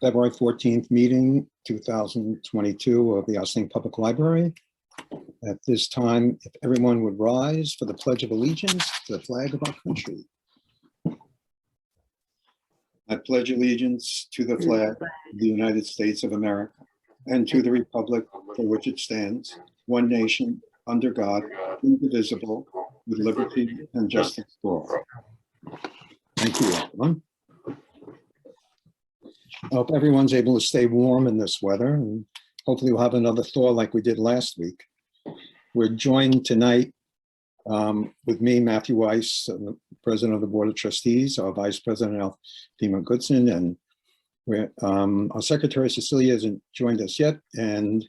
February 14th meeting, 2022 of the Ossining Public Library. At this time, if everyone would rise for the Pledge of Allegiance to the flag of our country. I pledge allegiance to the flag of the United States of America and to the republic for which it stands, one nation, under God, indivisible, with liberty and justice for all. Thank you, everyone. I hope everyone's able to stay warm in this weather, and hopefully we'll have another thaw like we did last week. We're joined tonight with me, Matthew Weiss, the President of the Board of Trustees, our Vice President, Althema Goodson, and our Secretary, Cecilia, hasn't joined us yet. And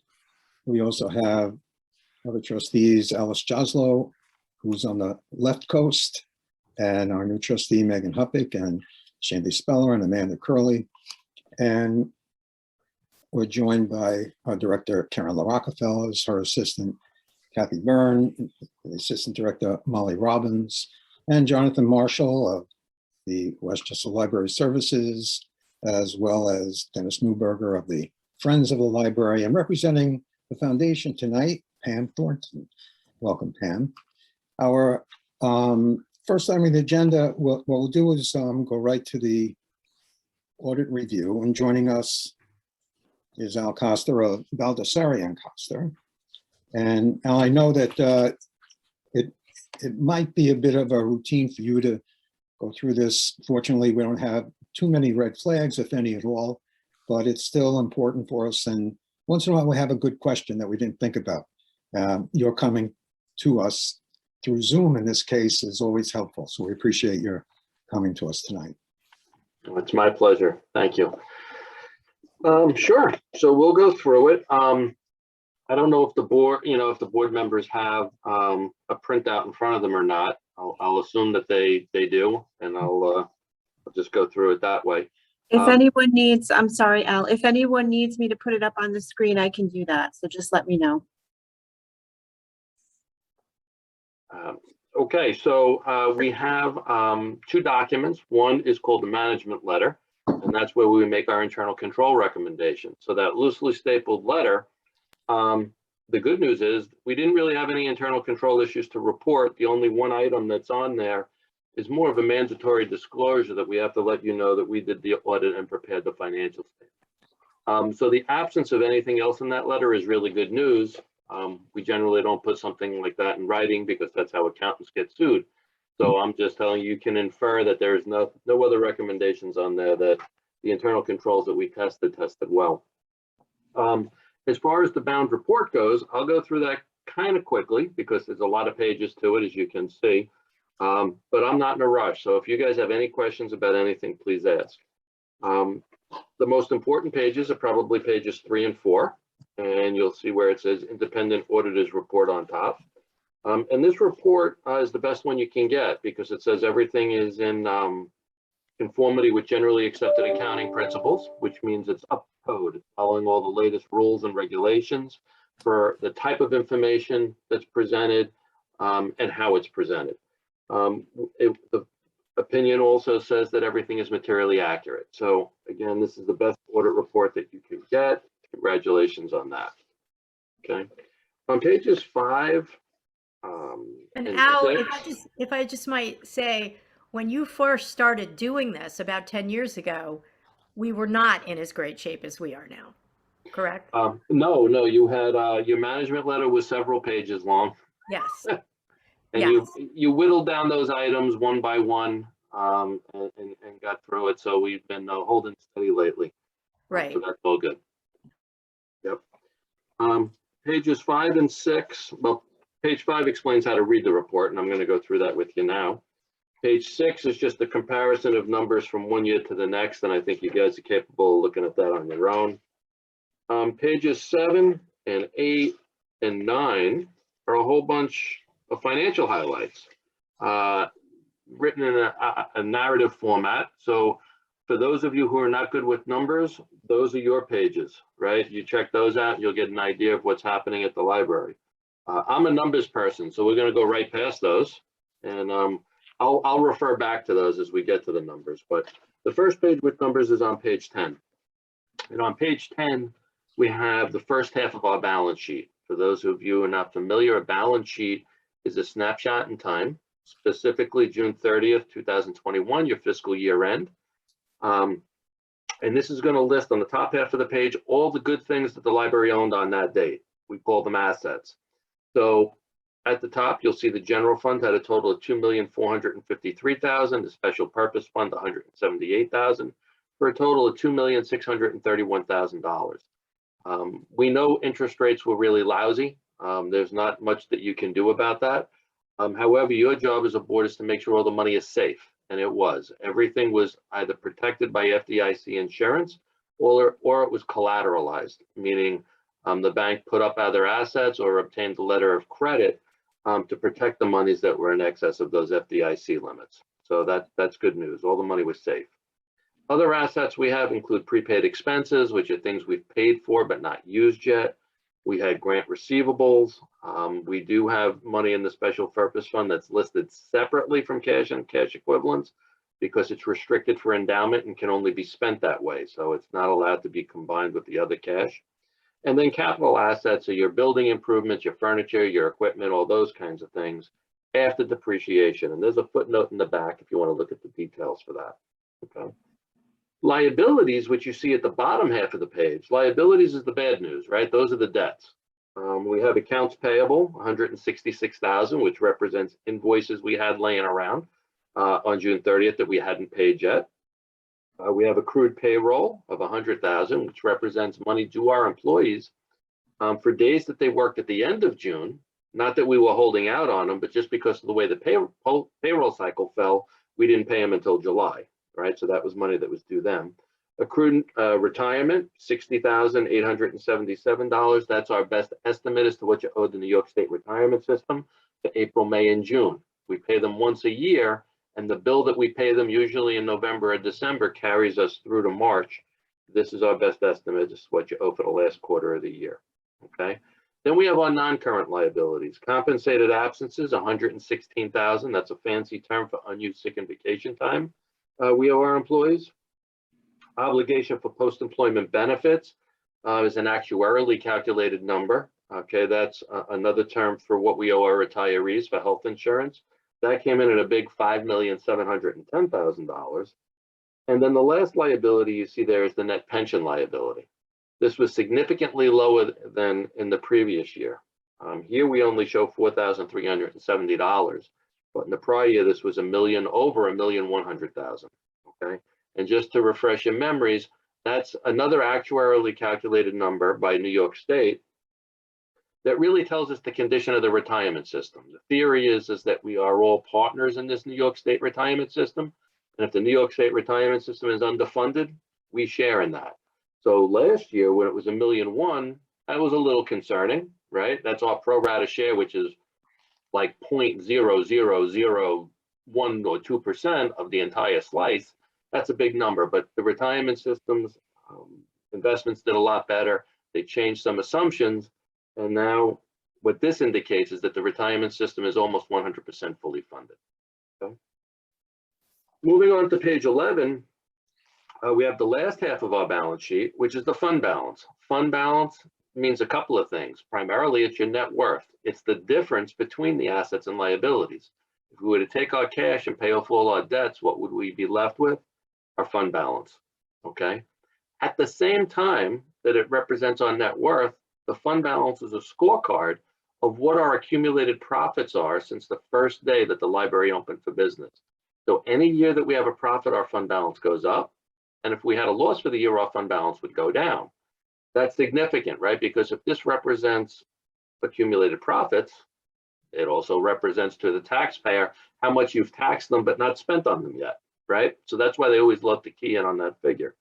we also have other trustees, Alice Joslow, who's on the left coast, and our new trustee, Megan Huppick, and Shandy Speller, and Amanda Curley. And we're joined by our director, Karen LaRockefeller, her assistant, Kathy Byrne, the assistant director, Molly Robbins, and Jonathan Marshall of the Westchester Library Services, as well as Dennis Newberger of the Friends of the Library, and representing the foundation tonight, Pam Thornton. Welcome, Pam. Our first item on the agenda, what we'll do is go right to the audit review, and joining us is Al Coster of Baldessari and Coster. And Al, I know that it might be a bit of a routine for you to go through this. Fortunately, we don't have too many red flags, if any at all, but it's still important for us. And once in a while, we have a good question that we didn't think about. You're coming to us through Zoom in this case is always helpful. So we appreciate your coming to us tonight. It's my pleasure. Thank you. Sure. So we'll go through it. I don't know if the board, if the board members have a printout in front of them or not. I'll assume that they do, and I'll just go through it that way. If anyone needs, I'm sorry, Al, if anyone needs me to put it up on the screen, I can do that. So just let me know. Okay, so we have two documents. One is called the management letter, and that's where we make our internal control recommendation. So that loosely stapled letter, the good news is we didn't really have any internal control issues to report. The only one item that's on there is more of a mandatory disclosure that we have to let you know that we did the audit and prepared the financial statement. So the absence of anything else in that letter is really good news. We generally don't put something like that in writing because that's how accountants get sued. So I'm just telling you, you can infer that there's no other recommendations on there, that the internal controls that we tested well. As far as the bound report goes, I'll go through that kind of quickly because there's a lot of pages to it, as you can see. But I'm not in a rush. So if you guys have any questions about anything, please ask. The most important pages are probably pages 3 and 4. And you'll see where it says independent auditors report on top. And this report is the best one you can get because it says everything is in conformity with generally accepted accounting principles, which means it's up to code, following all the latest rules and regulations for the type of information that's presented and how it's presented. The opinion also says that everything is materially accurate. So again, this is the best audit report that you can get. Congratulations on that. Okay, on pages 5 and Al, 6, if I just might say, when you first started doing this about 10 years ago, we were not in as great shape as we are now, correct? No, you had your management letter was several pages long. Yes. And yes. you whittled down those items one by one and got through it. So we've been holding steady lately. Right. So that's all good. Yep. Pages 5 and 6. Well, page 5 explains how to read the report, and I'm going to go through that with you now. Page 6 is just a comparison of numbers from one year to the next, and I think you guys are capable of looking at that on your own. Pages 7 and 8 and 9 are a whole bunch of financial highlights written in a narrative format. So for those of you who are not good with numbers, those are your pages, right? You check those out, you'll get an idea of what's happening at the library. I'm a numbers person, so we're going to go right past those, and I'll refer back to those as we get to the numbers. But the first page with numbers is on page 10. And on page 10, we have the first half of our balance sheet. For those of you who are not familiar, a balance sheet is a snapshot in time, specifically June 30th, 2021, your fiscal year end. And this is going to list on the top half of the page all the good things that the library owned on that date. We call them assets. So at the top, you'll see the general fund had a total of $2,453,000, the special purpose fund $178,000, for a total of $2,631,000. We know interest rates were really lousy. There's not much that you can do about that. However, your job as a board is to make sure all the money is safe, and it was. Everything was either protected by FDIC insurance or it was collateralized, meaning the bank put up other assets or obtained a letter of credit to protect the monies that were in excess of those FDIC limits. So that's good news. All the money was safe. Other assets we have include prepaid expenses, which are things we've paid for but not used yet. We had grant receivables. We do have money in the special purpose fund that's listed separately from cash and cash equivalents because it's restricted for endowment and can only be spent that way. So it's not allowed to be combined with the other cash. And then capital assets are your building improvements, your furniture, your equipment, all those kinds of things after depreciation. And there's a footnote in the back if you want to look at the details for that. Okay. Liabilities, which you see at the bottom half of the page, liabilities is the bad news, right? Those are the debts. We have accounts payable, $166,000, which represents invoices we had laying around on June 30th that we hadn't paid yet. We have accrued payroll of $100,000, which represents money due our employees for days that they worked at the end of June. Not that we were holding out on them, but just because of the way the payroll cycle fell, we didn't pay them until July, right? So that was money that was due them. Accrued retirement, $60,877. That's our best estimate as to what you owe the New York State retirement system for April, May, and June. We pay them once a year, and the bill that we pay them usually in November or December carries us through to March. This is our best estimate. This is what you owe for the last quarter of the year, okay? Then we have our non-current liabilities. Compensated absences, $116,000. That's a fancy term for unused sick and vacation time. We owe our employees. Obligation for post-employment benefits is an actuarially calculated number. Okay, that's another term for what we owe our retirees for health insurance. That came in at a big $5,710,000. And then the last liability you see there is the net pension liability. This was significantly lower than in the previous year. Here we only show $4,370, but in the prior year this was over $1,100,000. Okay. And just to refresh your memories, that's another actuarially calculated number by New York State that really tells us the condition of the retirement system. The theory is that we are all partners in this New York State retirement system. And if the New York State retirement system is underfunded, we share in that. So last year when it was $1.1 million, that was a little concerning, right? That's our pro rata share, which is like 0.0001 or 2% of the entire slice. That's a big number, but the retirement systems, investments did a lot better. They changed some assumptions. And now what this indicates is that the retirement system is almost 100% fully funded. Okay. Moving on to page 11, we have the last half of our balance sheet, which is the fund balance. Fund balance means a couple of things. Primarily, it's your net worth. It's the difference between the assets and liabilities. If we were to take our cash and pay off all our debts, what would we be left with? Our fund balance, okay? At the same time that it represents our net worth, the fund balance is a scorecard of what our accumulated profits are since the first day that the library opened for business. So any year that we have a profit, our fund balance goes up. And if we had a loss for the year, our fund balance would go down. That's significant, right? Because if this represents accumulated profits, it also represents to the taxpayer how much you've taxed them but not spent on them yet, right? So that's why they always love to key in on that figure.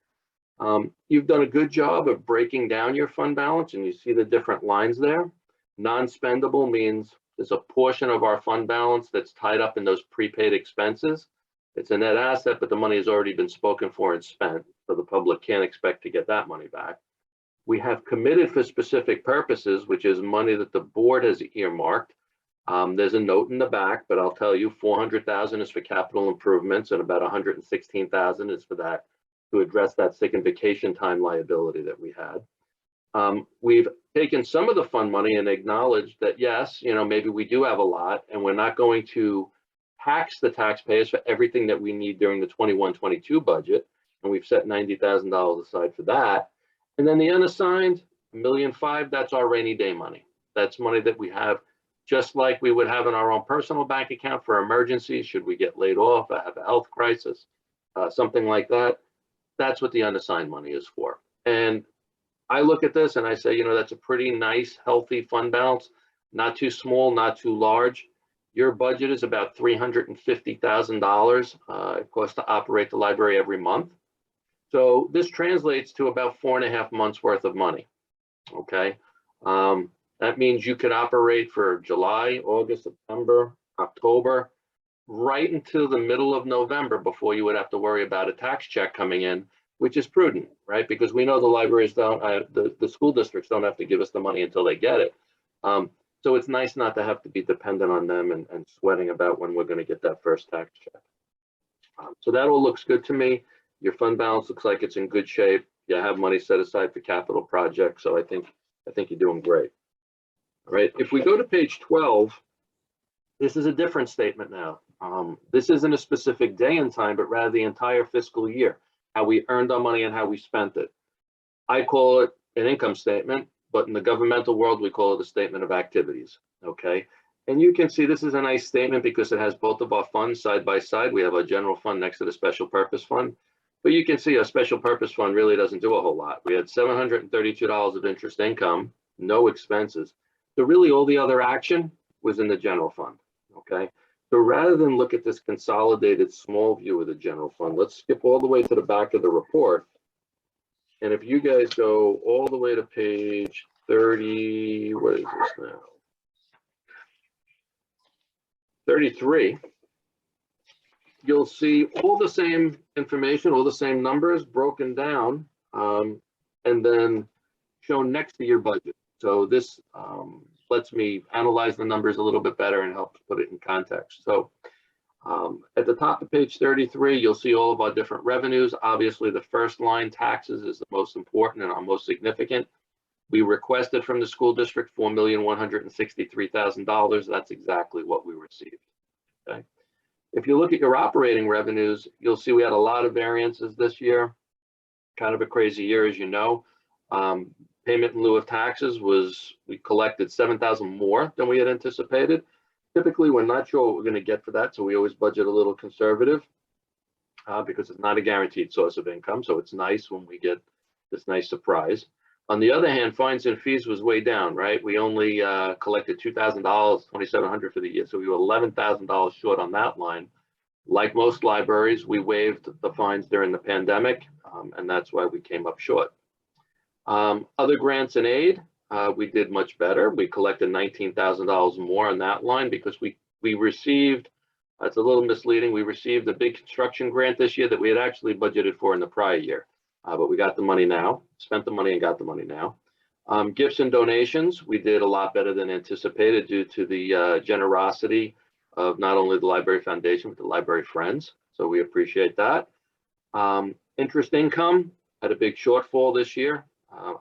You've done a good job of breaking down your fund balance, and you see the different lines there. Non-spendable means there's a portion of our fund balance that's tied up in those prepaid expenses. It's a net asset, but the money has already been spoken for and spent, so the public can't expect to get that money back. We have committed for specific purposes, which is money that the board has earmarked. There's a note in the back, but I'll tell you, $400,000 is for capital improvements and about $116,000 is for that to address that sick and vacation time liability that we had. We've taken some of the fund money and acknowledged that, yes, maybe we do have a lot, and we're not going to tax the taxpayers for everything that we need during the 21-22 budget. And we've set $90,000 aside for that. And then the unassigned, $1.5 million, that's our rainy day money. That's money that we have just like we would have in our own personal bank account for emergencies, should we get laid off, have a health crisis, something like that. That's what the unassigned money is for. And I look at this and I say, that's a pretty nice, healthy fund balance, not too small, not too large. Your budget is about $350,000 it costs to operate the library every month. So this translates to about 4.5 months worth of money, okay? That means you could operate for July, August, September, October, right until the middle of November before you would have to worry about a tax check coming in, which is prudent, right? Because we know the libraries don't, the school districts don't have to give us the money until they get it. So it's nice not to have to be dependent on them and sweating about when we're going to get that first tax check. So that all looks good to me. Your fund balance looks like it's in good shape. You have money set aside for capital projects. So I think you're doing great. All right. If we go to page 12, this is a different statement now. This isn't a specific day in time, but rather the entire fiscal year, how we earned our money and how we spent it. I call it an income statement, but in the governmental world, we call it a statement of activities. Okay. And you can see this is a nice statement because it has both of our funds side by side. We have a general fund next to the special purpose fund. But you can see a special purpose fund really doesn't do a whole lot. We had $732 of interest income, no expenses. So really all the other action was in the general fund, okay? So rather than look at this consolidated small view of the general fund, let's skip all the way to the back of the report. And if you guys go all the way to page 30, what is this now? 33. You'll see all the same information, all the same numbers broken down, and then shown next to your budget. So this lets me analyze the numbers a little bit better and helps put it in context. So at the top of page 33, you'll see all of our different revenues. Obviously, the first line, taxes, is the most important and our most significant. We requested from the school district $4,163,000. That's exactly what we received, okay? If you look at your operating revenues, you'll see we had a lot of variances this year. Kind of a crazy year, as you know. Payment in lieu of taxes was, we collected $7,000 more than we had anticipated. Typically, we're not sure what we're going to get for that, so we always budget a little conservative because it's not a guaranteed source of income. So it's nice when we get this nice surprise. On the other hand, fines and fees was way down, right? We only collected $2,000, $2,700 for the year. So we were $11,000 short on that line. Like most libraries, we waived the fines during the pandemic, and that's why we came up short. Other grants and aid, we did much better. We collected $19,000 more on that line because we received, it's a little misleading, we received a big construction grant this year that we had actually budgeted for in the prior year. But we got the money now, spent the money and got the money now. Gifts and donations, we did a lot better than anticipated due to the generosity of not only the Library Foundation, but the Library Friends. So we appreciate that. Interest income had a big shortfall this year.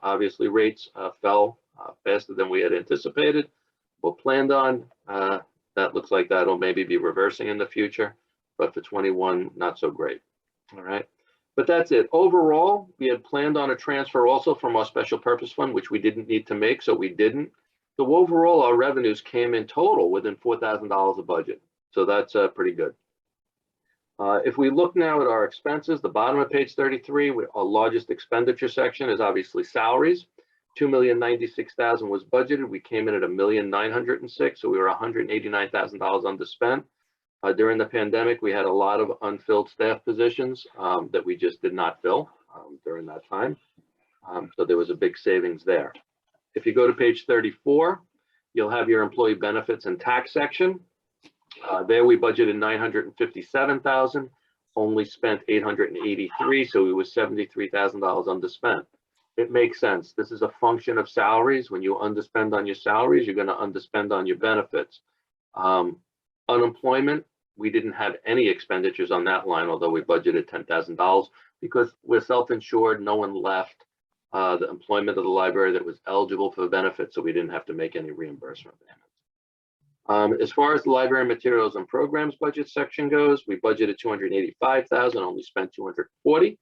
Obviously, rates fell faster than we had anticipated or planned on. That looks like that'll maybe be reversing in the future, but for 21, not so great. All right. But that's it. Overall, we had planned on a transfer also from our special purpose fund, which we didn't need to make, so we didn't. So overall, our revenues came in total within $4,000 of budget. So that's pretty good. If we look now at our expenses, the bottom of page 33, our largest expenditure section is obviously salaries. $2,096,000 was budgeted. We came in at $1,906,000, so we were $189,000 underspent. During the pandemic, we had a lot of unfilled staff positions that we just did not fill during that time. So there was a big savings there. If you go to page 34, you'll have your employee benefits and tax section. There we budgeted $957,000, only spent $883,000, so we were $73,000 underspent. It makes sense. This is a function of salaries. When you underspend on your salaries, you're going to underspend on your benefits. Unemployment, we didn't have any expenditures on that line, although we budgeted $10,000. because we're self-insured, no one left the employment of the library that was eligible for the benefit, so we didn't have to make any reimbursement payments. As far as the library materials and programs budget section goes, we budgeted $285,000, only spent $240,000.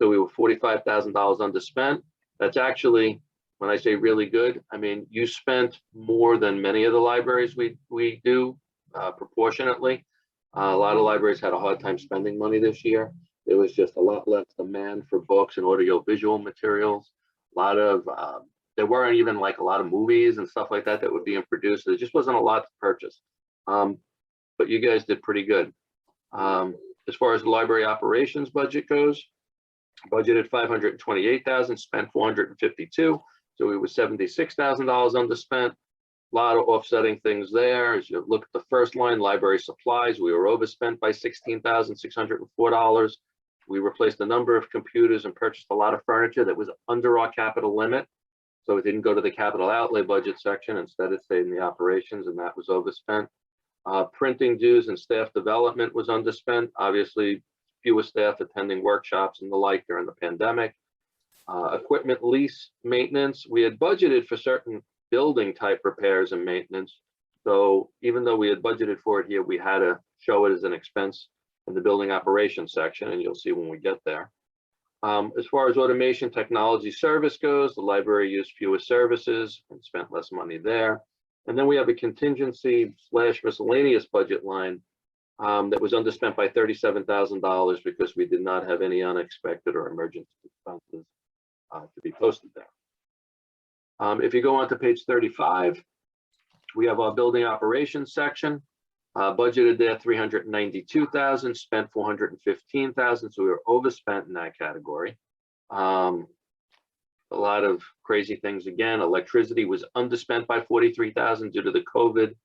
So we were $45,000 underspent. That's actually, when I say really good, I mean, you spent more than many of the libraries we do proportionately. A lot of libraries had a hard time spending money this year. There was just a lot less demand for books and audiovisual materials. A lot of, there weren't even like a lot of movies and stuff like that that were being produced. There just wasn't a lot to purchase. But you guys did pretty good. As far as the library operations budget goes, budgeted $528,000, spent $452,000. So we were $76,000 underspent. A lot of offsetting things there. As you look at the first line, library supplies, we were overspent by $16,604. We replaced a number of computers and purchased a lot of furniture that was under our capital limit. So it didn't go to the capital outlay budget section. Instead, it stayed in the operations, and that was overspent. Printing dues and staff development was underspent. Obviously, fewer staff attending workshops and the like during the pandemic. Equipment lease maintenance, we had budgeted for certain building type repairs and maintenance. So even though we had budgeted for it here, we had to show it as an expense in the building operations section, and you'll see when we get there. As far as automation technology service goes, the library used fewer services and spent less money there. And then we have a contingency / miscellaneous budget line that was underspent by $37,000 because we did not have any unexpected or emergency expenses to be posted there. If you go on to page 35, we have our building operations section. Budgeted there $392,000, spent $415,000, so we were overspent in that category. A lot of crazy things again. Electricity was underspent by $43,000 due to the COVID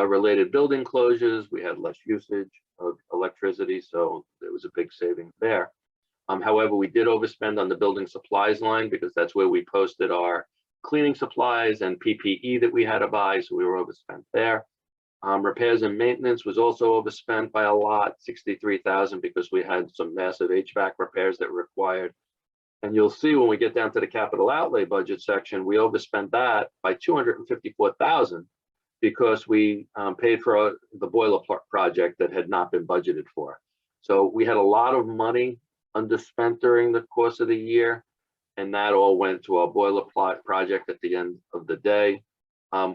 related building closures. We had less usage of electricity, so there was a big savings there. However, we did overspend on the building supplies line because that's where we posted our cleaning supplies and PPE that we had to buy, so we were overspent there. Repairs and maintenance was also overspent by a lot, $63,000, because we had some massive HVAC repairs that were required. And you'll see when we get down to the capital outlay budget section, we overspent that by $254,000 because we paid for the boiler project that had not been budgeted for. So we had a lot of money underspent during the course of the year, and that all went to our boiler project at the end of the day.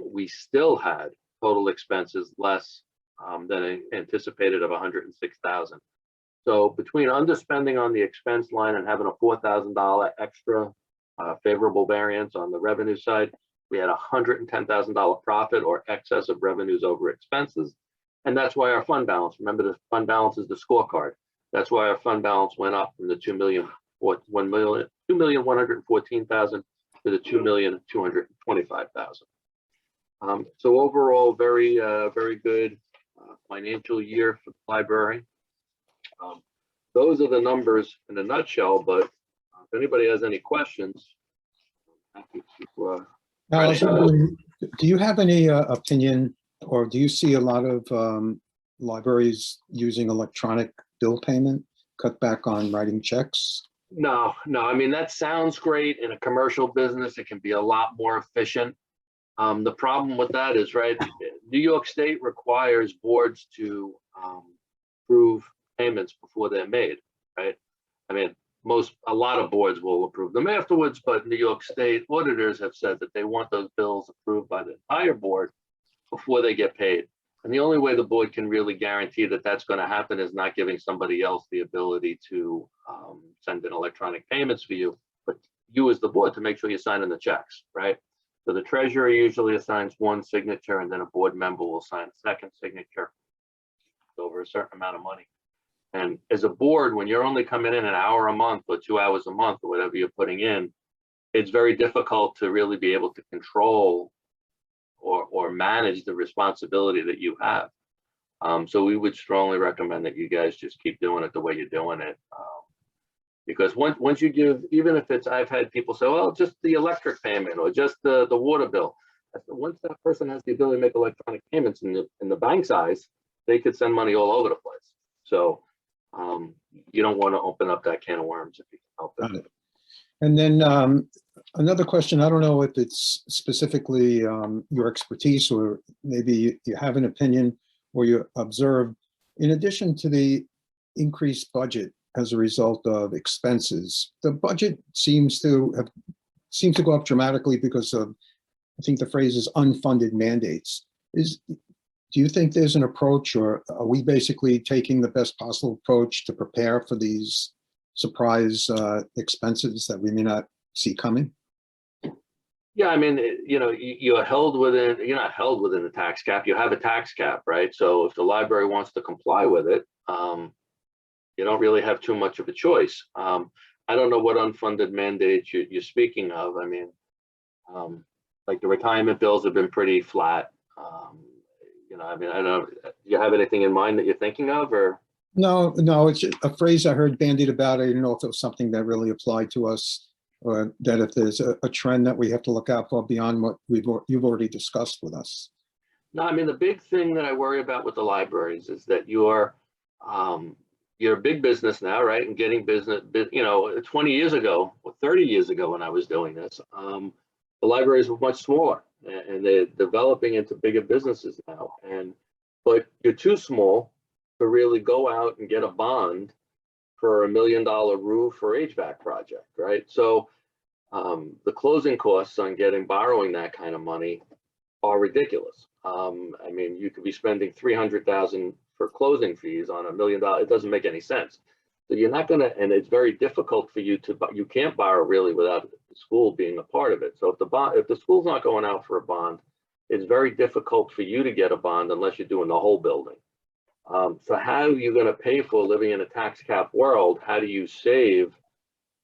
We still had total expenses less than anticipated of $106,000. So between underspending on the expense line and having a $4,000 extra favorable variance on the revenue side, we had a $110,000 profit or excess of revenues over expenses. And that's why our fund balance, remember the fund balance is the scorecard. That's why our fund balance went up from the $2,114,000 to the $2,225,000. So overall, very good financial year for the library. Those are the numbers in a nutshell, but if anybody has any questions, happy to. Do you have any opinion, or do you see a lot of libraries using electronic bill payment, cut back on writing checks? No. I mean, that sounds great. In a commercial business, it can be a lot more efficient. The problem with that is, right, New York State requires boards to approve payments before they're made, right? I mean, a lot of boards will approve them afterwards, but New York State auditors have said that they want those bills approved by the entire board before they get paid. And the only way the board can really guarantee that that's going to happen is not giving somebody else the ability to send in electronic payments for you, but you as the board to make sure you're signing the checks, right? So the treasurer usually assigns one signature, and then a board member will sign a second signature over a certain amount of money. And as a board, when you're only coming in an hour a month or 2 hours a month or whatever you're putting in, it's very difficult to really be able to control or manage the responsibility that you have. So we would strongly recommend that you guys just keep doing it the way you're doing it. Because once you give, even if it's, I've had people say, well, just the electric payment or just the water bill. Once that person has the ability to make electronic payments in the bank's eyes, they could send money all over the place. So You don't want to open up that can of worms if you can help Got it. it. And then another question, I don't know if it's specifically your expertise, or maybe you have an opinion or you observe, in addition to the increased budget as a result of expenses, the budget seems to go up dramatically because of, I think the phrase is unfunded mandates. Do you think there's an approach, or are we basically taking the best possible approach to prepare for these surprise expenses that we may not see coming? Yeah, I mean, you're not held within the tax cap. You have a tax cap, right? So if the library wants to comply with it, you don't really have too much of a choice. I don't know what unfunded mandates you're speaking of. I mean, like the retirement bills have been pretty flat. I mean, I don't know. Do you have anything in mind that you're thinking of, or? No, it's a phrase I heard bandied about. I didn't know if it was something that really applied to us, or that if there's a trend that we have to look out for beyond what you've already discussed with us. No, I mean, the big thing that I worry about with the libraries is that you're a big business now, right? And getting business, 20 years ago or 30 years ago when I was doing this, the libraries were much smaller, and they're developing into bigger businesses now. But you're too small to really go out and get a bond for $1 million roof or HVAC project, right? So the closing costs on borrowing that kind of money are ridiculous. I mean, you could be spending $300,000 for closing fees on $1 million. It doesn't make any sense. So you're not gonna, and it's very difficult for you you can't borrow really without the school being a part of it. So if the school's not going out for a bond, it's very difficult for you to get a bond unless you're doing the whole building. So how are you going to pay for living in a tax cap world? How do you save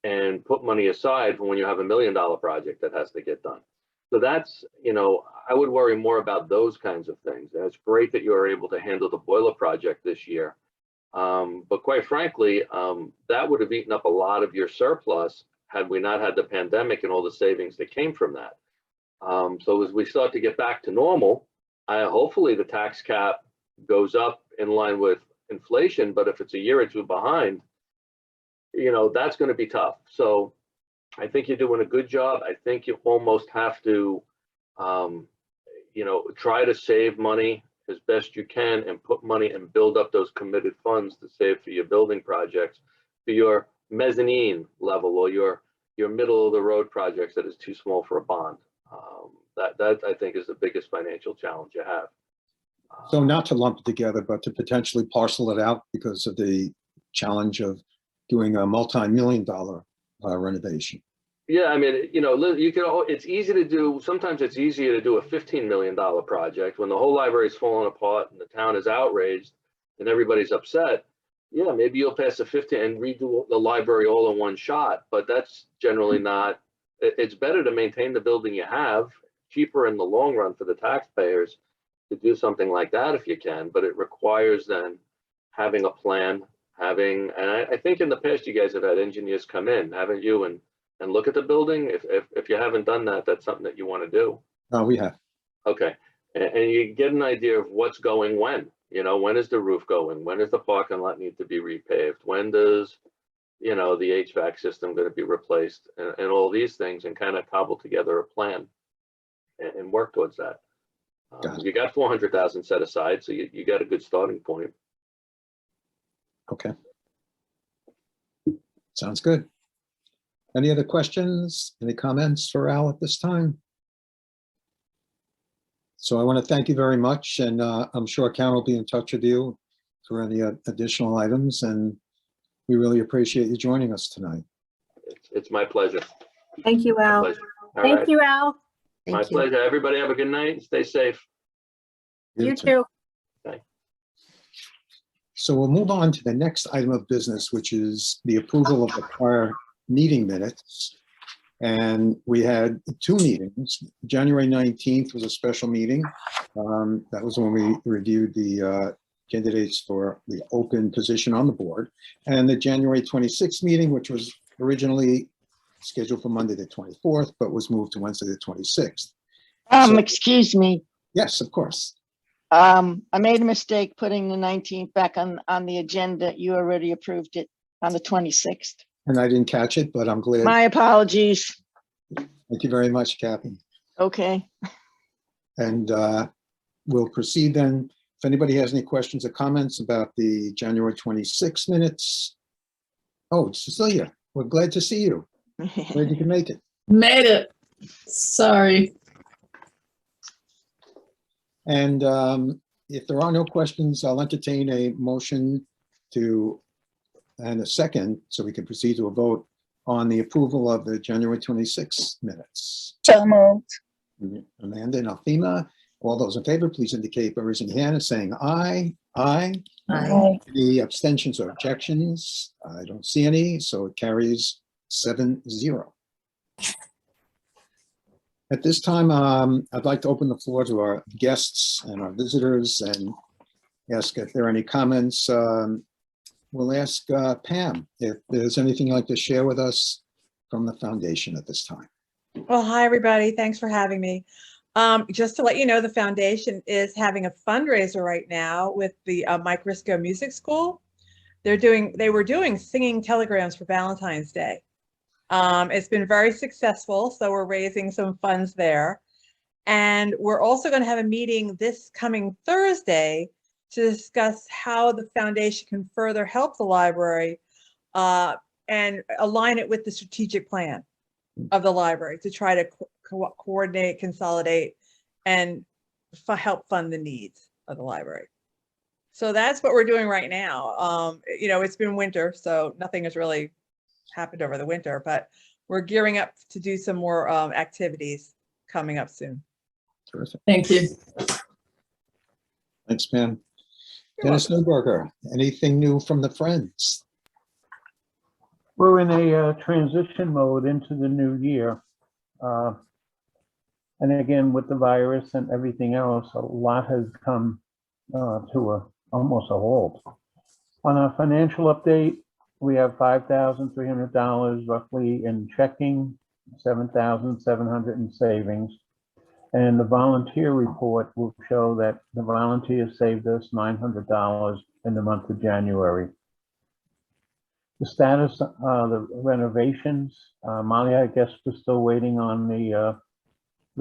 and put money aside for when you have $1 million project that has to get done? So that's, I would worry more about those kinds of things. And it's great that you are able to handle the boiler project this year. But quite frankly, that would have eaten up a lot of your surplus had we not had the pandemic and all the savings that came from that. So as we start to get back to normal, hopefully the tax cap goes up in line with inflation, but if it's a year or two behind, that's going to be tough. So I think you're doing a good job. I think you almost have to, try to save money as best you can and put money and build up those committed funds to save for your building projects, for your mezzanine level or your middle of the road projects that is too small for a bond. That I think is the biggest financial challenge you have. So not to lump it together, but to potentially parcel it out because of the challenge of doing a multi-million-dollar renovation. Yeah, I mean, it's easy to do. Sometimes it's easier to do a $15 million project when the whole library is falling apart and the town is outraged and everybody's upset. Yeah, maybe you'll pass a 50 and redo the library all in one shot, but that's generally not. It's better to maintain the building you have, cheaper in the long run for the taxpayers to do something like that if you can, but it requires then having a plan, and I think in the past you guys have had engineers come in, haven't you, and look at the building. If you haven't done that, that's something that you want to do. We have. Okay, and you get an idea of what's going when. When is the roof going? When does the parking lot need to be repaved? When does the HVAC system going to be replaced, and all these things, and kind of cobble together a plan and work towards that. You got 400,000 set aside, so you got a good starting point. Okay. Sounds good. Any other questions? Any comments for Al at this time? So I want to thank you very much, and I'm sure Karen will be in touch with you for any additional items, and we really appreciate you joining us tonight. It's my pleasure. Thank you, Al. All Thank right. you, Al. My pleasure. Everybody have a good night and stay safe. You too. So we'll move on to the next item of business, which is the approval of the prior meeting minutes. And we had two meetings. January 19th was a special meeting. That was when we reviewed the candidates for the open position on the board. And the January 26th meeting, which was originally scheduled for Monday the 24th, but was moved to Wednesday the 26th. So- Excuse me. Yes, of course. I made a mistake putting the 19th back on the agenda. You already approved it on the 26th. And I didn't catch it, but I'm glad. My apologies. Thank you very much, Kathy. Okay. And we'll proceed then. If anybody has any questions or comments about the January 26 minutes. Oh, Cecilia, we're glad to see you. Glad you can make it. Made it. Sorry. And if there are no questions, I'll entertain a motion and a second, so we can proceed to a vote on the approval of the January 26 minutes. So moved. Amanda and Althema, all those in favor, please indicate by raising your hand and saying aye. Aye. Aye. Any abstentions or objections? I don't see any, so it carries 7-0. At this time, I'd like to open the floor to our guests and our visitors and ask if there are any comments. We'll ask Pam if there's anything you'd like to share with us from the foundation at this time. Well, hi, everybody. Thanks for having me. Just to let you know, the foundation is having a fundraiser right now with the Mike Risco Music School. They were doing singing telegrams for Valentine's Day. It's been very successful, so we're raising some funds there. And we're also going to have a meeting this coming Thursday to discuss how the foundation can further help the library and align it with the strategic plan of the library to try to coordinate, consolidate, and help fund the needs of the library. So that's what we're doing right now. It's been winter, so nothing has really happened over the winter, but we're gearing up to do some more activities coming up soon. Terrific. Thank you. Thanks, Pam. You're Dennis Newberger, anything new from the Friends? We're in a transition mode into the new year. And again, with the virus and everything else, a lot has come to almost a halt. On our financial update, we have $5,300 roughly in checking, $7,700 in savings. And the volunteer report will show that the volunteers saved us $900 in the month of January. The status of the renovations, Molly, I guess we're still waiting on the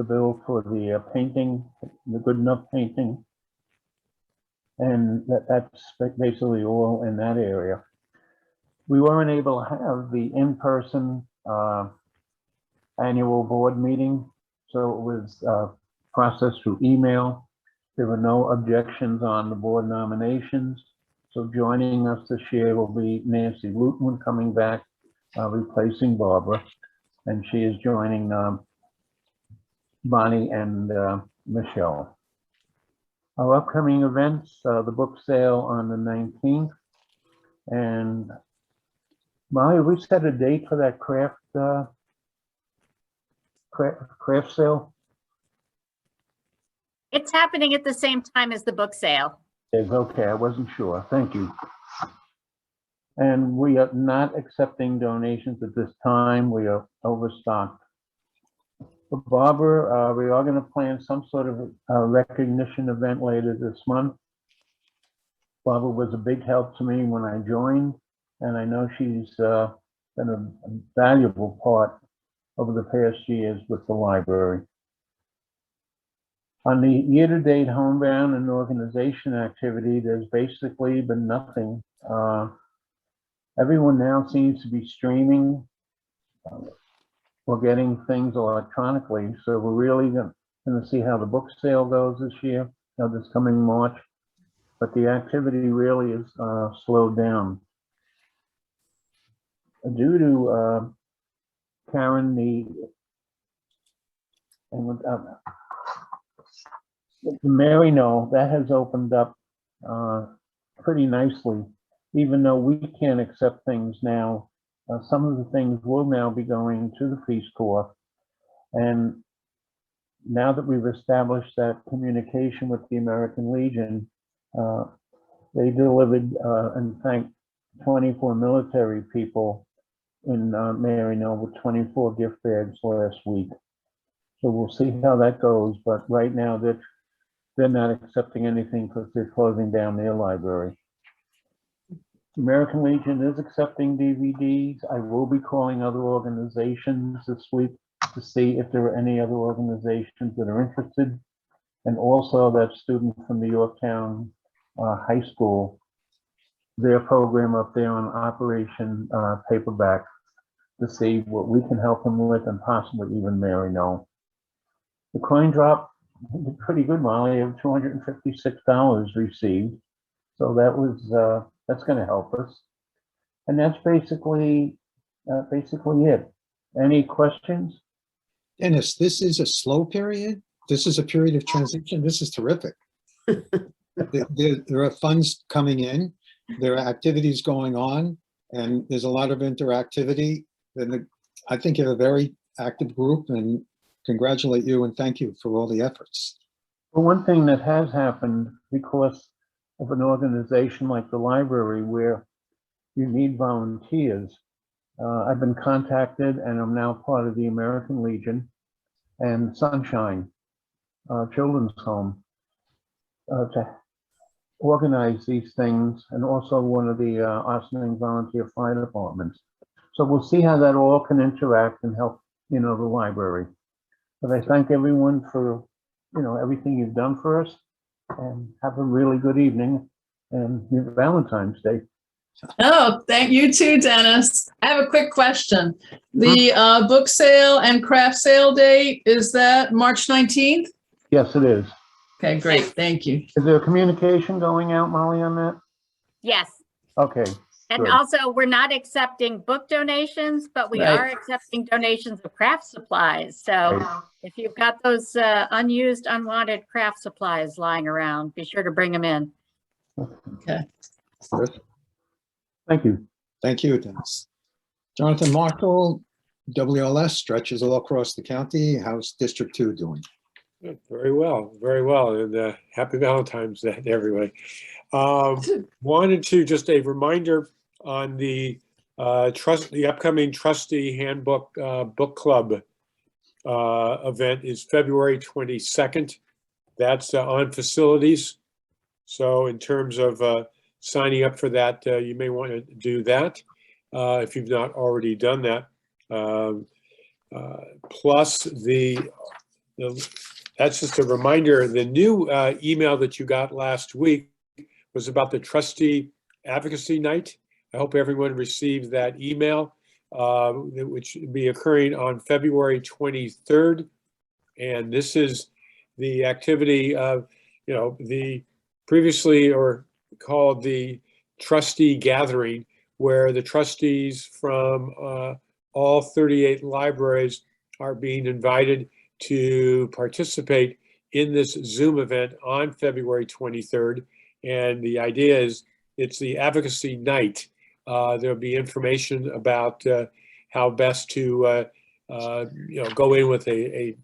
bill for the painting, the good enough painting. And that's basically all in that area. We weren't able to have the in-person annual board meeting, so it was processed through email. There were no objections on the board nominations. So joining us this year will be Nancy Lutman coming back, replacing Barbara, and she is joining Bonnie and Michelle. Our upcoming events, the book sale on the 19th, and Molly, we set a date for that craft sale? It's happening at the same time as the book sale. Is okay, I wasn't sure. Thank you. And we are not accepting donations at this time. We are overstocked. For Barbara, we are going to plan some sort of recognition event later this month. Barbara was a big help to me when I joined, and I know she's been a valuable part over the past years with the library. On the year-to-date homebound and organization activity, there's basically been nothing. Everyone now seems to be streaming or getting things electronically. So we're really going to see how the book sale goes this year, this coming March. But the activity really is slowed down. Due to Karen, the Marino, that has opened up pretty nicely, even though we can't accept things now. Some of the things will now be going to the Peace Corps. And now that we've established that communication with the American Legion, they delivered and thanked 24 military people in Marino with 24 gift bags last week. So we'll see how that goes. But right now, they're they're not accepting anything because they're closing down their library. American Legion is accepting DVDs. I will be calling other organizations this week to see if there are any other organizations that are interested. And also that student from the Yorktown High School, their program up there on Operation Paperback, to see what we can help them with and possibly even Mary know. The coin drop, pretty good, Molly, of $256 received. So that was, that's going to help us. And that's basically it. Any questions? Dennis, this is a slow period. This is a period of transition. This is terrific. There are funds coming in. There are activities going on, and there's a lot of interactivity. And I think you have a very active group, and congratulate you and thank you for all the efforts. Well, one thing that has happened because of an organization like the library where you need volunteers, I've been contacted and I'm now part of the American Legion and Sunshine Children's Home to organize these things, and also one of the Ossining volunteer fire departments. So we'll see how that all can interact and help, the library. But I thank everyone for, everything you've done for us, and have a really good evening and Valentine's Day. Oh, thank you too, Dennis. I have a quick question. The book sale and craft sale date, is that March 19th? Yes, it is. Okay, great. Thank you. Is there communication going out, Molly, on that? Yes. Okay. And Good. also, we're not accepting book donations, but we Right. are accepting donations of craft supplies. So Right. if you've got those unused, unwanted craft supplies lying around, be sure to bring them in. Okay. Thank you. Thank you, Dennis. Jonathan Marshall, WLS stretches all across the county. How's District 2 doing? Very well, and happy Valentine's Day to everybody. Wanted to just a reminder on the upcoming trustee handbook book club event is February 22nd. That's on facilities. So in terms of signing up for that, you may want to do that if you've not already done that. Plus that's just a reminder. The new email that you got last week was about the Trustee Advocacy Night. I hope everyone received that email, which will be occurring on February 23rd. And this is the activity of, the previously or called the Trustee Gathering, where the trustees from all 38 libraries are being invited to participate in this Zoom event on February 23rd. And the idea is it's the advocacy night. There'll be information about how best to go in with a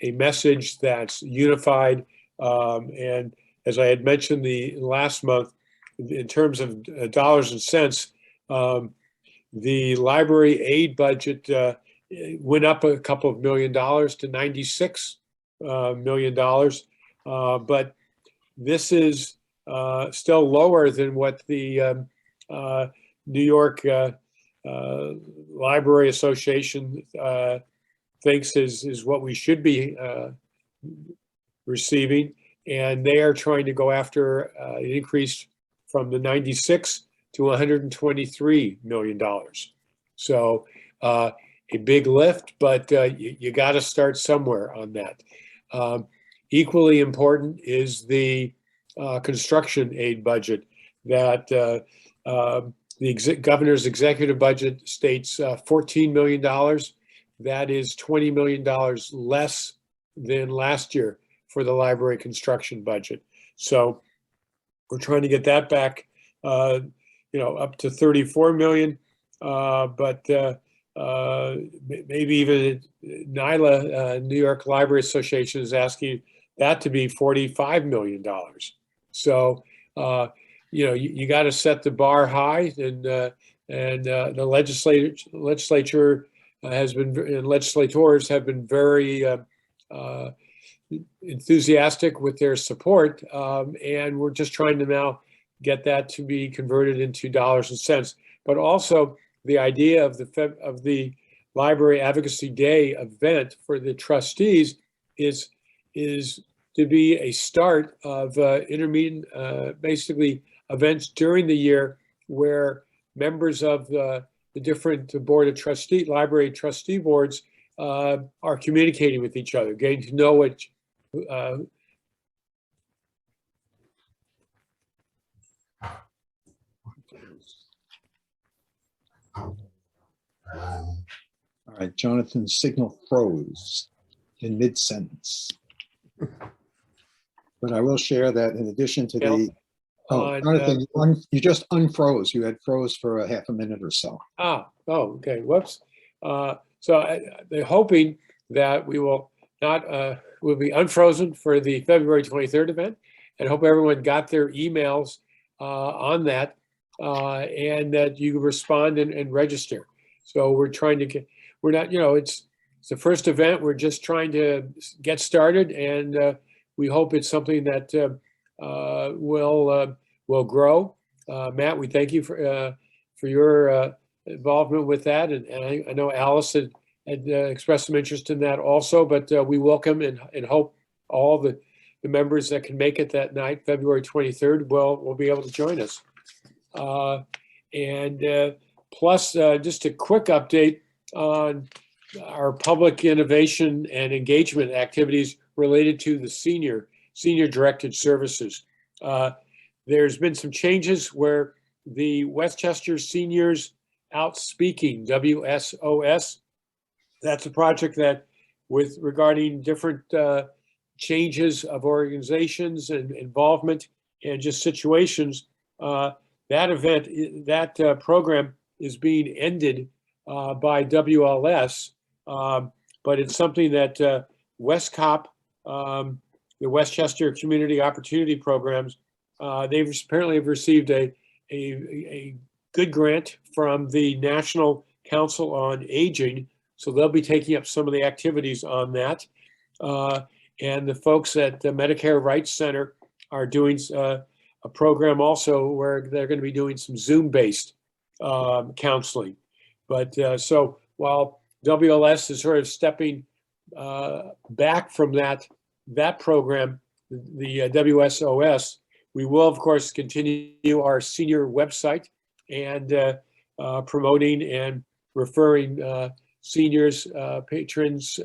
message that's unified. And as I had mentioned the last month, in terms of dollars and cents, the library aid budget went up a couple of $1 million to $96 million. But this is still lower than what the New York Library Association thinks is what we should be receiving. And they are trying to go after an increase from the 96 to $123 million. So a big lift, but you got to start somewhere on that. Equally important is the construction aid budget that the governor's executive budget states $14 million. That is $20 million less than last year for the library construction budget. So we're trying to get that back, up to 34 million, but maybe even NYLA, New York Library Association, is asking that to be $45 million. So, you got to set the bar high, and the legislature has been, and legislators have been very enthusiastic with their support, and we're just trying to now get that to be converted into dollars and cents. But also the idea of the Library Advocacy Day event for the trustees is to be a start of intermittent, basically events during the year where members of the different board of trustee, library trustee boards are communicating with each other, getting to know it. All right, Jonathan's signal froze in mid-sentence. But I will share that in addition to the, oh, Jonathan, you just unfroze. You had froze for a half a minute or so. Okay, whoops. So they're hoping that we will not, we'll be unfrozen for the February 23rd event, and hope everyone got their emails on that, and that you respond and register. So we're trying to get, we're not, it's the first event. We're just trying to get started, and we hope it's something that will grow. Matt, we thank you for your involvement with that, and I know Alice had expressed some interest in that also. But we welcome and hope all the members that can make it that night, February 23rd, will be able to join us. Plus, just a quick update on our public innovation and engagement activities related to the senior directed services. There's been some changes where the Westchester Seniors Out Speaking, WSOS, that's a project that regarding different changes of organizations and involvement and just situations, that event, that program is being ended by WLS, but it's something that WestCOP, the Westchester Community Opportunity Programs, they've apparently have received a good grant from the National Council on Aging, so they'll be taking up some of the activities on that. And the folks at the Medicare Rights Center are doing a program also where they're going to be doing some Zoom-based counseling. But so while WLS is sort of stepping back from that program, the WSOS, we will of course continue our senior website and promoting and referring seniors, patrons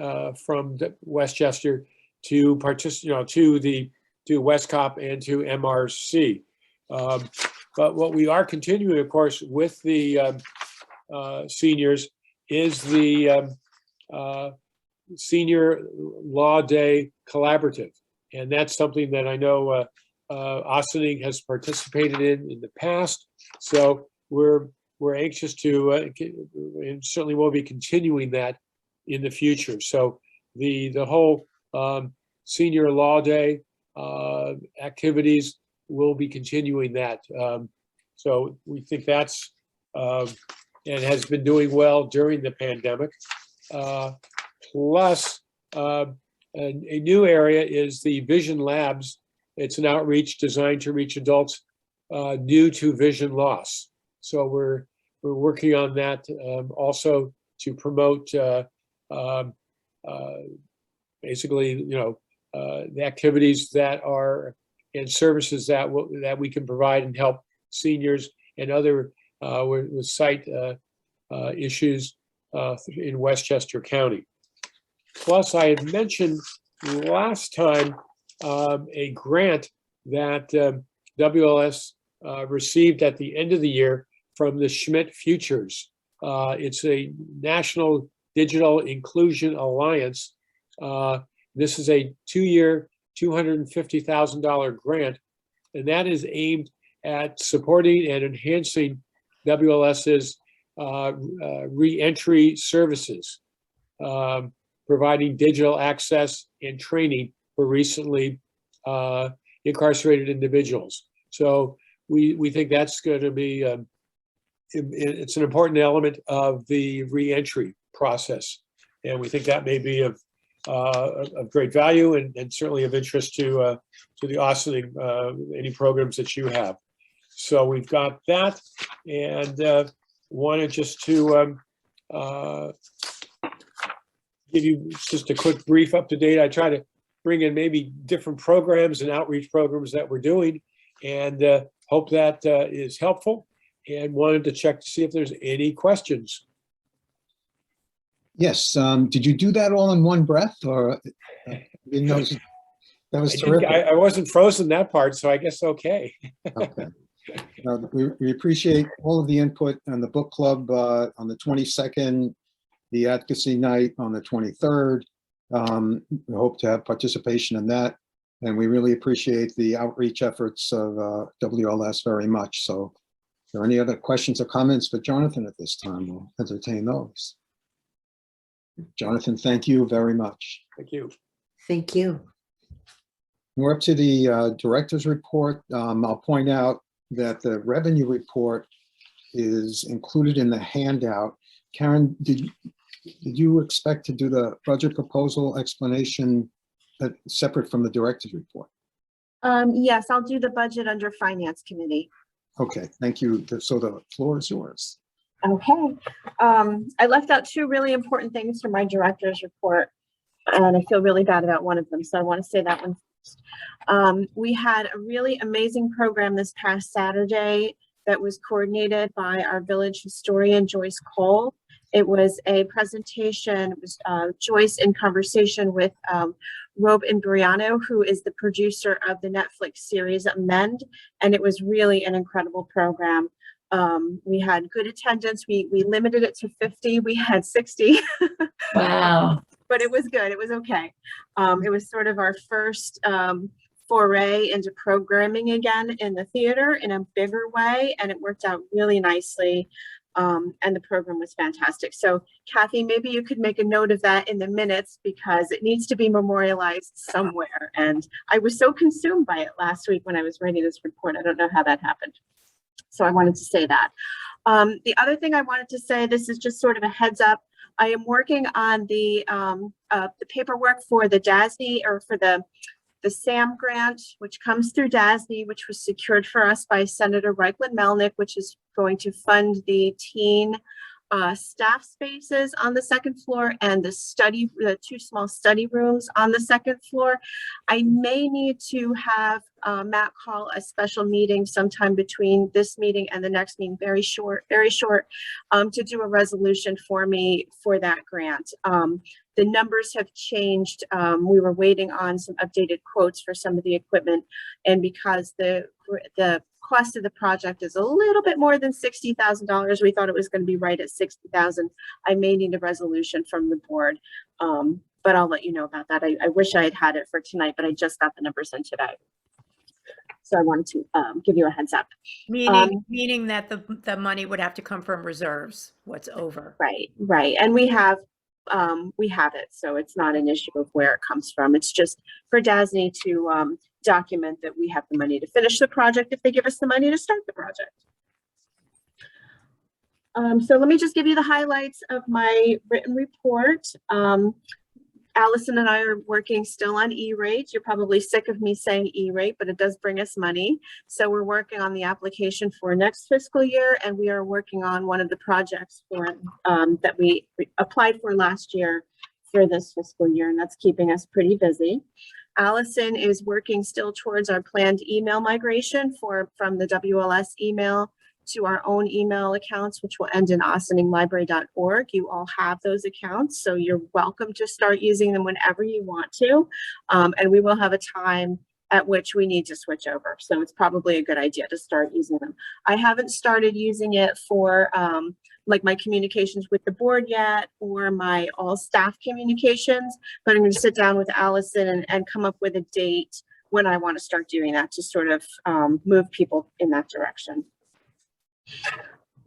from Westchester to participate, to WestCOP and to MRC. But what we are continuing, of course, with the seniors is the Senior Law Day Collaborative. And that's something that I know Ossining has participated in the past. So we're anxious to, and certainly will be continuing that in the future. So the whole Senior Law Day activities will be continuing that. So we think that's, and has been doing well during the pandemic. Plus, a new area is the Vision Labs. It's an outreach designed to reach adults due to vision loss. So we're working on that also to promote basically, the activities that are and services that we can provide and help seniors and other with sight issues in Westchester County. Plus, I had mentioned last time a grant that WLS received at the end of the year from the Schmidt Futures. It's a National Digital Inclusion Alliance. This is a 2-year, $250,000 grant, and that is aimed at supporting and enhancing WLS's re-entry services, providing digital access and training for recently incarcerated individuals. So we think that's going to be, it's an important element of the re-entry process. And we think that may be of of great value and certainly of interest to the Ossining, any programs that you have. So we've got that, and wanted just to give you just a quick brief up to date. I try to bring in maybe different programs and outreach programs that we're doing, and hope that is helpful, and wanted to check to see if there's any questions. Yes, did you do that all in one breath, or you know, that was terrific. I wasn't frozen that part, so I guess okay. Okay. We appreciate all of the input on the book club on the 22nd, the advocacy night on the 23rd. We hope to have participation in that, and we really appreciate the outreach efforts of WLS very much. So, if there are any other questions or comments for Jonathan at this time, we'll entertain those. Jonathan, thank you very much. Thank you. Thank you. We're up to the director's report. I'll point out that the revenue report is included in the handout. Karen, did you expect to do the budget proposal explanation separate from the director's report? Yes, I'll do the budget under Finance Committee. Okay, thank you. So the floor is yours. Okay. I left out two really important things from my director's report, and I feel really bad about one of them, so I want to say that one first. We had a really amazing program this past Saturday that was coordinated by our village historian, Joyce Cole. It was a presentation. It was Joyce in conversation with Rob Imbriano, who is the producer of the Netflix series Amend, and it was really an incredible program. We had good attendance. We limited it to 50. We had 60. Wow. But it was good. It was okay. It was sort of our first foray into programming again in the theater in a bigger way, and it worked out really nicely. And the program was fantastic. So Kathy, maybe you could make a note of that in the minutes, because it needs to be memorialized somewhere. And I was so consumed by it last week when I was writing this report. I don't know how that happened. So I wanted to say that. The other thing I wanted to say, this is just sort of a heads up. I am working on the paperwork for the DASNY, or for the SAM grant, which comes through DASNY, which was secured for us by Senator Reichlin-Melnick, which is going to fund the teen staff spaces on the second floor and the two small study rooms on the second floor. I may need to have Matt call a special meeting sometime between this meeting and the next meeting, very short, to do a resolution for me for that grant. The numbers have changed. We were waiting on some updated quotes for some of the equipment, and because the cost of the project is a little bit more than $60,000, we thought it was going to be right at $60,000. I may need a resolution from the board, but I'll let you know about that. I wish I had it for tonight, but I just got the numbers in today. So I wanted to give you a heads up. Meaning that the money would have to come from reserves, what's over. Right. And we have it, so it's not an issue of where it comes from. It's just for DASNY to document that we have the money to finish the project if they give us the money to start the project. So let me just give you the highlights of my written report. Allison and I are working still on E-rate. You're probably sick of me saying E-rate, but it does bring us money. So we're working on the application for next fiscal year, and we are working on one of the projects for that we applied for last year for this fiscal year, and that's keeping us pretty busy. Allison is working still towards our planned email migration from the WLS email to our own email accounts, which will end in ossininglibrary.org. You all have those accounts, so you're welcome to start using them whenever you want to. And we will have a time at which we need to switch over. So it's probably a good idea to start using them. I haven't started using it for like my communications with the board yet, or my all staff communications, but I'm going to sit down with Allison and come up with a date when I want to start doing that, to sort of move people in that direction.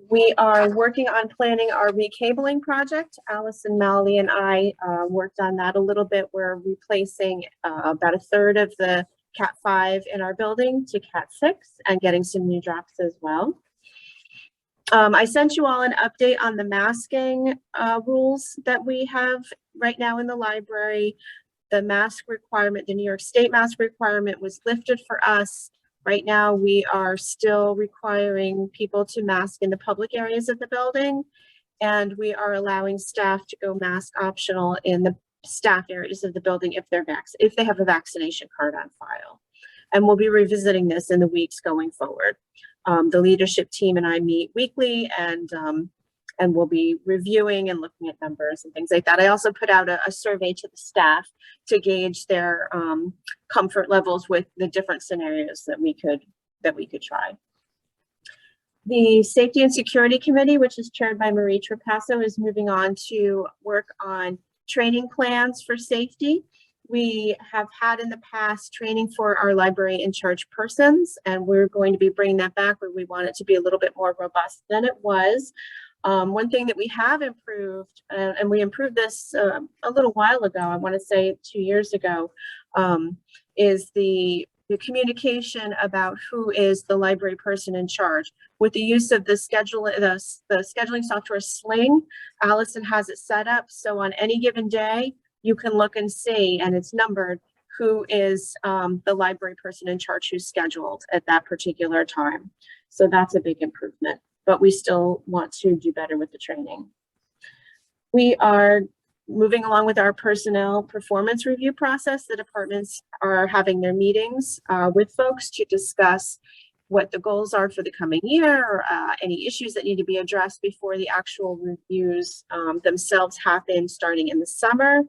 We are working on planning our recabling project. Allison, Mallory, and I worked on that a little bit. We're replacing about a third of the Cat 5 in our building to Cat 6 and getting some new drops as well. I sent you all an update on the masking rules that we have right now in the library. The mask requirement, the New York State mask requirement was lifted for us. Right now, we are still requiring people to mask in the public areas of the building. And we are allowing staff to go mask optional in the staff areas of the building if if they have a vaccination card on file. And we'll be revisiting this in the weeks going forward. The leadership team and I meet weekly, and we'll be reviewing and looking at numbers and things like that. I also put out a survey to the staff to gauge their comfort levels with the different scenarios that we could try. The Safety and Security Committee, which is chaired by Marie Trapasso, is moving on to work on training plans for safety. We have had in the past training for our library in charge persons, and we're going to be bringing that back where we want it to be a little bit more robust than it was. One thing that we have improved, and we improved this a little while ago, I want to say 2 years ago, is the communication about who is the library person in charge. With the use of the scheduling software Sling, Allison has it set up so on any given day, you can look and see, and it's numbered, who is the library person in charge who's scheduled at that particular time. So that's a big improvement, but we still want to do better with the training. We are moving along with our personnel performance review process. The departments are having their meetings with folks to discuss what the goals are for the coming year, or any issues that need to be addressed before the actual reviews themselves happen starting in the summer.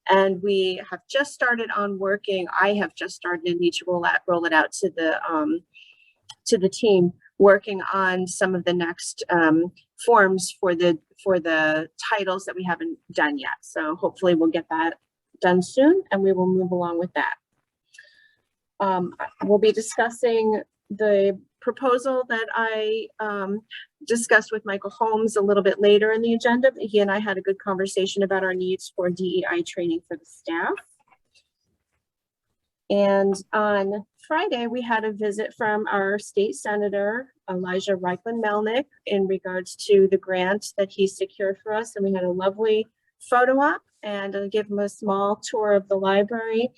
And we have just started on working. I have just started and need to roll it out to the team, working on some of the next forms for the titles that we haven't done yet. So hopefully we'll get that done soon, and we will move along with that. We'll be discussing the proposal that I discussed with Michael Holmes a little bit later in the agenda. He and I had a good conversation about our needs for DEI training for the staff. And on Friday, we had a visit from our state senator, Elijah Reichlin-Melnick, in regards to the grant that he secured for us. And we had a lovely photo op, and I'll give him a small tour of the library.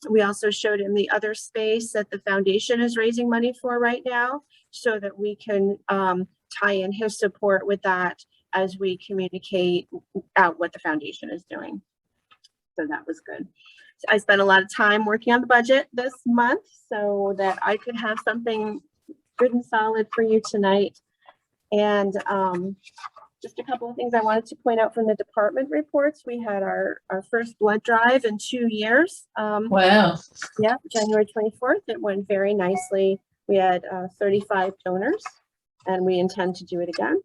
We also showed him the other space that the foundation is raising money for right now, so that we can tie in his support with that as we communicate out what the foundation is doing. So that was good. I spent a lot of time working on the budget this month so that I could have something good and solid for you tonight. And just a couple of things I wanted to point out from the department reports. We had our first blood drive in 2 years. Wow. Yeah, January 24th. It went very nicely. We had 35 donors, and we intend to do it again.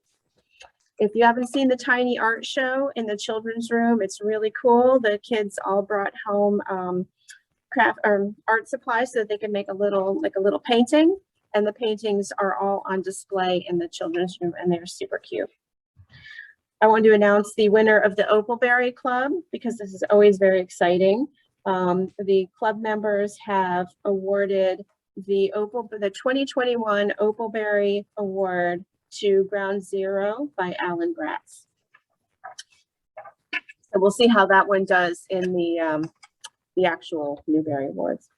If you haven't seen the tiny art show in the children's room, it's really cool. The kids all brought home craft or art supplies so that they can make a little painting, and the paintings are all on display in the children's room, and they're super cute. I want to announce the winner of the Opalberry Club, because this is always very exciting. The club members have awarded the 2021 Opalberry Award to Ground Zero by Alan Gratz. So we'll see how that one does in the actual Newbery Awards.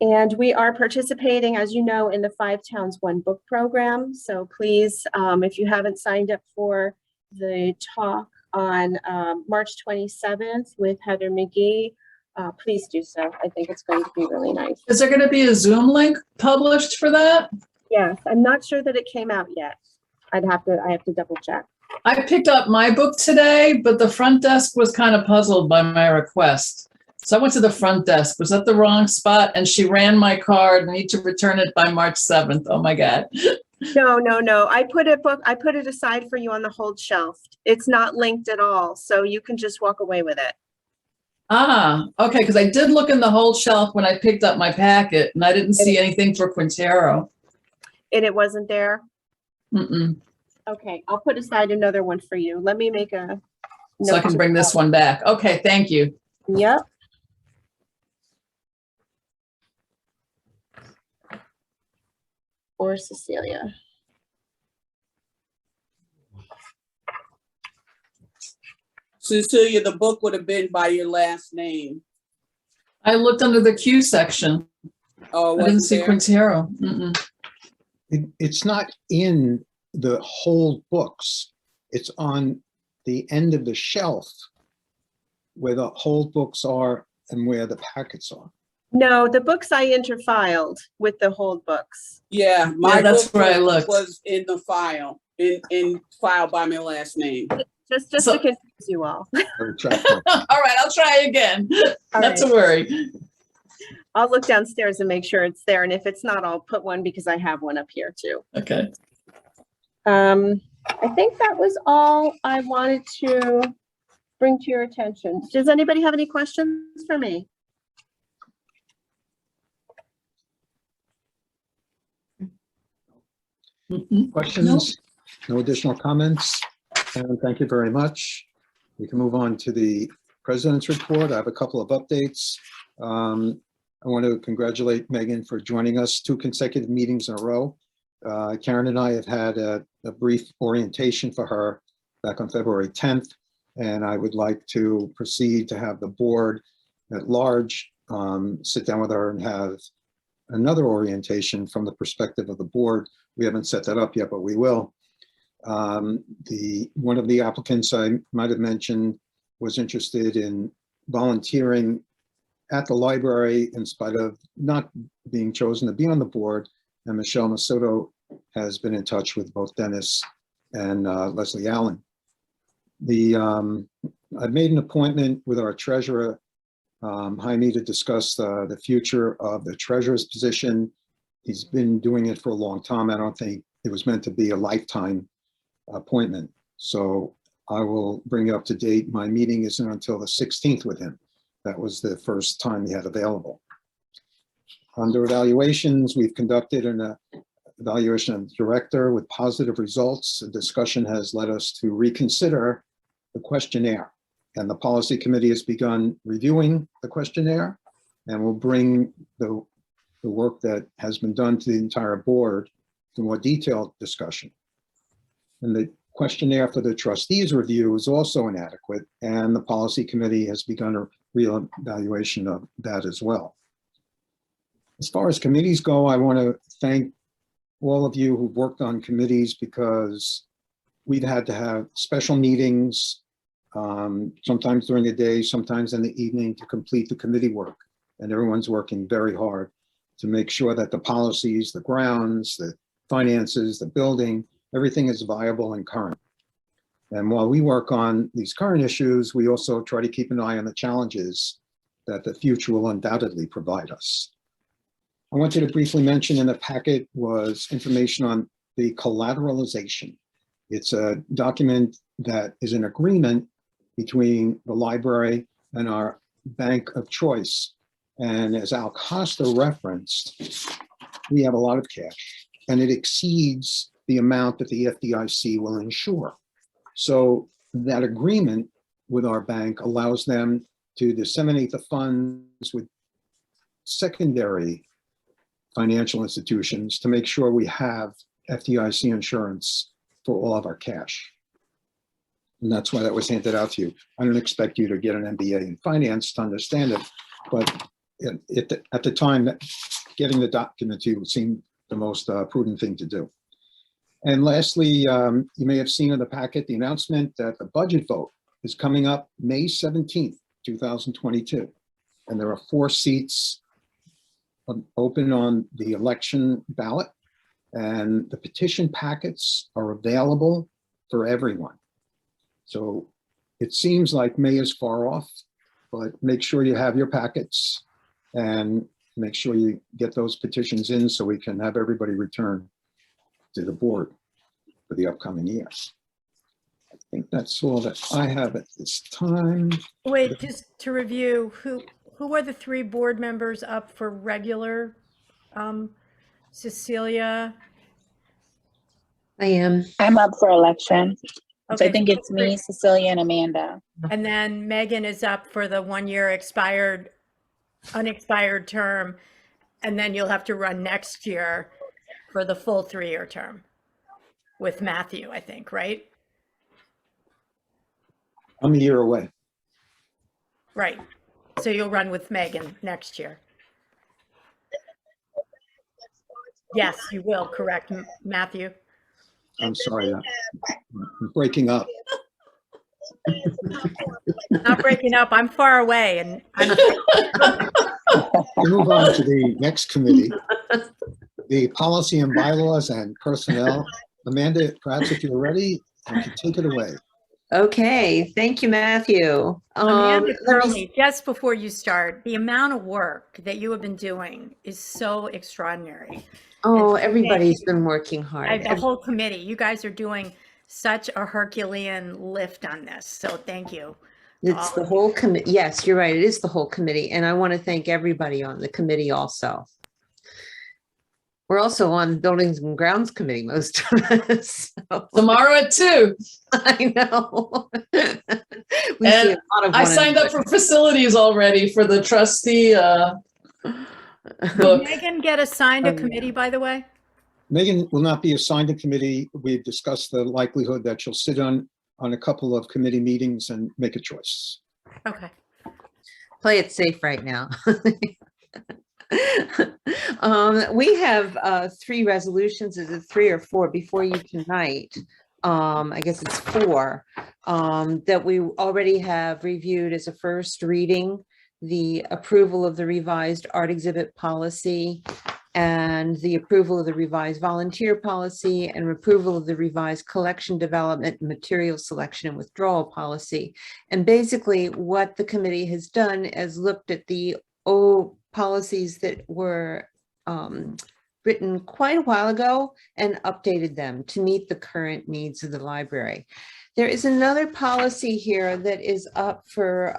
And we are participating, as you know, in the 5 Towns 1 Book program. So please, if you haven't signed up for the talk on March 27th with Heather McGee, please do so. I think it's going to be really nice. Is there going to be a Zoom link published for that? Yes, I'm not sure that it came out yet. I have to double check. I picked up my book today, but the front desk was kind of puzzled by my request. So I went to the front desk, was at the wrong spot, and she ran my card. I need to return it by March 7th. Oh my God. No. I put it aside for you on the hold shelf. It's not linked at all, so you can just walk away with it. Ah, okay, because I did look in the hold shelf when I picked up my packet, and I didn't see anything for Quintero. And it wasn't there? Mm-mm. Okay, I'll put aside another one for you. Let me make a So I can bring this one back. Okay, thank you. Yep. Or Cecilia. Cecilia, the book would have been by your last name. I looked under the Q section. Oh, I didn't wasn't see there? Quintero. Mm-mm. It's not in the whole books. It's on the end of the shelf where the whole books are and where the packets are. No, the books I interfiled with the whole books. Yeah, my Yeah, that's book where I looked. was in the file, in file by my last name. Just So- to confuse you all. I retract my- All right, I'll try again. All Not to right. worry. I'll look downstairs and make sure it's there. And if it's not, I'll put one because I have one up here too. Okay. I think that was all I wanted to bring to your attention. Does anybody have any questions for me? Mhm. Questions? No additional comments? And thank you very much. We can move on to the president's report. I have a couple of updates. I want to congratulate Megan for joining us 2 consecutive meetings in a row. Karen and I have had a brief orientation for her back on February 10th, and I would like to proceed to have the board at large sit down with her and have another orientation from the perspective of the board. We haven't set that up yet, but we will. One of the applicants I might have mentioned was interested in volunteering at the library in spite of not being chosen to be on the board. And Michelle Masoto has been in touch with both Dennis and Leslie Allen. I've made an appointment with our treasurer, Jaime, to discuss the future of the treasurer's position. He's been doing it for a long time. I don't think it was meant to be a lifetime appointment. So I will bring you up to date. My meeting isn't until the 16th with him. That was the first time he had available. Under evaluations, we've conducted an evaluation of the director with positive results. The discussion has led us to reconsider the questionnaire, and the policy committee has begun reviewing the questionnaire, and will bring the work that has been done to the entire board to more detailed discussion. And the questionnaire for the trustees review is also inadequate, and the policy committee has begun a reevaluation of that as well. As far as committees go, I want to thank all of you who've worked on committees, because we've had to have special meetings, sometimes during the day, sometimes in the evening, to complete the committee work. And everyone's working very hard to make sure that the policies, the grounds, the finances, the building, everything is viable and current. And while we work on these current issues, we also try to keep an eye on the challenges that the future will undoubtedly provide us. I wanted to briefly mention in the packet was information on the collateralization. It's a document that is an agreement between the library and our bank of choice. And as Al Costa referenced, we have a lot of cash, and it exceeds the amount that the FDIC will insure. So that agreement with our bank allows them to disseminate the funds with secondary financial institutions to make sure we have FDIC insurance for all of our cash. And that's why that was handed out to you. I don't expect you to get an MBA in finance to understand it, but at the time, getting the document to you seemed the most prudent thing to do. And lastly, you may have seen in the packet the announcement that the budget vote is coming up May 17th, 2022. And there are 4 seats open on the election ballot, and the petition packets are available for everyone. So it seems like May is far off, but make sure you have your packets and make sure you get those petitions in so we can have everybody return to the board for the upcoming year. I think that's all that I have at this time. Wait, just to review, who are the 3 board members up for regular? Cecilia? I am. I'm up for election. So Okay, I think it's me, Cecilia, and Amanda. and then Megan is up for the 1-year unexpired term, and then you'll have to run next year for the full 3-year term with Matthew, I think, right? I'm a year away. Right. So you'll run with Megan next year. Yes, you will, correct, Matthew? I'm sorry, I'm breaking up. Not breaking up, I'm far away and I'm, We move on to the next committee, the Policy and Bylaws and Personnel. Amanda, perhaps if you're ready, you can take it away. Okay, thank you, Amanda Matthew. Let me- Curley, just before you start, the amount of work that you have been doing is so extraordinary. Oh, And everybody's been working hard. the whole committee, you guys are doing such a Herculean lift on this, so thank you. It's the whole committee. Yes, you're right. It is the whole committee. And I want to thank everybody on the committee also. We're also on Buildings and Grounds Committee, most of us. So, Tomorrow at 2. I know. We And see a lot of I one signed up another. for facilities already for the trustee Did book. Megan get assigned a committee, by the way? Megan will not be assigned a committee. We've discussed the likelihood that she'll sit on a couple of committee meetings and make a choice. Okay. Play it safe right now. We have 3 resolutions. Is it 3 or 4 before you tonight? I guess it's 4 that we already have reviewed as a first reading. The approval of the revised art exhibit policy and the approval of the revised volunteer policy and approval of the revised collection development, material selection and withdrawal policy. And basically what the committee has done is looked at the old policies that were written quite a while ago and updated them to meet the current needs of the library. There is another policy here that is up for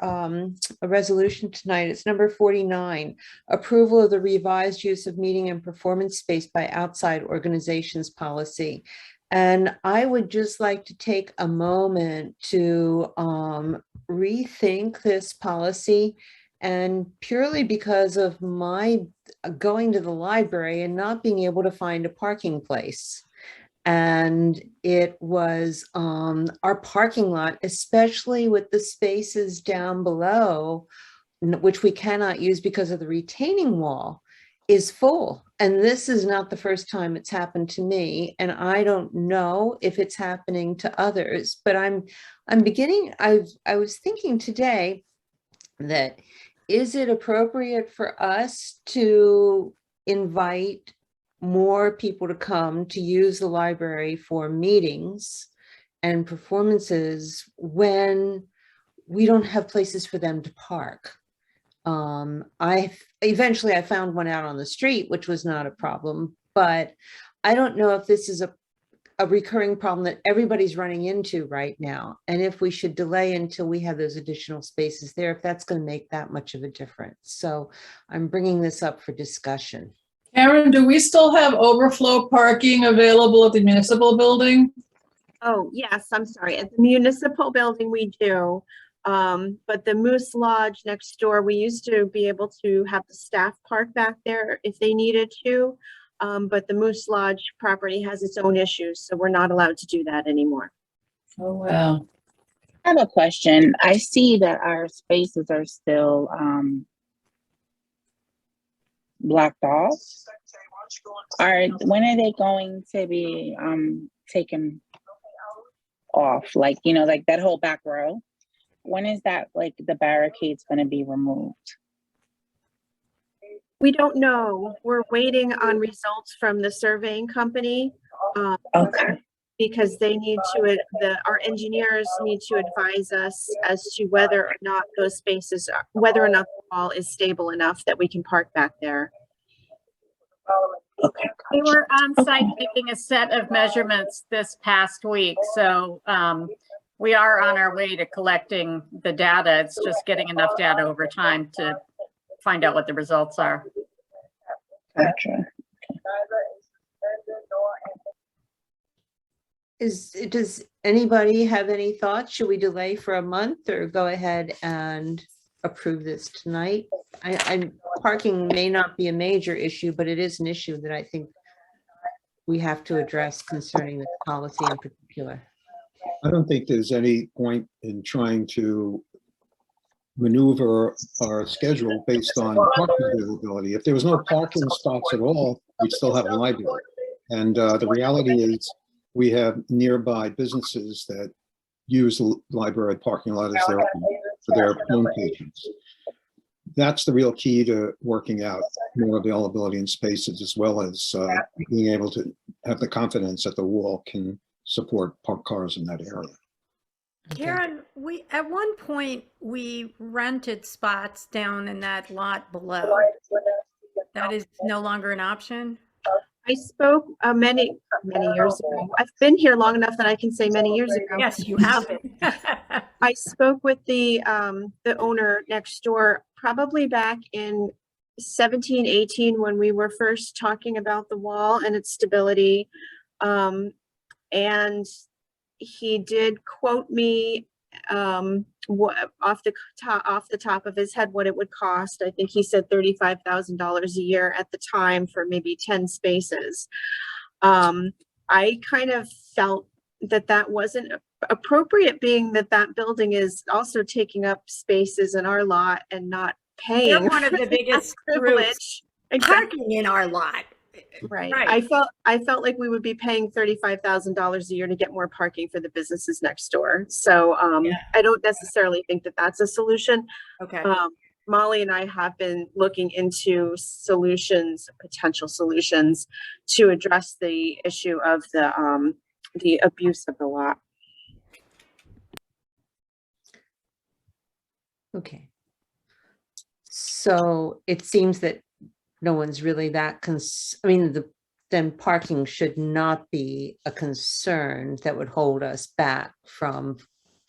a resolution tonight. It's number 49, approval of the revised use of meeting and performance space by outside organizations policy. And I would just like to take a moment to rethink this policy, and purely because of my going to the library and not being able to find a parking place. And it was our parking lot, especially with the spaces down below, which we cannot use because of the retaining wall, is full. And this is not the first time it's happened to me. And I don't know if it's happening to others, but I'm beginning, I was thinking today that, is it appropriate for us to invite more people to come to use the library for meetings and performances when we don't have places for them to park? Eventually I found one out on the street, which was not a problem, but I don't know if this is a recurring problem that everybody's running into right now. And if we should delay until we have those additional spaces there, if that's going to make that much of a difference. So I'm bringing this up for discussion. Karen, do we still have overflow parking available at the municipal building? Oh, yes, I'm sorry. At the municipal building, we do. But the Moose Lodge next door, we used to be able to have the staff park back there if they needed to. But the Moose Lodge property has its own issues, so we're not allowed to do that anymore. Oh, wow. I have a question. I see that our spaces are still blocked off. When are they going to be taken off? Like, you know, like that whole back row. When is that, like, the barricades going to be removed? We don't know. We're waiting on results from the surveying company. Okay. Because they need to, our engineers need to advise us as to whether or not those spaces, whether or not the wall is stable enough that we can park back there. Okay. We were on site taking a set of measurements this past week, so we are on our way to collecting the data. It's just getting enough data over time to find out what the results are. Gotcha. Does anybody have any thoughts? Should we delay for a month or go ahead and approve this tonight? Parking may not be a major issue, but it is an issue that I think we have to address concerning the policy in particular. I don't think there's any point in trying to maneuver our schedule based on parking availability. If there was no parking spots at all, we'd still have a library. And the reality is we have nearby businesses that use the library parking lot as for their home patrons. That's the real key to working out more availability in spaces, as well as being able to have the confidence that the wall can support parked cars in that area. Karen, at one point we rented spots down in that lot below. That is no longer an option. I spoke many years ago. I've been here long enough that I can say many years ago. Yes, you have been. I spoke with the owner next door probably back in 17, 18 when we were first talking about the wall and its stability. And he did quote me what off the top of his head what it would cost. I think he said $35,000 a year at the time for maybe 10 spaces. I kind of felt that wasn't appropriate, being that building is also taking up spaces in our lot and not paying. They're one of the biggest groups parking in our lot. Right. I felt like we would be paying $35,000 a year to get more parking for the businesses next door. So I don't necessarily think that that's a solution. Okay. Molly and I have been looking into potential solutions to address the issue of the abuse of the lot. Okay. So it seems that no one's really that then parking should not be a concern that would hold us back from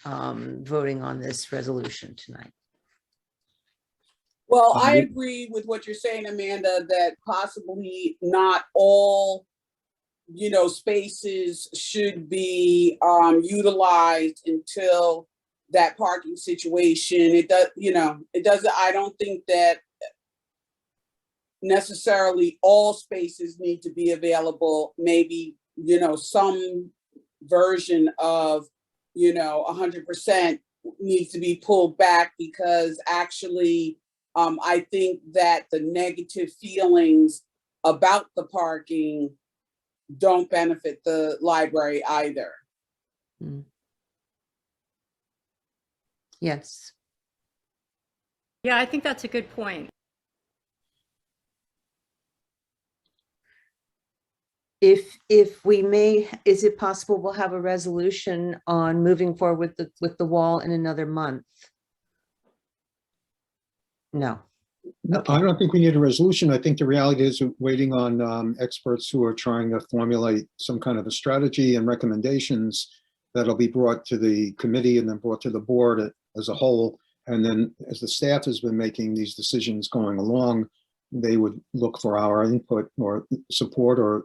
voting on this resolution tonight. Well, I agree with what you're saying, Amanda, that possibly not all, spaces should be utilized until that parking situation. It doesn't, I don't think that necessarily all spaces need to be available. Maybe, some version of, 100% needs to be pulled back, because actually, I think that the negative feelings about the parking don't benefit the library either. Yes. Yeah, I think that's a good point. If we may, is it possible we'll have a resolution on moving forward with the wall in another month? No. No, I don't think we need a resolution. I think the reality is we're waiting on experts who are trying to formulate some kind of a strategy and recommendations that'll be brought to the committee and then brought to the board as a whole. And then as the staff has been making these decisions going along, they would look for our input or support or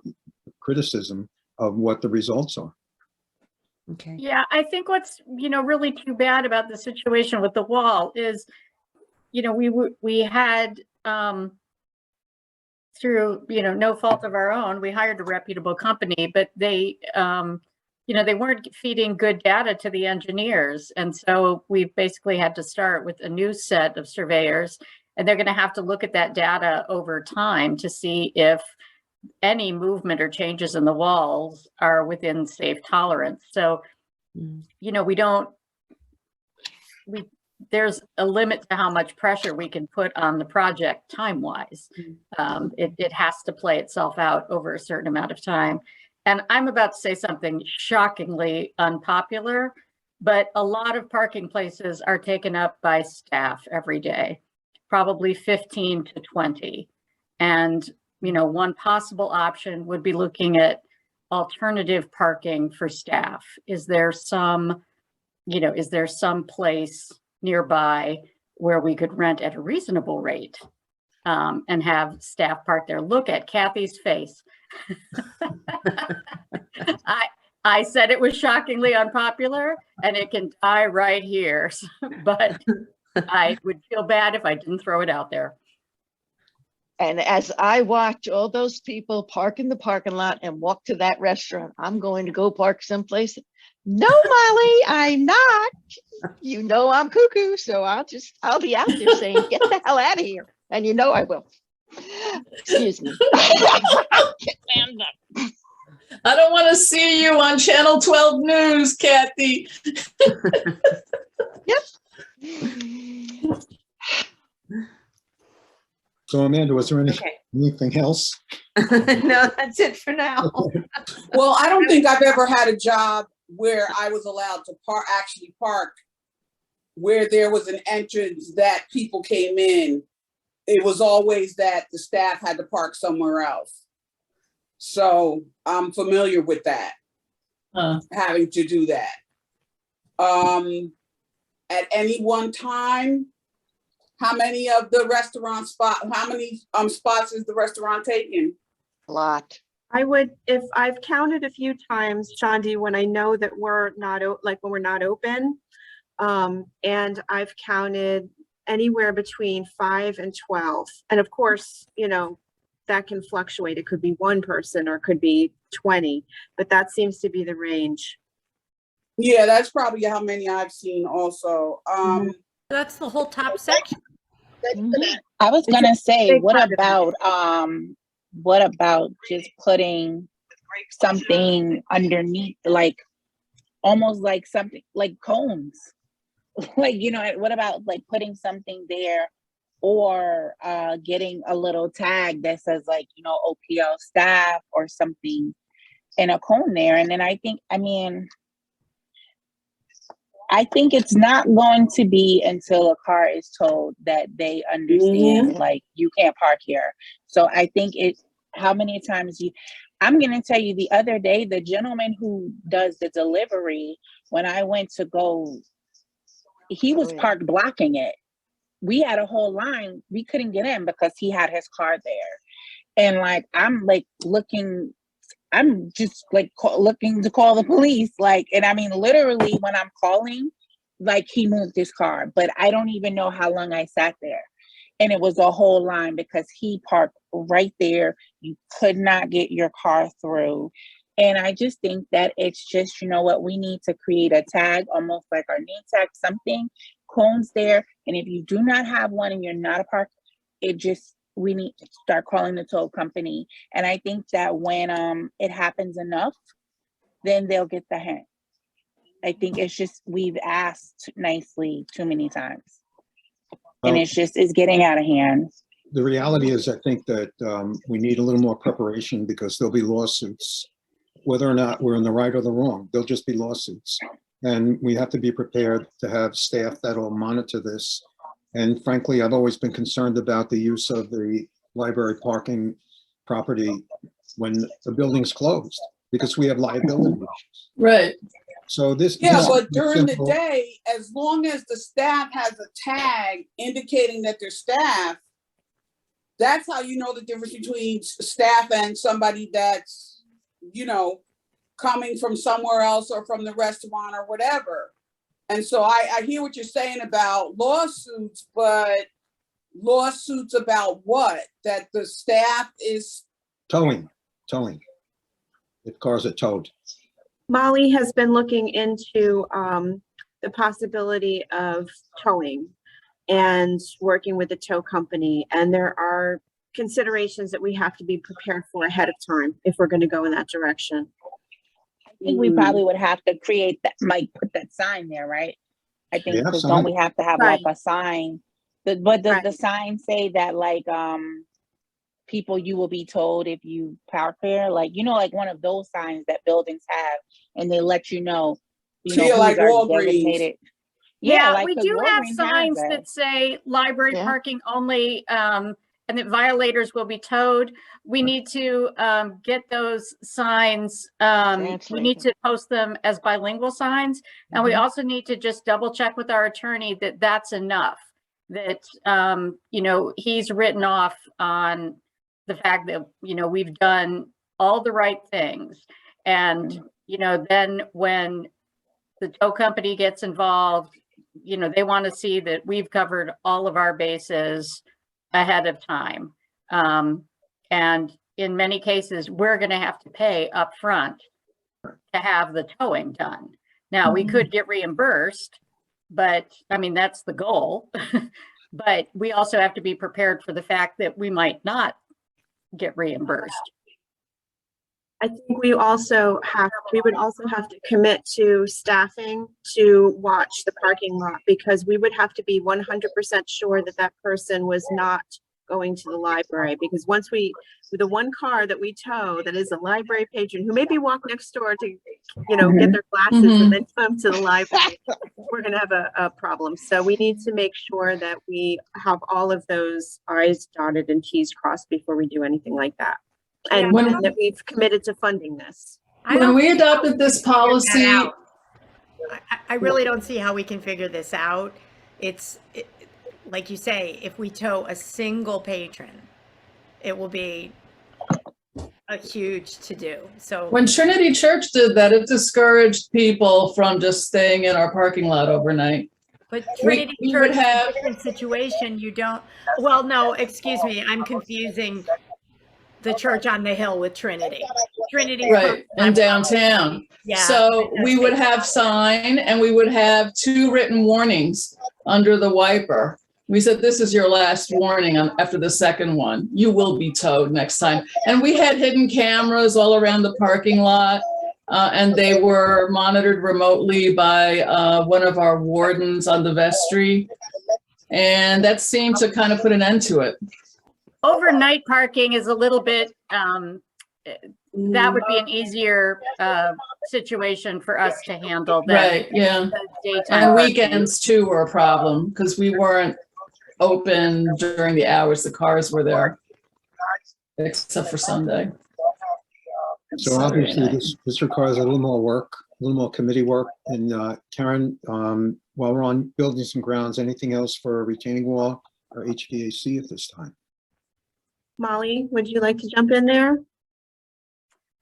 criticism of what the results are. Okay. Yeah, I think what's, really too bad about the situation with the wall is, we had, through, no fault of our own, we hired a reputable company, but they, they weren't feeding good data to the engineers. And so we basically had to start with a new set of surveyors, and they're going to have to look at that data over time to see if any movement or changes in the walls are within safe tolerance. So, there's a limit to how much pressure we can put on the project time-wise. It has to play itself out over a certain amount of time. And I'm about to say something shockingly unpopular, but a lot of parking places are taken up by staff every day, probably 15 to 20. And, one possible option would be looking at alternative parking for staff. Is there some place nearby where we could rent at a reasonable rate and have staff park there? Look at Kathy's face. I said it was shockingly unpopular, and it can die right here, but I would feel bad if I didn't throw it out there. And as I watch all those people park in the parking lot and walk to that restaurant, I'm going to go park someplace. No, Molly, I'm not. You know I'm cuckoo, so I'll be out there saying, get the hell out of here. And you know I will. Excuse me. I can't stand that. I don't want to see you on Channel 12 News, Kathy. So Amanda, was there Okay. anything else? No, that's it for now. Well, I don't think I've ever had a job where I was allowed to actually park where there was an entrance that people came in. It was always that the staff had to park somewhere else. So I'm familiar with that, having to do that. At any one time, how many of the restaurant how many spots is the restaurant taking? A lot. If I've counted a few times, Shandi, when I know that we're not, like when we're not open, and I've counted anywhere between 5 and 12. And of course, you know, that can fluctuate. It could be one person or it could be 20, but that seems to be the range. Yeah, that's probably how many I've seen also. That's the whole top section. I was gonna say, big what part of about just putting something underneath, like almost like something like cones? Like, you know, what about like putting something there, or getting a little tag that says like, you know, OPL staff or something in a cone there. And then I think it's not going to be until a car is towed that they understand, like, you can't park here. So I think how many times I'm going to tell you, the other day, the gentleman who does the delivery, when I went to go, he was parked blocking it. We had a whole line. We couldn't get in because he had his car there. And like, I'm just like looking to call the police. Like, and I mean, literally when I'm calling, like, he moved his car, but I don't even know how long I sat there. And it was a whole line because he parked right there. You could not get your car through. And I just think that it's just, you know what, we need to create a tag, almost like our name tag, something, cones there. And if you do not have one and you're not a park, we need to start calling the tow company. And I think that when it happens enough, then they'll get the hint. I think it's just, we've asked nicely too many times. And it's getting out of hand. The reality is, I think that we need a little more preparation, because there'll be lawsuits. Whether or not we're in the right or the wrong, there'll just be lawsuits. And we have to be prepared to have staff that'll monitor this. And frankly, I've always been concerned about the use of the library parking property when the building's closed, because we have liability issues. Right. So but during the day, as long as the staff has a tag indicating that they're staff, that's how you know the difference between staff and somebody that's, you know, coming from somewhere else or from the restaurant or whatever. And so I hear what you're saying about lawsuits, but lawsuits about what? That the staff is towing, if cars are towed. Molly has been looking into the possibility of towing and working with the tow company. And there are considerations that we have to be prepared for ahead of time if we're going to go in that direction. I think we probably would have to create that, like, put that sign there, right? I think, because don't we have to have like a sign? But does the sign say that, like, people, you will be told if you park there? Like, you know, like one of those signs that buildings have, and they let you know, like who's Walgreens. Yeah, like, we 'cause do have Walgreens has signs that say library parking only, and that violators will be towed. We need to get those signs. We need to post them as bilingual signs. And we also need to just double check with our attorney that that's enough. That, you know, he's written off on the fact that, you know, we've done all the right things. And, you know, then when the tow company gets involved, you know, they want to see that we've covered all of our bases ahead of time. And in many cases, we're going to have to pay upfront to have the towing done. Now, we could get reimbursed, but I mean, that's the goal. But we also have to be prepared for the fact that we might not get reimbursed. I think we would also have to commit to staffing to watch the parking lot, because we would have to be 100% sure that that person was not going to the library, because once the one car that we tow that is a library patron who maybe walk next door to, get their glasses and then come to the library, we're going to have a problem. So we need to make sure that we have all of those I's dotted and T's crossed before we do anything like that. And that we've committed to funding this. When we adopted this policy, I really don't see how we can figure this out. Like you say, if we tow a single patron, it will be a huge to-do. So when Trinity Church did that, it discouraged people from just staying in our parking lot overnight. But Trinity Church is a different situation. You don't, well, no, excuse me, I'm confusing the church on the hill with Trinity. Trinity. Right, in downtown. Yeah. So we would have sign and we would have 2 written warnings under the wiper. We said, this is your last warning after the second one. You will be towed next time. And we had hidden cameras all around the parking lot. And they were monitored remotely by one of our wardens on the vestry. And that seemed to kind of put an end to it. Overnight parking is a little bit, that would be an easier situation for us to handle. Right, yeah. And weekends too were a problem because we weren't open during the hours the cars were there, except for Sunday. So obviously this requires a little more work, a little more committee work. And Karen, while we're on building some grounds, anything else for a retaining wall or HVAC at this time? Molly, would you like to jump in there?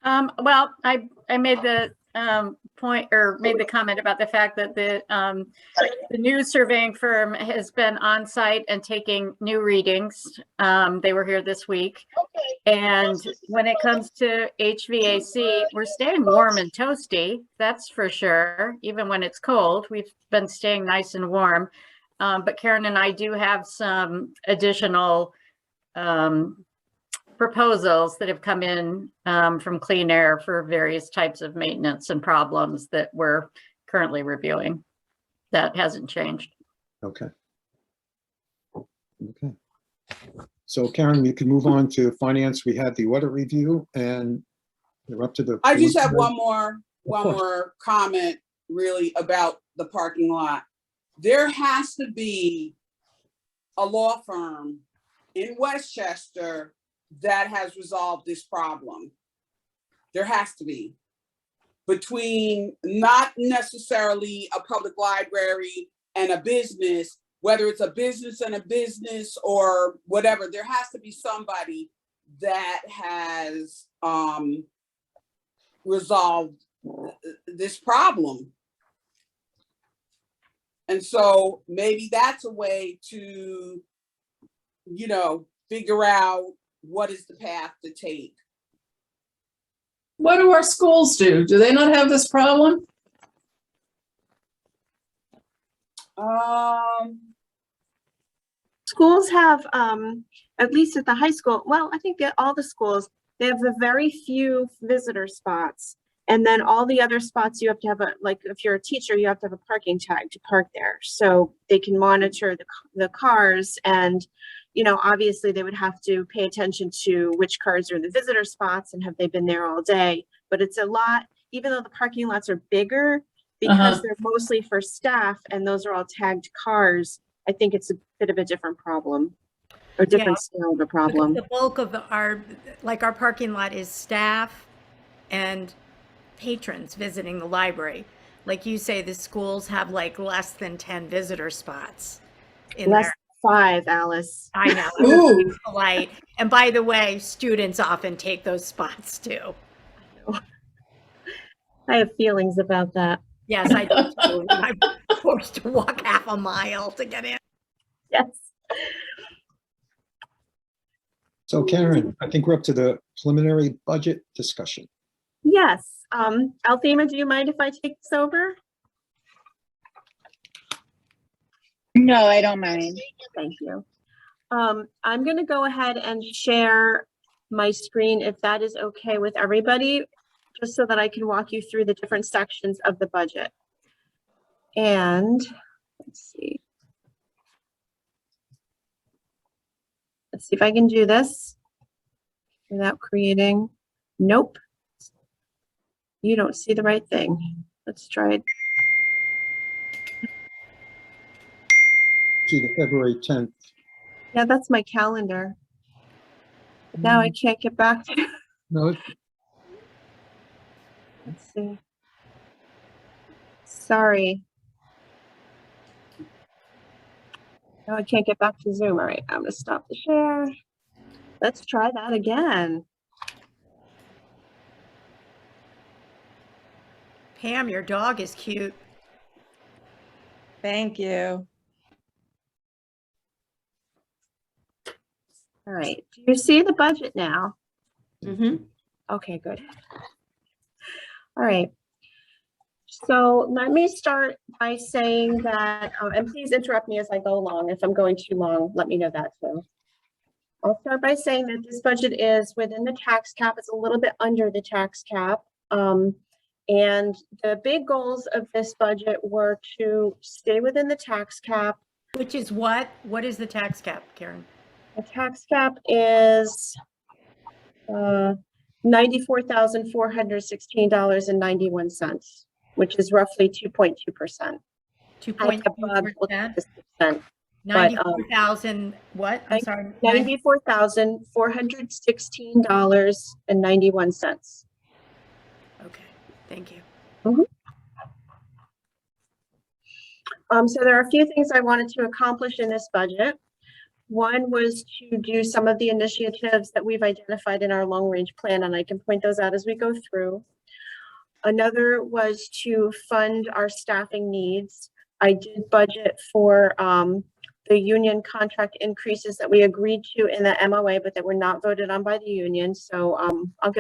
Well, I made the point or made the comment about the fact that the new surveying firm has been on site and taking new readings. They were here this week. And when it comes to HVAC, we're staying warm and toasty, that's for sure. Even when it's cold, we've been staying nice and warm. But Karen and I do have some additional proposals that have come in from Clean Air for various types of maintenance and problems that we're currently reviewing. That hasn't changed. Okay. Okay. So Karen, you can move on to finance. We had the audit review and we're up to the. I just have one more comment really about the parking lot. There has to be a law firm in Westchester that has resolved this problem. There has to be. Between not necessarily a public library and a business, whether it's a business and a business or whatever, there has to be somebody that has resolved this problem. And so maybe that's a way to, figure out what is the path to take. What do our schools do? Do they not have this problem? Schools have, at least at the high school, well, I think all the schools, they have a very few visitor spots. And then all the other spots you have to have like if you're a teacher, you have to have a parking tag to park there. So they can monitor the cars and, obviously they would have to pay attention to which cars are in the visitor spots and have they been there all day. But it's a lot, even though the parking lots are bigger, because they're mostly for staff and those are all tagged cars, I think it's a bit of a different problem or different scale of a problem. The bulk of our parking lot is staff and patrons visiting the library. Like you say, the schools have like less than 10 visitor spots in less there. 5, Alice. I know. I'm being polite. And by the way, students often take those spots too. I have feelings about that. Yes, I do too. I'm forced to walk half a mile to get in. Yes. So Karen, I think we're up to the preliminary budget discussion. Yes, Althema, do you mind if I take this over? No, I don't mind. Thank you. I'm going to go ahead and share my screen if that is okay with everybody, just so that I can walk you through the different sections of the budget. And let's see. Let's see if I can do this without creating. Nope. You don't see the right thing. Let's try it. See the February 10th. Yeah, that's my calendar. Now I can't get back to. No, Let's see. Sorry. No, I can't get back to Zoom. All right, I'm gonna stop the share. Let's try that again. Pam, your dog is cute. Thank you. All right, do you see the budget now? Mhm. Okay, good. All right. So let me start by saying that, and please interrupt me as I go along. If I'm going too long, let me know that too. I'll start by saying that this budget is within the tax cap. It's a little bit under the tax cap. And the big goals of this budget were to stay within the tax cap. Which is what? What is the tax cap, Karen? The tax cap is $94,416.91, which is roughly 2.2%. 2.2%? 94,000 what? I'm sorry. $94,416.91. Okay, thank you. So there are a few things I wanted to accomplish in this budget. One was to do some of the initiatives that we've identified in our long-range plan, and I can point those out as we go through. Another was to fund our staffing needs. I did budget for the union contract increases that we agreed to in the MOA, but that were not voted on by the union. So I'll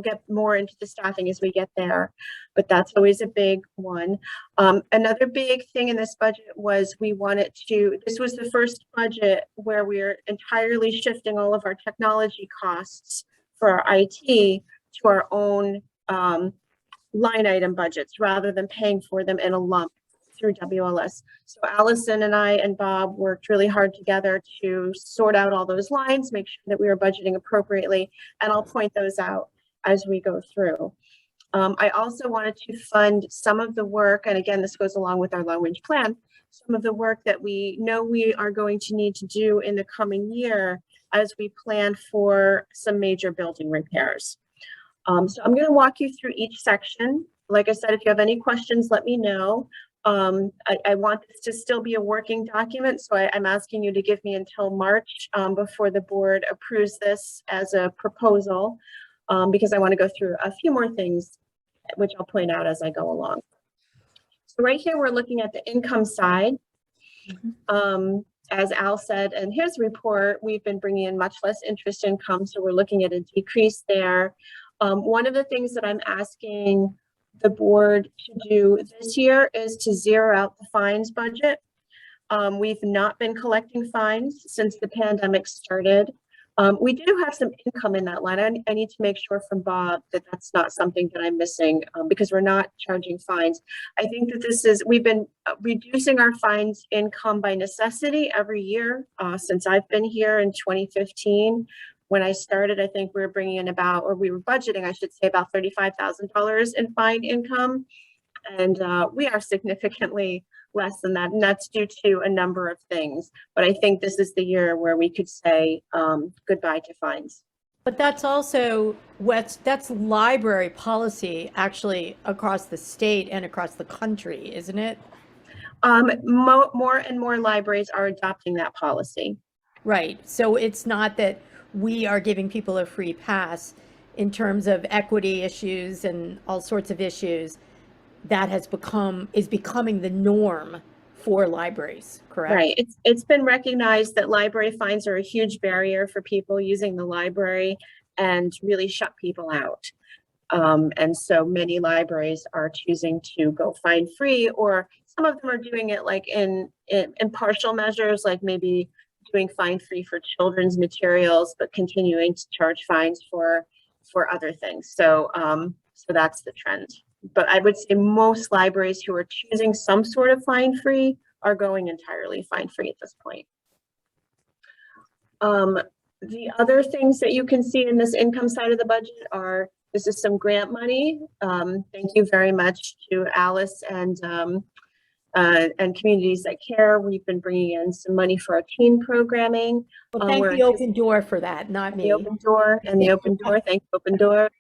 get more into the staffing as we get there, but that's always a big one. Another big thing in this budget was this was the first budget where we're entirely shifting all of our technology costs for our IT to our own line item budgets rather than paying for them in a lump through WLS. So Allison and I and Bob worked really hard together to sort out all those lines, make sure that we were budgeting appropriately, and I'll point those out as we go through. I also wanted to fund some of the work, and again, this goes along with our long-range plan, some of the work that we know we are going to need to do in the coming year as we plan for some major building repairs. So I'm going to walk you through each section. Like I said, if you have any questions, let me know. I want this to still be a working document, so I'm asking you to give me until March before the board approves this as a proposal, because I want to go through a few more things, which I'll point out as I go along. So right here, we're looking at the income side. As Al said in his report, we've been bringing in much less interest income, so we're looking at a decrease there. One of the things that I'm asking the board to do this year is to zero out the fines budget. We've not been collecting fines since the pandemic started. We do have some income in that line. I need to make sure from Bob that that's not something that I'm missing, because we're not charging fines. I think that we've been reducing our fines income by necessity every year since I've been here in 2015. When I started, I think we were bringing in we were budgeting, I should say, about $35,000 in fine income. And we are significantly less than that. And that's due to a number of things. But I think this is the year where we could say goodbye to fines. But that's also that's library policy actually across the state and across the country, isn't it? More and more libraries are adopting that policy. Right. So it's not that we are giving people a free pass in terms of equity issues and all sorts of issues. That is becoming the norm for libraries, correct? Right. It's been recognized that library fines are a huge barrier for people using the library and really shut people out. And so many libraries are choosing to go fine free, or some of them are doing it like in partial measures, like maybe doing fine free for children's materials, but continuing to charge fines for other things. So so that's the trend. But I would say most libraries who are choosing some sort of fine free are going entirely fine free at this point. The other things that you can see in this income side of the budget are, this is some grant money. Thank you very much to Alice and Communities That Care. We've been bringing in some money for our teen programming. Well, thank the Open Door for that, not me. The Open Door and the Open Door. Thank you, Open Door.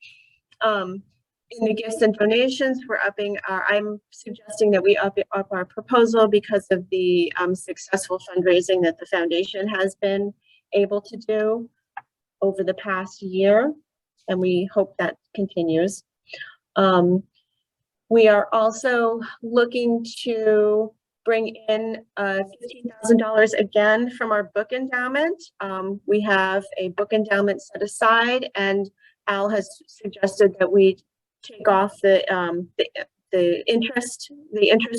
In the gifts and donations, we're upping our, I'm suggesting that we up our proposal because of the successful fundraising that the foundation has been able to do over the past year, and we hope that continues. We are also looking to bring in $15,000 again from our book endowment. We have a book endowment set aside, and Al has suggested that we take off the interest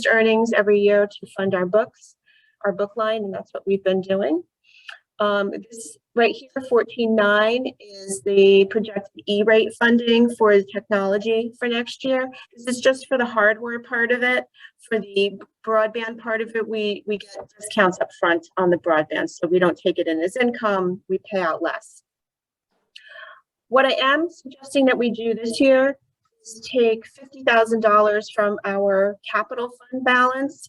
earnings every year to fund our books, our book line, and that's what we've been doing. This right here, 14.9, is the projected E-rate funding for the technology for next year. This is just for the hardware part of it. For the broadband part of it, we get discounts up front on the broadband, so we don't take it in as income, we pay out less. What I am suggesting that we do this year is take $50,000 from our capital fund balance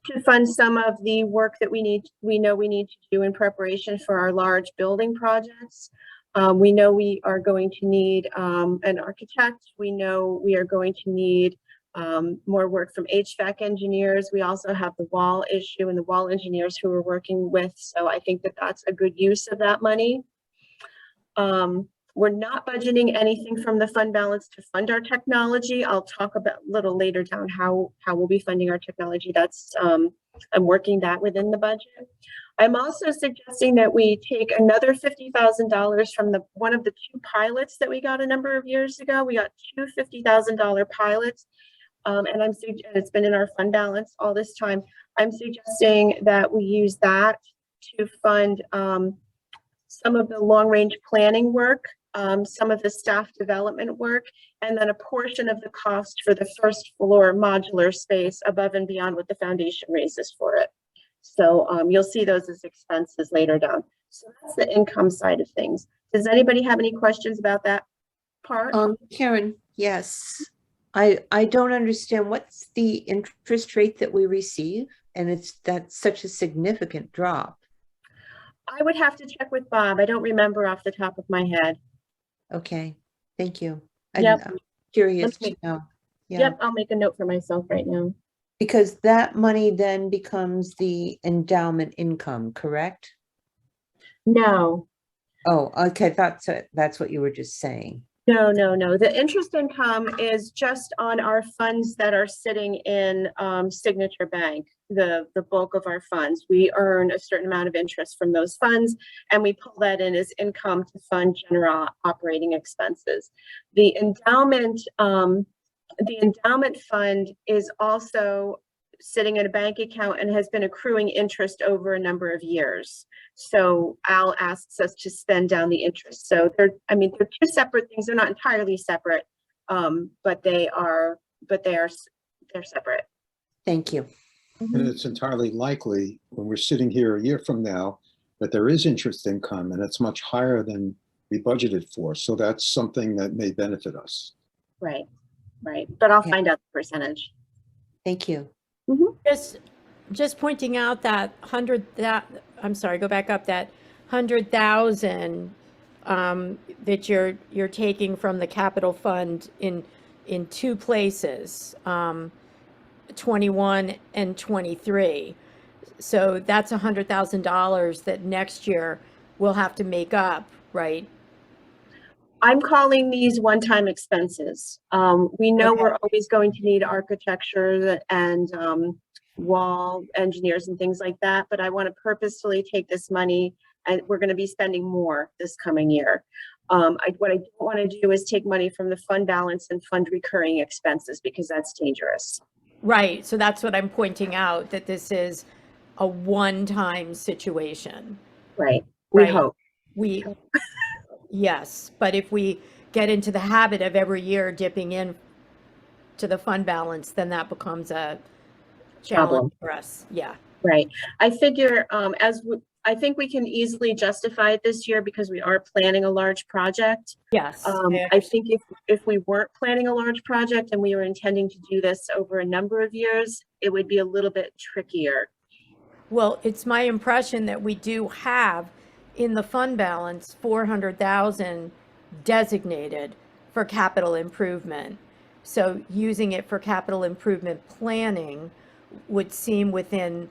to fund some of the work that we know we need to do in preparation for our large building projects. We know we are going to need an architect. We know we are going to need more work from HVAC engineers. We also have the wall issue and the wall engineers who we're working with. So I think that that's a good use of that money. We're not budgeting anything from the fund balance to fund our technology. I'll talk about a little later down how we'll be funding our technology. That's I'm working that within the budget. I'm also suggesting that we take another $50,000 from one of the two pilots that we got a number of years ago. We got two $50,000 pilots, and it's been in our fund balance all this time. I'm suggesting that we use that to fund some of the long-range planning work, some of the staff development work, and then a portion of the cost for the first floor modular space above and beyond what the foundation raises for it. So you'll see those as expenses later down. So that's the income side of things. Does anybody have any questions about that part? Karen, yes. I don't understand, what's the interest rate that we receive? And that's such a significant drop. I would have to check with Bob. I don't remember off the top of my head. Okay, thank you. Yep. I'm curious to know. Yeah. Yep, I'll make a note for myself right now. Because that money then becomes the endowment income, correct? No. Oh, okay, that's what you were just saying. No. The interest income is just on our funds that are sitting in Signature Bank, the bulk of our funds. We earn a certain amount of interest from those funds, and we pull that in as income to fund general operating expenses. The endowment fund is also sitting in a bank account and has been accruing interest over a number of years. So Al asks us to spend down the interest. So they're two separate things. They're not entirely separate, but they're separate. Thank you. And it's entirely likely when we're sitting here a year from now that there is interest income, and it's much higher than we budgeted for. So that's something that may benefit us. Right. But I'll find out the percentage. Thank you. Mm-hmm. Just pointing out that go back up, that 100,000 that you're taking from the capital fund in two places, 21 and 23. So that's $100,000 that next year we'll have to make up, right? I'm calling these one-time expenses. We know we're always going to need architecture and wall engineers and things like that, but I want to purposefully take this money, and we're going to be spending more this coming year. What I don't want to do is take money from the fund balance and fund recurring expenses, because that's dangerous. Right, so that's what I'm pointing out, that this is a one-time situation. Right. We Right. hope. Yes, but if we get into the habit of every year dipping in to the fund balance, then that becomes a challenge for us. Yeah. Right. I figure I think we can easily justify it this year because we are planning a large project. Yes. I think if we weren't planning a large project and we were intending to do this over a number of years, it would be a little bit trickier. Well, it's my impression that we do have in the fund balance 400,000 designated for capital improvement. So using it for capital improvement planning would seem within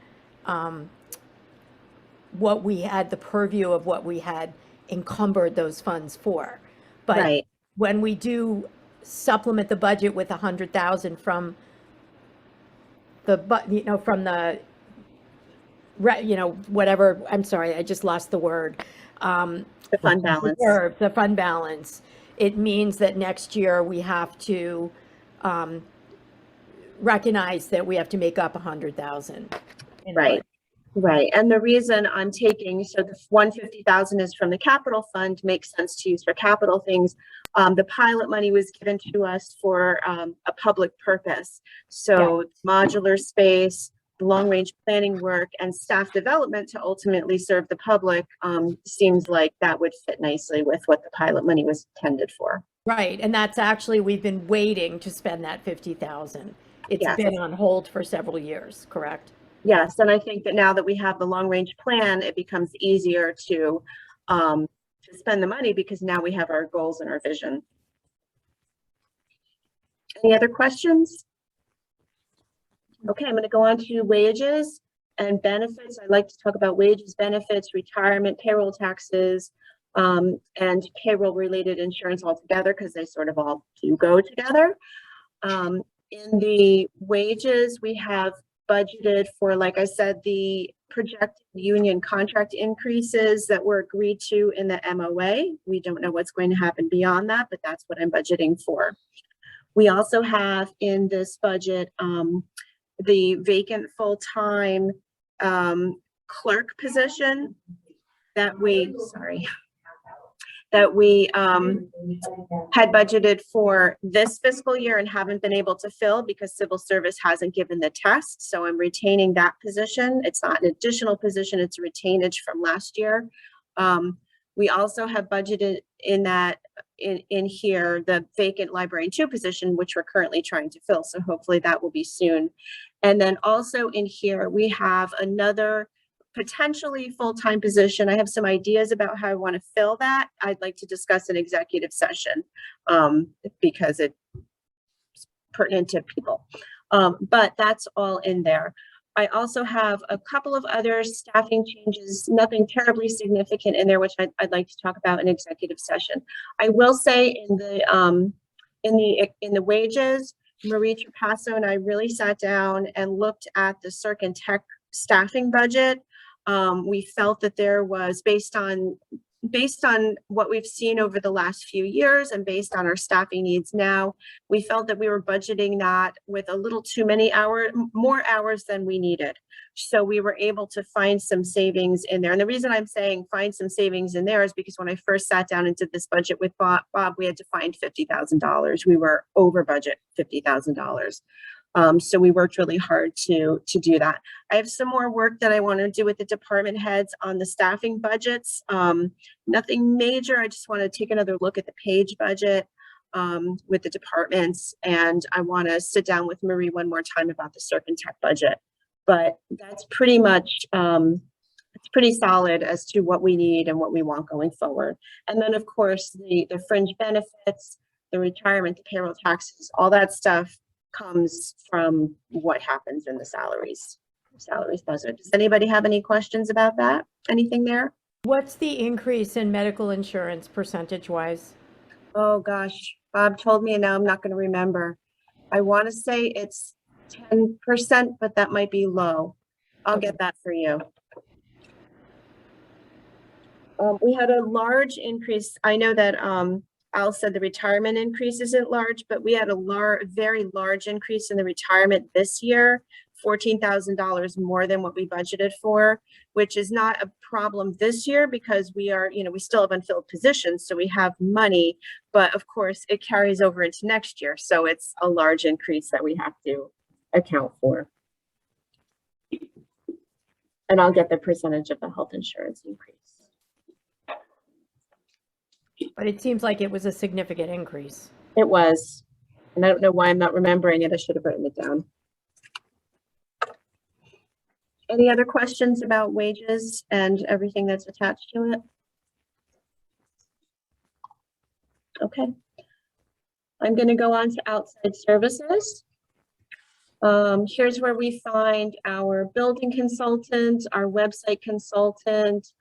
what we had, the purview of what we had encumbered those funds for. But Right. when we do supplement the budget with 100,000 from the, from the, whatever, I'm sorry, I just lost the word. The fund balance. The fund balance. It means that next year we have to recognize that we have to make up 100,000. Right. Right. And the reason I'm taking, so the 150,000 is from the capital fund, makes sense to use for capital things. The pilot money was given to us for a public purpose. So modular space, long range planning work, and staff development to ultimately serve the public seems like that would fit nicely with what the pilot money was intended for. Right. And that's actually, we've been waiting to spend that 50,000. It's been on hold for several years, correct? Yes, and I think that now that we have the long-range plan, it becomes easier to spend the money because now we have our goals and our vision. Any other questions? Okay, I'm going to go on to wages and benefits. I'd like to talk about wages, benefits, retirement, payroll taxes, and payroll-related insurance altogether because they sort of all do go together. In the wages, we have budgeted for, like I said, the projected union contract increases that were agreed to in the MOA. We don't know what's going to happen beyond that, but that's what I'm budgeting for. We also have in this budget the vacant full-time clerk position that we, had budgeted for this fiscal year and haven't been able to fill because civil service hasn't given the test. So I'm retaining that position. It's not an additional position, it's a retainage from last year. We also have budgeted in that in here the vacant librarian 2 position, which we're currently trying to fill. So hopefully that will be soon. And then also in here, we have another potentially full-time position. I have some ideas about how I want to fill that. I'd like to discuss in executive session because it's pertinent to people. But that's all in there. I also have a couple of other staffing changes, nothing terribly significant in there, which I'd like to talk about in executive session. I will say in the wages, Marie Trapasso and I really sat down and looked at the Circ and Tech staffing budget. We felt that there was, based on what we've seen over the last few years and based on our staffing needs now, we felt that we were budgeting that with a little too many more hours than we needed. So we were able to find some savings in there. And the reason I'm saying find some savings in there is because when I first sat down and did this budget with Bob, we had to find $50,000. We were over budget $50,000. So we worked really hard to do that. I have some more work that I want to do with the department heads on the staffing budgets. Nothing major. I just want to take another look at the page budget with the departments. And I want to sit down with Marie one more time about the Circ and Tech budget. But that's pretty much, it's pretty solid as to what we need and what we want going forward. And then of course, the fringe benefits, the retirement, the payroll taxes, all that stuff comes from what happens in the salaries budget. Does anybody have any questions about that? Anything there? What's the increase in medical insurance percentage wise? Oh gosh, Bob told me and now I'm not going to remember. I want to say it's 10%, but that might be low. I'll get that for you. We had a large increase. I know that Al said the retirement increase isn't large, but we had a very large increase in the retirement this year, $14,000 more than what we budgeted for, which is not a problem this year because we are, we still have unfilled positions, so we have money, but of course it carries over into next year. So it's a large increase that we have to account for. And I'll get the percentage of the health insurance increase. But it seems like it was a significant increase. It was, and I don't know why I'm not remembering it. I should have written it down. Any other questions about wages and everything that's attached to it? Okay. I'm going to go on to outside services. Here's where we find our building consultant, our website consultant,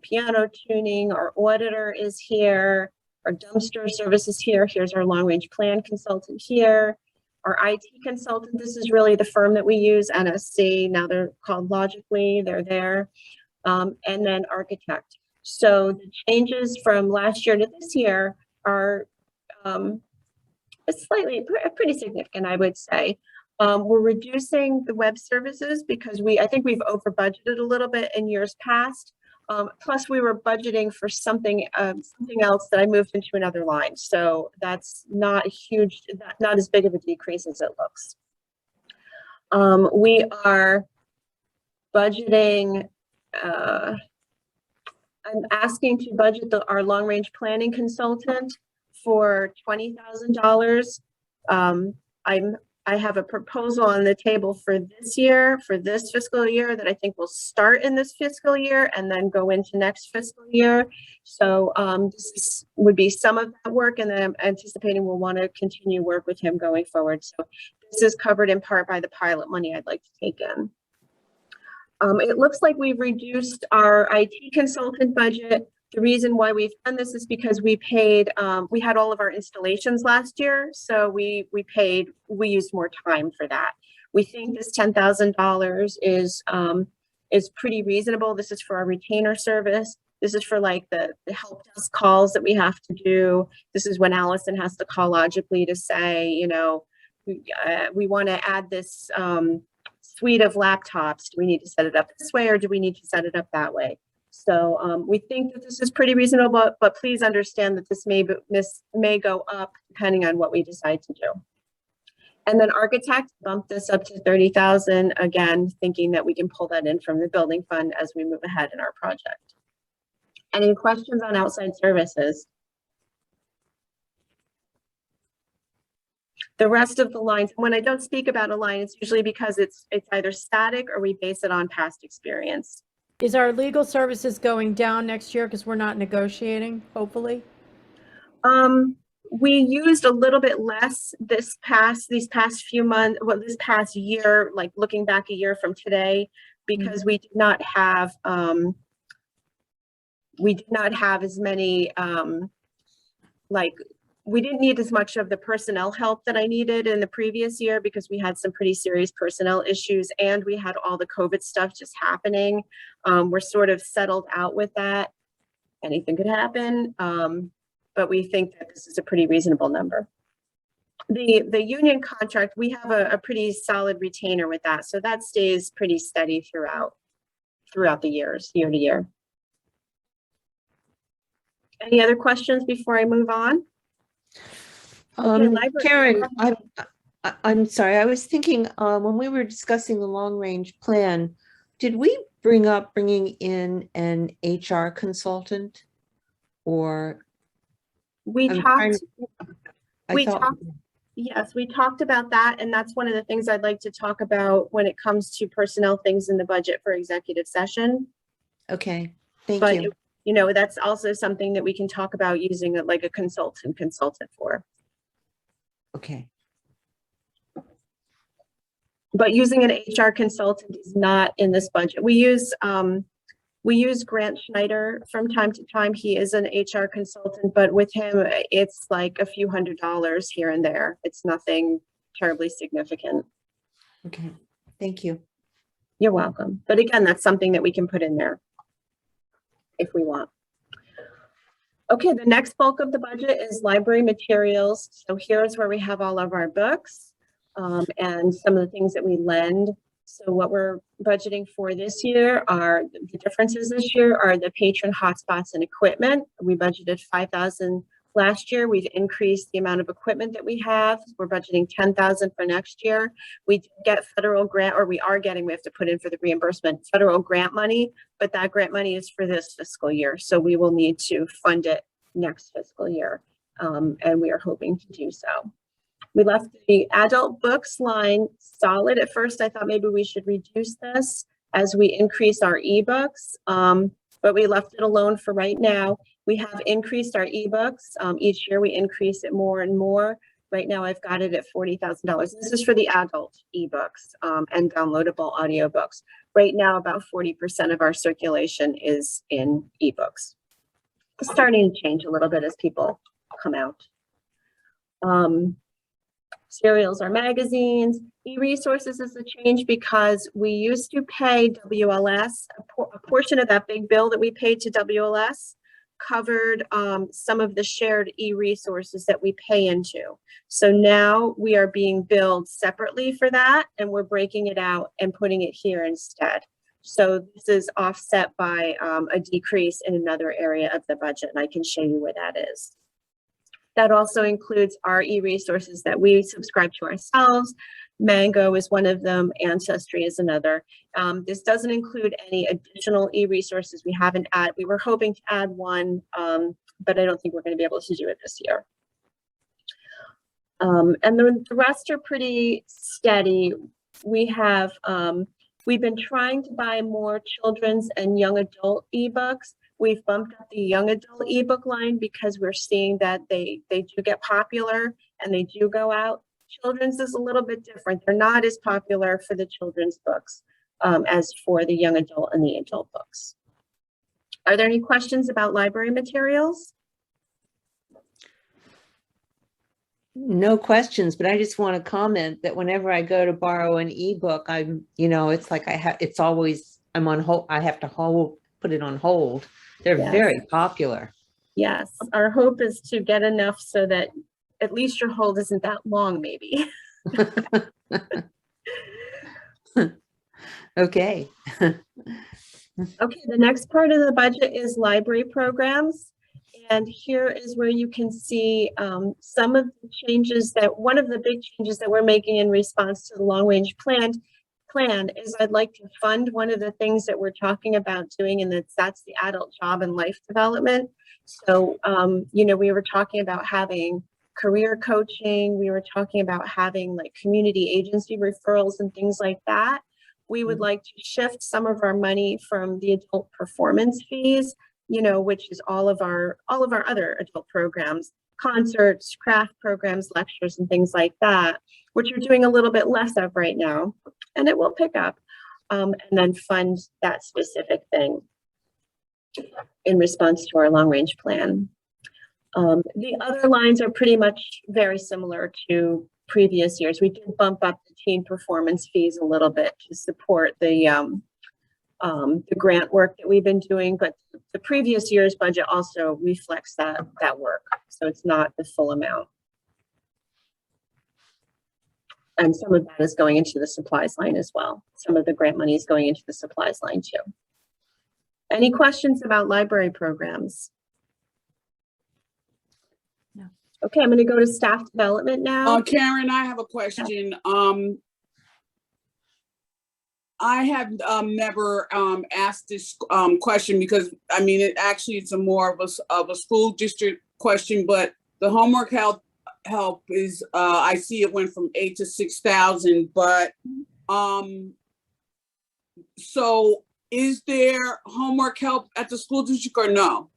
piano tuning, our auditor is here, our dumpster service is here. Here's our long range plan consultant here. Our IT consultant, this is really the firm that we use, NSC, now they're called Logically, they're there. And then architect. So the changes from last year to this year are pretty significant, I would say. We're reducing the web services because I think we've over budgeted a little bit in years past. Plus we were budgeting for something else that I moved into another line. So that's not huge, not as big of a decrease as it looks. We are budgeting, I'm asking to budget our long range planning consultant for $20,000. I have a proposal on the table for this year, for this fiscal year, that I think will start in this fiscal year and then go into next fiscal year. So this would be some of that work, and then I'm anticipating we'll want to continue work with him going forward. So this is covered in part by the pilot money I'd like to take in. It looks like we've reduced our IT consultant budget. The reason why we've done this is because we paid, we had all of our installations last year, so we used more time for that. We think this $10,000 is pretty reasonable. This is for our retainer service. This is for like the help desk calls that we have to do. This is when Allison has to call Logically to say, we want to add this suite of laptops. Do we need to set it up this way, or do we need to set it up that way? So we think that this is pretty reasonable, but please understand that this may go up depending on what we decide to do. And then architect, bump this up to $30,000, again, thinking that we can pull that in from the building fund as we move ahead in our project. Any questions on outside services? The rest of the lines, when I don't speak about a line, it's usually because it's either static or we base it on past experience. Is our legal services going down next year because we're not negotiating, hopefully? We used a little bit less these past few months, well, this past year, like looking back a year from today, because we did not have as many, we didn't need as much of the personnel help that I needed in the previous year because we had some pretty serious personnel issues and we had all the COVID stuff just happening. We're sort of settled out with that. Anything could happen, but we think that this is a pretty reasonable number. The union contract, we have a pretty solid retainer with that. So that stays pretty steady throughout the years, year to year. Any other questions before I move on? Karen, I'm sorry. I was thinking when we were discussing the long range plan, did we bring up bringing in an HR consultant, or yes, we talked about that, and that's one of the things I'd like to talk about when it comes to personnel things in the budget for executive session. Okay, thank you. That's also something that we can talk about using it like a consultant for. Okay. But using an HR consultant is not in this budget. We use Grant Schneider from time to time. He is an HR consultant, but with him, it's like a few $100s here and there. It's nothing terribly significant. Okay, thank you. You're welcome. But again, that's something that we can put in there if we want. Okay, the next bulk of the budget is library materials. So here's where we have all of our books and some of the things that we lend. So what we're budgeting for this year are the differences this year are the patron hotspots and equipment. We budgeted $5,000 last year. We've increased the amount of equipment that we have. We're budgeting $10,000 for next year. We did get federal grant, or we are getting, we have to put in for the reimbursement, federal grant money, but that grant money is for this fiscal year. So we will need to fund it next fiscal year. And we are hoping to do so. We left the adult books line solid. At first, I thought maybe we should reduce this as we increase our ebooks, but we left it alone for right now. We have increased our ebooks. Each year we increase it more and more. Right now I've got it at $40,000. This is for the adult ebooks and downloadable audiobooks. Right now, about 40% of our circulation is in ebooks. It's starting to change a little bit as people come out. Serials are magazines. E-resources is a change because we used to pay WLS, a portion of that big bill that we paid to WLS covered some of the shared e-resources that we pay into. So now we are being billed separately for that, and we're breaking it out and putting it here instead. So this is offset by a decrease in another area of the budget, and I can show you where that is. That also includes our e-resources that we subscribe to ourselves. Mango is one of them, Ancestry is another. This doesn't include any additional e-resources we haven't added. We were hoping to add one, but I don't think we're going to be able to do it this year. And then the rest are pretty steady. We have, we've been trying to buy more children's and young adult ebooks. We've bumped up the young adult ebook line because we're seeing that they do get popular and they do go out. Children's is a little bit different. They're not as popular for the children's books as for the young adult and the adult books. Are there any questions about library materials? No questions, but I just want to comment that whenever I go to borrow an ebook, I'm, you know, it's like it's always, I'm on hold. I have to put it on hold. They're very popular. Yes, our hope is to get enough so that at least your hold isn't that long, maybe. Okay. Okay, the next part of the budget is library programs. And here is where you can see some of the changes that, one of the big changes that we're making in response to the long range plan is I'd like to fund one of the things that we're talking about doing, and that's the adult job and life development. So, you know, we were talking about having career coaching. We were talking about having like community agency referrals and things like that. We would like to shift some of our money from the adult performance fees, you know, which is all of our other adult programs, concerts, craft programs, lectures, and things like that, which we're doing a little bit less of right now, and it will pick up, and then fund that specific thing in response to our long range plan. The other lines are pretty much very similar to previous years. We did bump up the teen performance fees a little bit to support the grant work that we've been doing, but the previous year's budget also reflects that work. So it's not the full amount. And some of that is going into the supplies line as well. Some of the grant money is going into the supplies line too. Any questions about library programs? No. Okay, I'm going to go to staff development now. Karen, I have a question. I have never asked this question because, I mean, it's a more of a school district question, but the homework help is, I see it went from 8,000 to 6,000, but so is there homework help at the school district or no?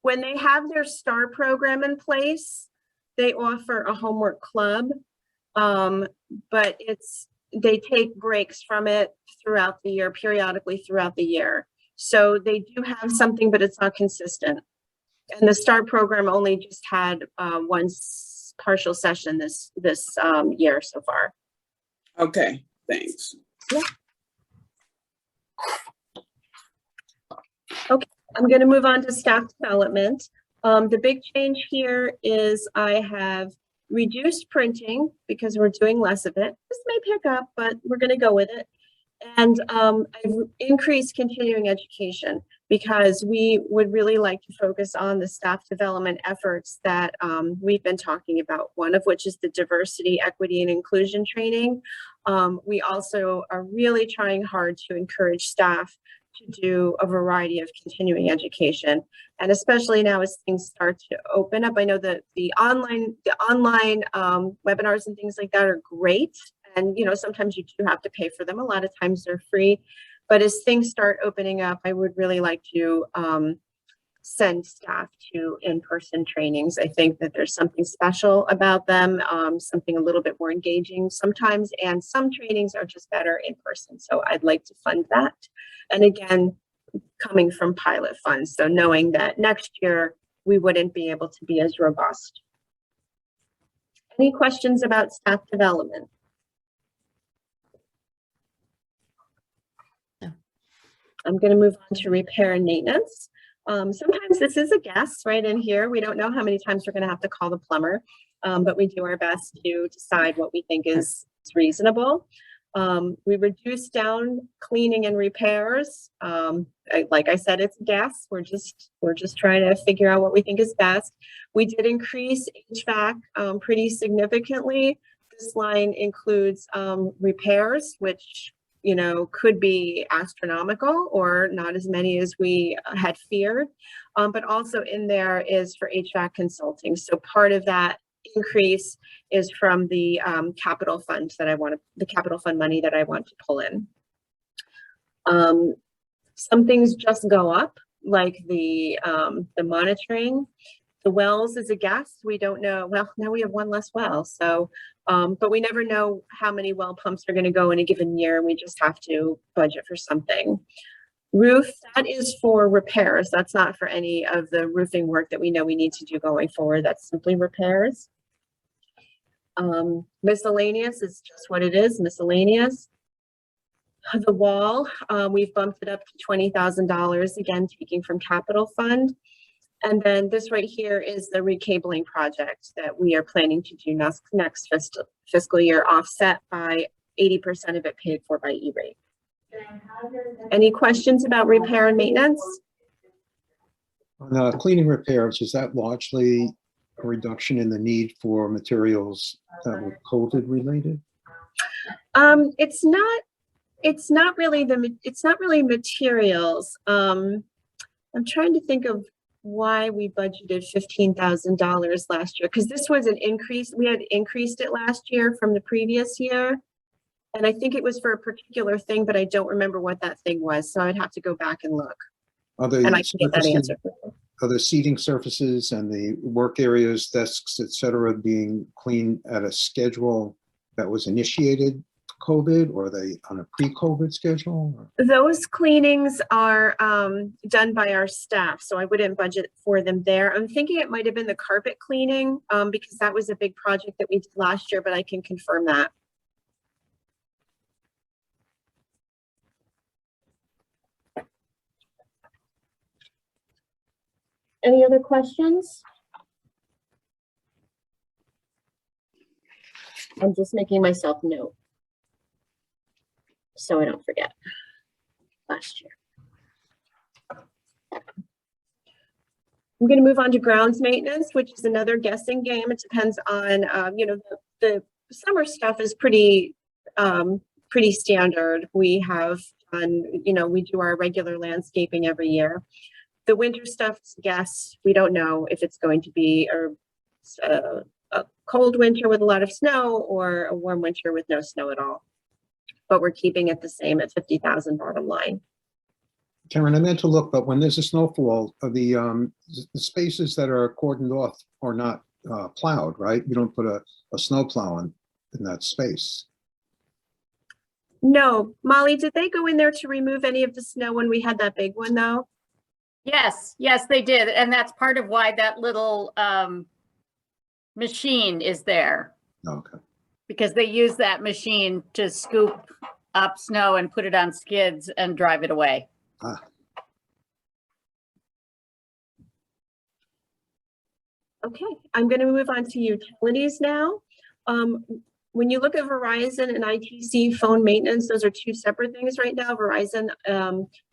When they have their STAR program in place, they offer a homework club, but they take breaks from it throughout the year, periodically throughout the year. So they do have something, but it's not consistent. And the STAR program only just had one partial session this year so far. Okay, thanks. Okay, I'm going to move on to staff development. The big change here is I have reduced printing because we're doing less of it. This may pick up, but we're going to go with it. And I've increased continuing education because we would really like to focus on the staff development efforts that we've been talking about, one of which is the diversity, equity, and inclusion training. We also are really trying hard to encourage staff to do a variety of continuing education. And especially now as things start to open up, I know that the online webinars and things like that are great. And, you know, sometimes you do have to pay for them. A lot of times they're free. But as things start opening up, I would really like to send staff to in-person trainings. I think that there's something special about them, something a little bit more engaging sometimes, and some trainings are just better in person. So I'd like to fund that. And again, coming from pilot funds, so knowing that next year we wouldn't be able to be as robust. Any questions about staff development? I'm going to move on to repair and maintenance. Sometimes this is a guess right in here. We don't know how many times we're going to have to call the plumber, but we do our best to decide what we think is reasonable. We reduced down cleaning and repairs. Like I said, it's a guess. We're just trying to figure out what we think is best. We did increase HVAC pretty significantly. This line includes repairs, which, you know, could be astronomical or not as many as we had feared. But also in there is for HVAC consulting. So part of that increase is from the capital fund that the capital fund money that I want to pull in. Some things just go up, like the monitoring. The wells is a guess. We don't know. Well, now we have one less well. So, but we never know how many well pumps are going to go in a given year. We just have to budget for something. Roof, that is for repairs. That's not for any of the roofing work that we know we need to do going forward. That's simply repairs. Miscellaneous is just what it is, miscellaneous. The wall, we've bumped it up to $20,000, again, taking from capital fund. And then this right here is the recabling project that we are planning to do next fiscal year, offset by 80% of it paid for by E-rate. Any questions about repair and maintenance? On cleaning repairs, is that largely a reduction in the need for materials that were COVID related? It's not really materials. I'm trying to think of why we budgeted $15,000 last year, because this was an increase. We had increased it last year from the previous year. And I think it was for a particular thing, but I don't remember what that thing was. So I'd have to go back and look. And I can get that answer. Are the seating surfaces and the work areas, desks, et cetera, being cleaned at a schedule that was initiated COVID, or are they on a pre-COVID schedule? Those cleanings are done by our staff, so I wouldn't budget for them there. I'm thinking it might have been the carpet cleaning because that was a big project that we did last year, but I can confirm that. Any other questions? I'm just making myself note so I don't forget last year. I'm going to move on to grounds maintenance, which is another guessing game. It depends on, you know, the summer stuff is pretty standard. We have done, you know, we do our regular landscaping every year. The winter stuff, yes, we don't know if it's going to be a cold winter with a lot of snow or a warm winter with no snow at all. But we're keeping it the same at 50,000 bottom line. Karen, I meant to look, but when there's a snowfall, the spaces that are cordoned off are not plowed, right? You don't put a snow plow in that space. No, Molly, did they go in there to remove any of the snow when we had that big one though? Yes, they did. And that's part of why that little machine is there Okay. because they use that machine to scoop up snow and put it on skids and drive it away. Ah. Okay, I'm going to move on to utilities now. When you look at Verizon and ITC phone maintenance, those are two separate things right now. Verizon,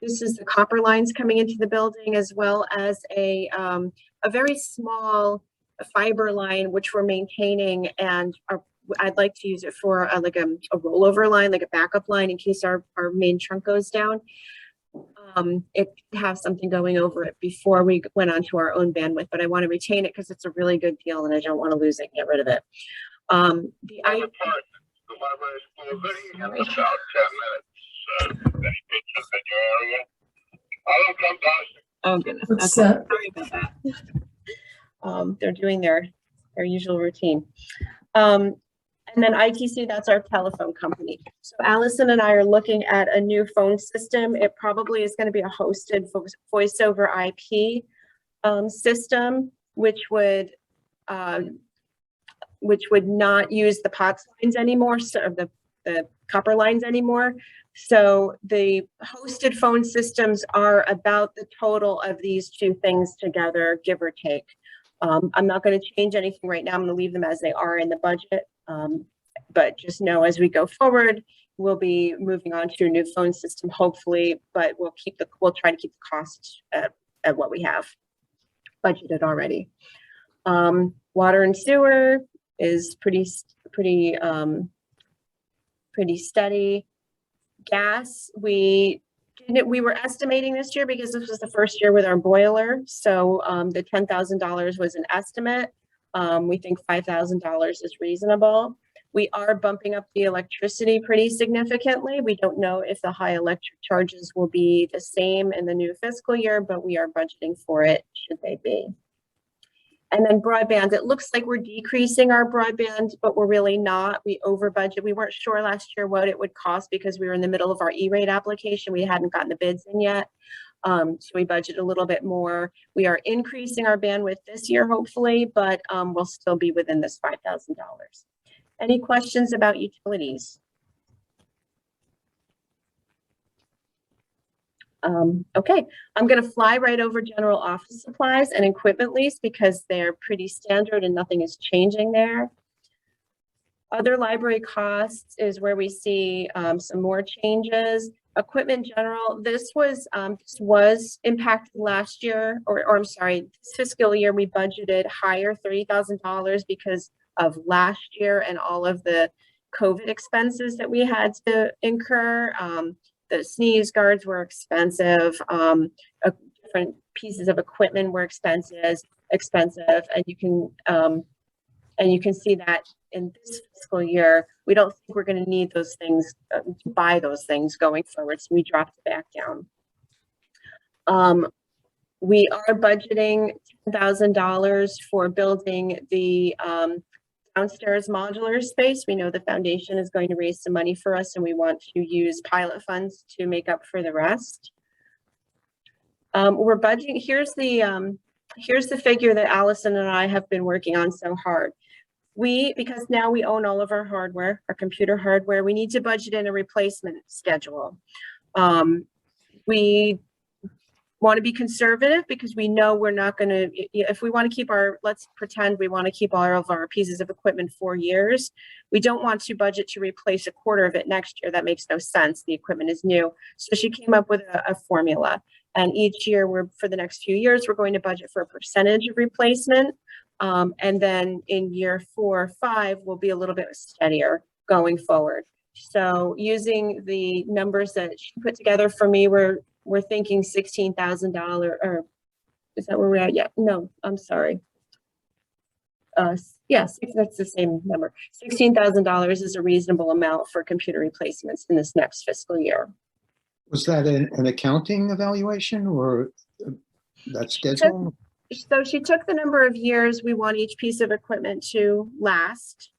this is the copper lines coming into the building, as well as a very small fiber line, which we're maintaining, and I'd like to use it for like a rollover line, like a backup line in case our main trunk goes down. It has something going over it before we went onto our own bandwidth, but I want to retain it because it's a really good deal and I don't want to lose it and get rid of it. The library is closing in about 10 minutes. Oh goodness. What's Okay. that? Sorry about that. They're doing their usual routine. And then ITC, that's our telephone company. So Allison and I are looking at a new phone system. It probably is going to be a hosted voice over IP system, which would not use the POTS lines anymore, so the copper lines anymore. So the hosted phone systems are about the total of these two things together, give or take. I'm not going to change anything right now. I'm going to leave them as they are in the budget. But just know as we go forward, we'll be moving on to a new phone system, hopefully, but we'll try to keep the costs at what we have budgeted already. Water and sewer is pretty steady. Gas, we were estimating this year because this was the first year with our boiler. So the $10,000 was an estimate. We think $5,000 is reasonable. We are bumping up the electricity pretty significantly. We don't know if the high electric charges will be the same in the new fiscal year, but we are budgeting for it should they be. And then broadband, it looks like we're decreasing our broadband, but we're really not. We over budget. We weren't sure last year what it would cost because we were in the middle of our E-rate application. We hadn't gotten the bids in yet. So we budget a little bit more. We are increasing our bandwidth this year, hopefully, but we'll still be within this $5,000. Any questions about utilities? Okay, I'm going to fly right over general office supplies and equipment lease because they're pretty standard and nothing is changing there. Other library costs is where we see some more changes. Equipment general, this was impacted last year, or I'm sorry, this fiscal year we budgeted higher $30,000 because of last year and all of the COVID expenses that we had to incur. The sneeze guards were expensive. Different pieces of equipment were expensive, and you can see that in this fiscal year, we don't think we're going to need those things, to buy those things going forward. So we dropped it back down. We are budgeting $10,000 for building the downstairs modular space. We know the foundation is going to raise some money for us and we want to use pilot funds to make up for the rest. We're budgeting, here's the figure that Allison and I have been working on so hard. Because now we own all of our hardware, our computer hardware, we need to budget in a replacement schedule. We want to be conservative because we know we're not going to, if we want to keep let's pretend we want to keep all of our pieces of equipment 4 years. We don't want to budget to replace a quarter of it next year. That makes no sense. The equipment is new. So she came up with a formula. And each year for the next few years, we're going to budget for a percentage of replacement. And then in year 4 or 5, we'll be a little bit steadier going forward. So using the numbers that she put together for me, we're thinking $16,000, or is that where we're at? Yeah, no, I'm sorry. Yes, that's the same number. $16,000 is a reasonable amount for computer replacements in this next fiscal year. Was that an accounting evaluation or that schedule? So she took the number of years we want each piece of equipment to last.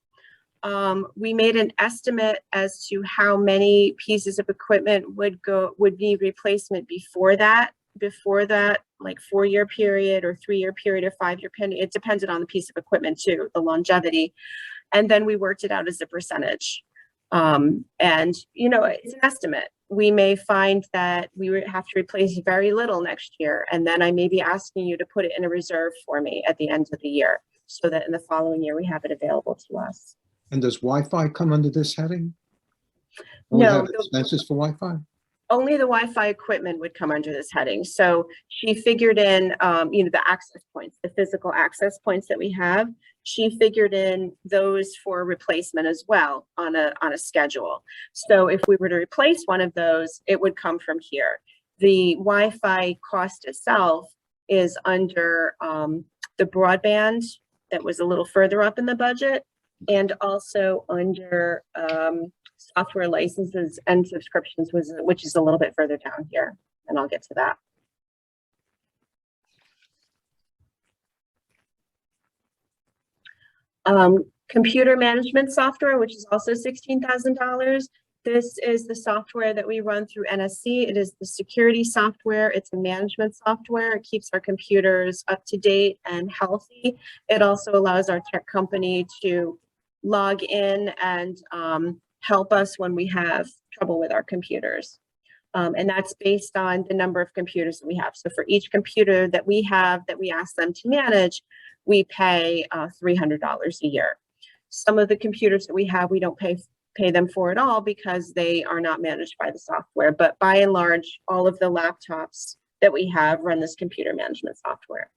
We made an estimate as to how many pieces of equipment would need replacement before that. before that, like 4-year period or 3-year period or 5-year period. It depended on the piece of equipment too, the longevity. And then we worked it out as a percentage. And, you know, it's an estimate. We may find that we would have to replace very little next year. And then I may be asking you to put it in a reserve for me at the end of the year, so that in the following year, we have it available to us. And does Wi-Fi come under this heading? We No, have expenses for Wi-Fi? only the Wi-Fi equipment would come under this heading. So she figured in, you know, the access points, the physical access points that we have. She figured in those for replacement as well on a schedule. So if we were to replace one of those, it would come from here. The Wi-Fi cost itself is under the broadband that was a little further up in the budget, and also under software licenses and subscriptions, which is a little bit further down here, and I'll get to that. Computer management software, which is also $16,000. This is the software that we run through NSC. It is the security software. It's a management software. It keeps our computers up to date and healthy. It also allows our tech company to log in and help us when we have trouble with our computers. And that's based on the number of computers that we have. So for each computer that we have that we ask them to manage, we pay $300 a year. Some of the computers that we have, we don't pay them for at all because they are not managed by the software. But by and large, all of the laptops that we have run this computer management software.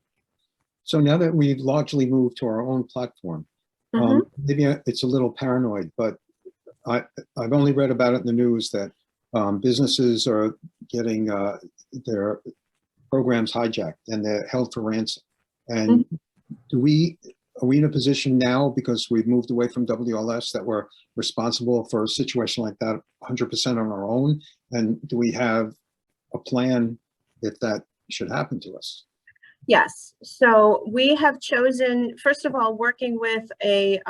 So now that we've largely moved to our own platform, maybe it's a little paranoid, but I've only read about it in the news that businesses are getting their programs hijacked and they're held for ransom. And are we in a position now, because we've moved away from WLS, that we're responsible for a situation like that 100% on our own? And do we have a plan if that should happen to us? Yes. So we have chosen, first of all, working with a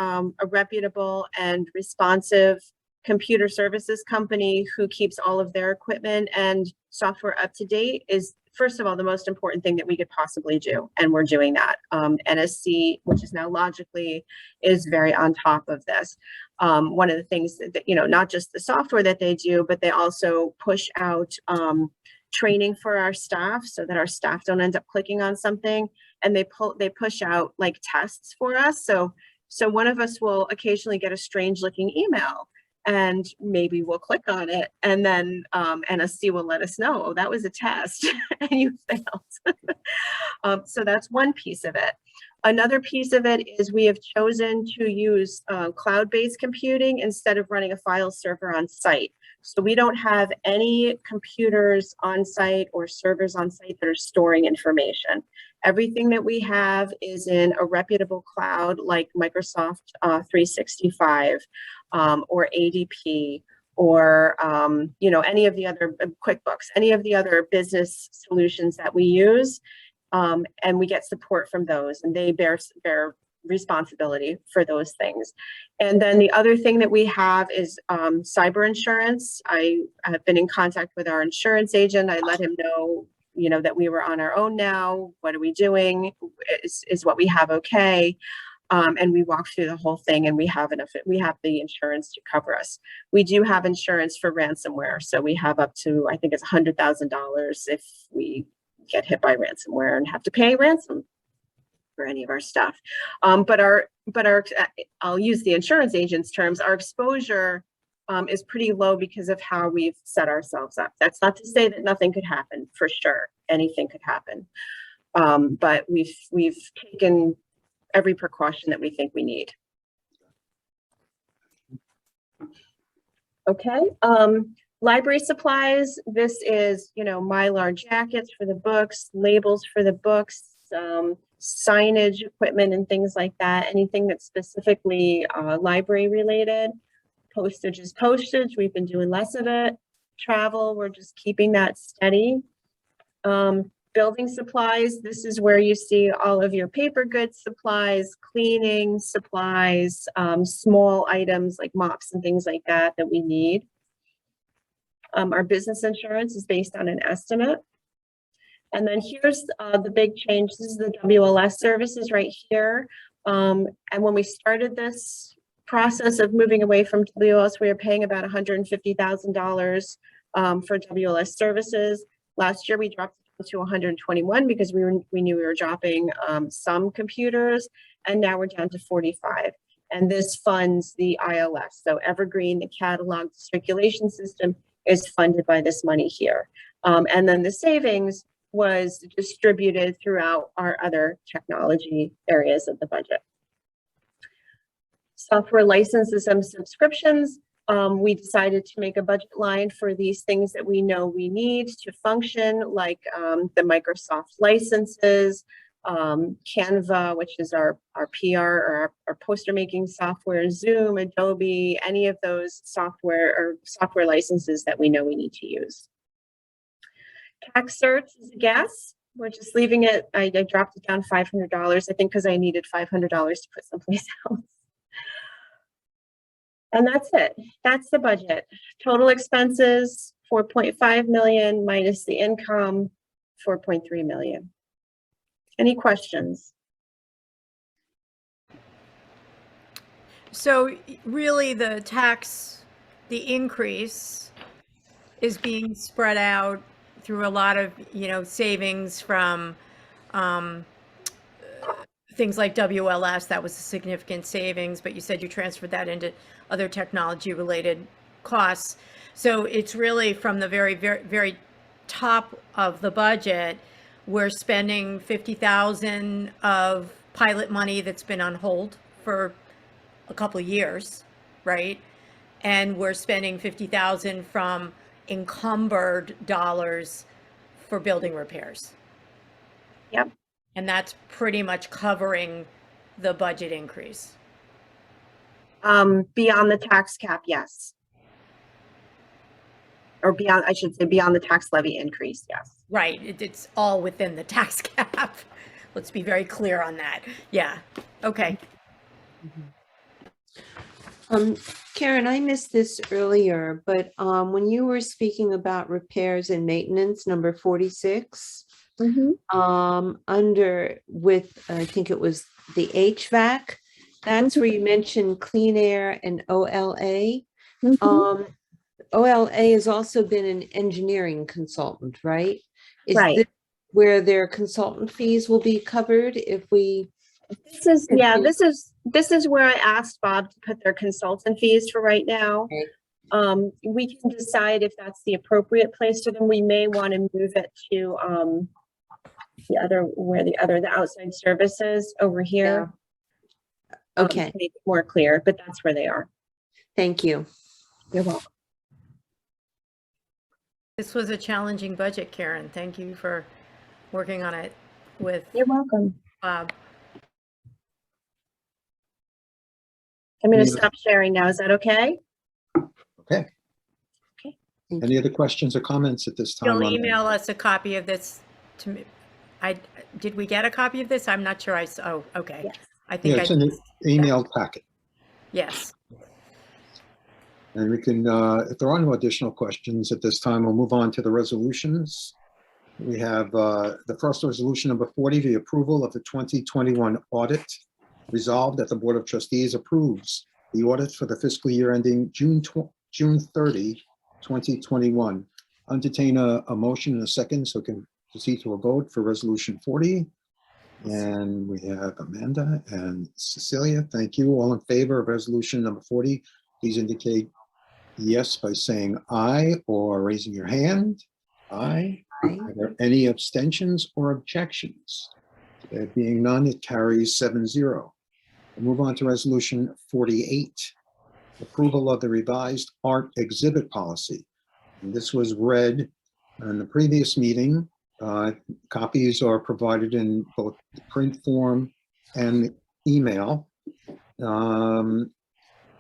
reputable and responsive computer services company who keeps all of their equipment and software up to date is, first of all, the most important thing that we could possibly do. And we're doing that. NSC, which is now Logically, is very on top of this. One of the things that, you know, not just the software that they do, but they also push out training for our staff so that our staff don't end up clicking on something, and they push out like tests for us. So one of us will occasionally get a strange looking email, and maybe we'll click on it, and then NSC will let us know, oh, that was a test and you failed. So that's one piece of it. Another piece of it is we have chosen to use cloud-based computing instead of running a file server on site. So we don't have any computers on site or servers on site that are storing information. Everything that we have is in a reputable cloud like Microsoft 365 or ADP or you know, any of the other QuickBooks, any of the other business solutions that we use, and we get support from those, and they bear responsibility for those things. And then the other thing that we have is cyber insurance. I have been in contact with our insurance agent. I let him know, you know, that we were on our own now. What are we doing? Is what we have okay? And we walk through the whole thing, and we have enough. We have the insurance to cover us. We do have insurance for ransomware, so we have up to, I think it's $100,000 if we get hit by ransomware and have to pay ransom for any of our stuff. But our I'll use the insurance agent's terms. Our exposure is pretty low because of how we've set ourselves up. That's not to say that nothing could happen. For sure, anything could happen. But we've taken every precaution that we think we need. Okay. Library supplies. This is, you know, Mylar jackets for the books, labels for the books, signage equipment and things like that. Anything that's specifically library related. Postage is postage. We've been doing less of it. Travel, we're just keeping that steady. Building supplies, this is where you see all of your paper goods supplies, cleaning supplies, small items like mops and things like that we need. Our business insurance is based on an estimate. And then here's the big change. This is the WLS services right here. And when we started this process of moving away from WLS, we were paying about $150,000 for WLS services. Last year, we dropped it to 121 because we knew we were dropping some computers, and now we're down to 45. And this funds the ILS. So Evergreen, the catalog, the circulation system is funded by this money here. And then the savings was distributed throughout our other technology areas of the budget. Software licenses and subscriptions. We decided to make a budget line for these things that we know we need to function, like the Microsoft licenses, Canva, which is our PR or our poster making software, Zoom, Adobe, any of those software licenses that we know we need to use. Tax certs is a guess. We're just leaving it. I dropped it down $500, I think, because I needed $500 to put someplace else. And that's it. That's the budget. Total expenses, 4.5 million minus the income, 4.3 million. Any questions? So really the increase is being spread out through a lot of, savings from things like WLS. That was a significant savings, but you said you transferred that into other technology related costs. So it's really from the very, very, very top of the budget. We're spending 50,000 of pilot money that's been on hold for a couple of years, right? And we're spending 50,000 from encumbered dollars for building repairs. Yep. And that's pretty much covering the budget increase. Beyond the tax cap, yes. Or beyond, I should say, beyond the tax levy increase, yes. Right, it's all within the tax cap. Let's be very clear on that. Yeah, okay. Karen, I missed this earlier, but when you were speaking about repairs and maintenance, number 46, under with, I think it was the HVAC, that's where you mentioned clean air and OLA. OLA has also been an engineering consultant, right? Is Right. this where their consultant fees will be covered if we? This is where I asked Bob to put their consultant fees for right now. Okay. We can decide if that's the appropriate place for them. We may want to move it to the outside services over here. Yeah. Okay. To make it more clear, but that's where they are. Thank you. You're welcome. This was a challenging budget, Karen. Thank you for working on it with You're welcome. Bob. I'm going to stop sharing now. Is that okay? Okay. Okay. Any other questions or comments at this time? You'll email us a copy of this to me. Did we get a copy of this? I'm not sure I saw. Oh, okay. Yes. I think It's in the email packet. Yes. And we can, if there are no additional questions at this time, we'll move on to the resolutions. We have the first resolution, number 40, the approval of the 2021 audit. Resolved that the Board of Trustees approves the audit for the fiscal year ending June 30, 2021. Entertain a motion in a second so we can proceed to a vote for resolution 40. And we have Amanda and Cecilia. Thank you. All in favor of resolution number 40, please indicate yes by saying aye or raising your hand. Aye. Are there any abstentions or objections? There being none, it carries 7-0. We'll move on to resolution 48, approval of the revised art exhibit policy. And this was read in the previous meeting. Copies are provided in both the print form and email.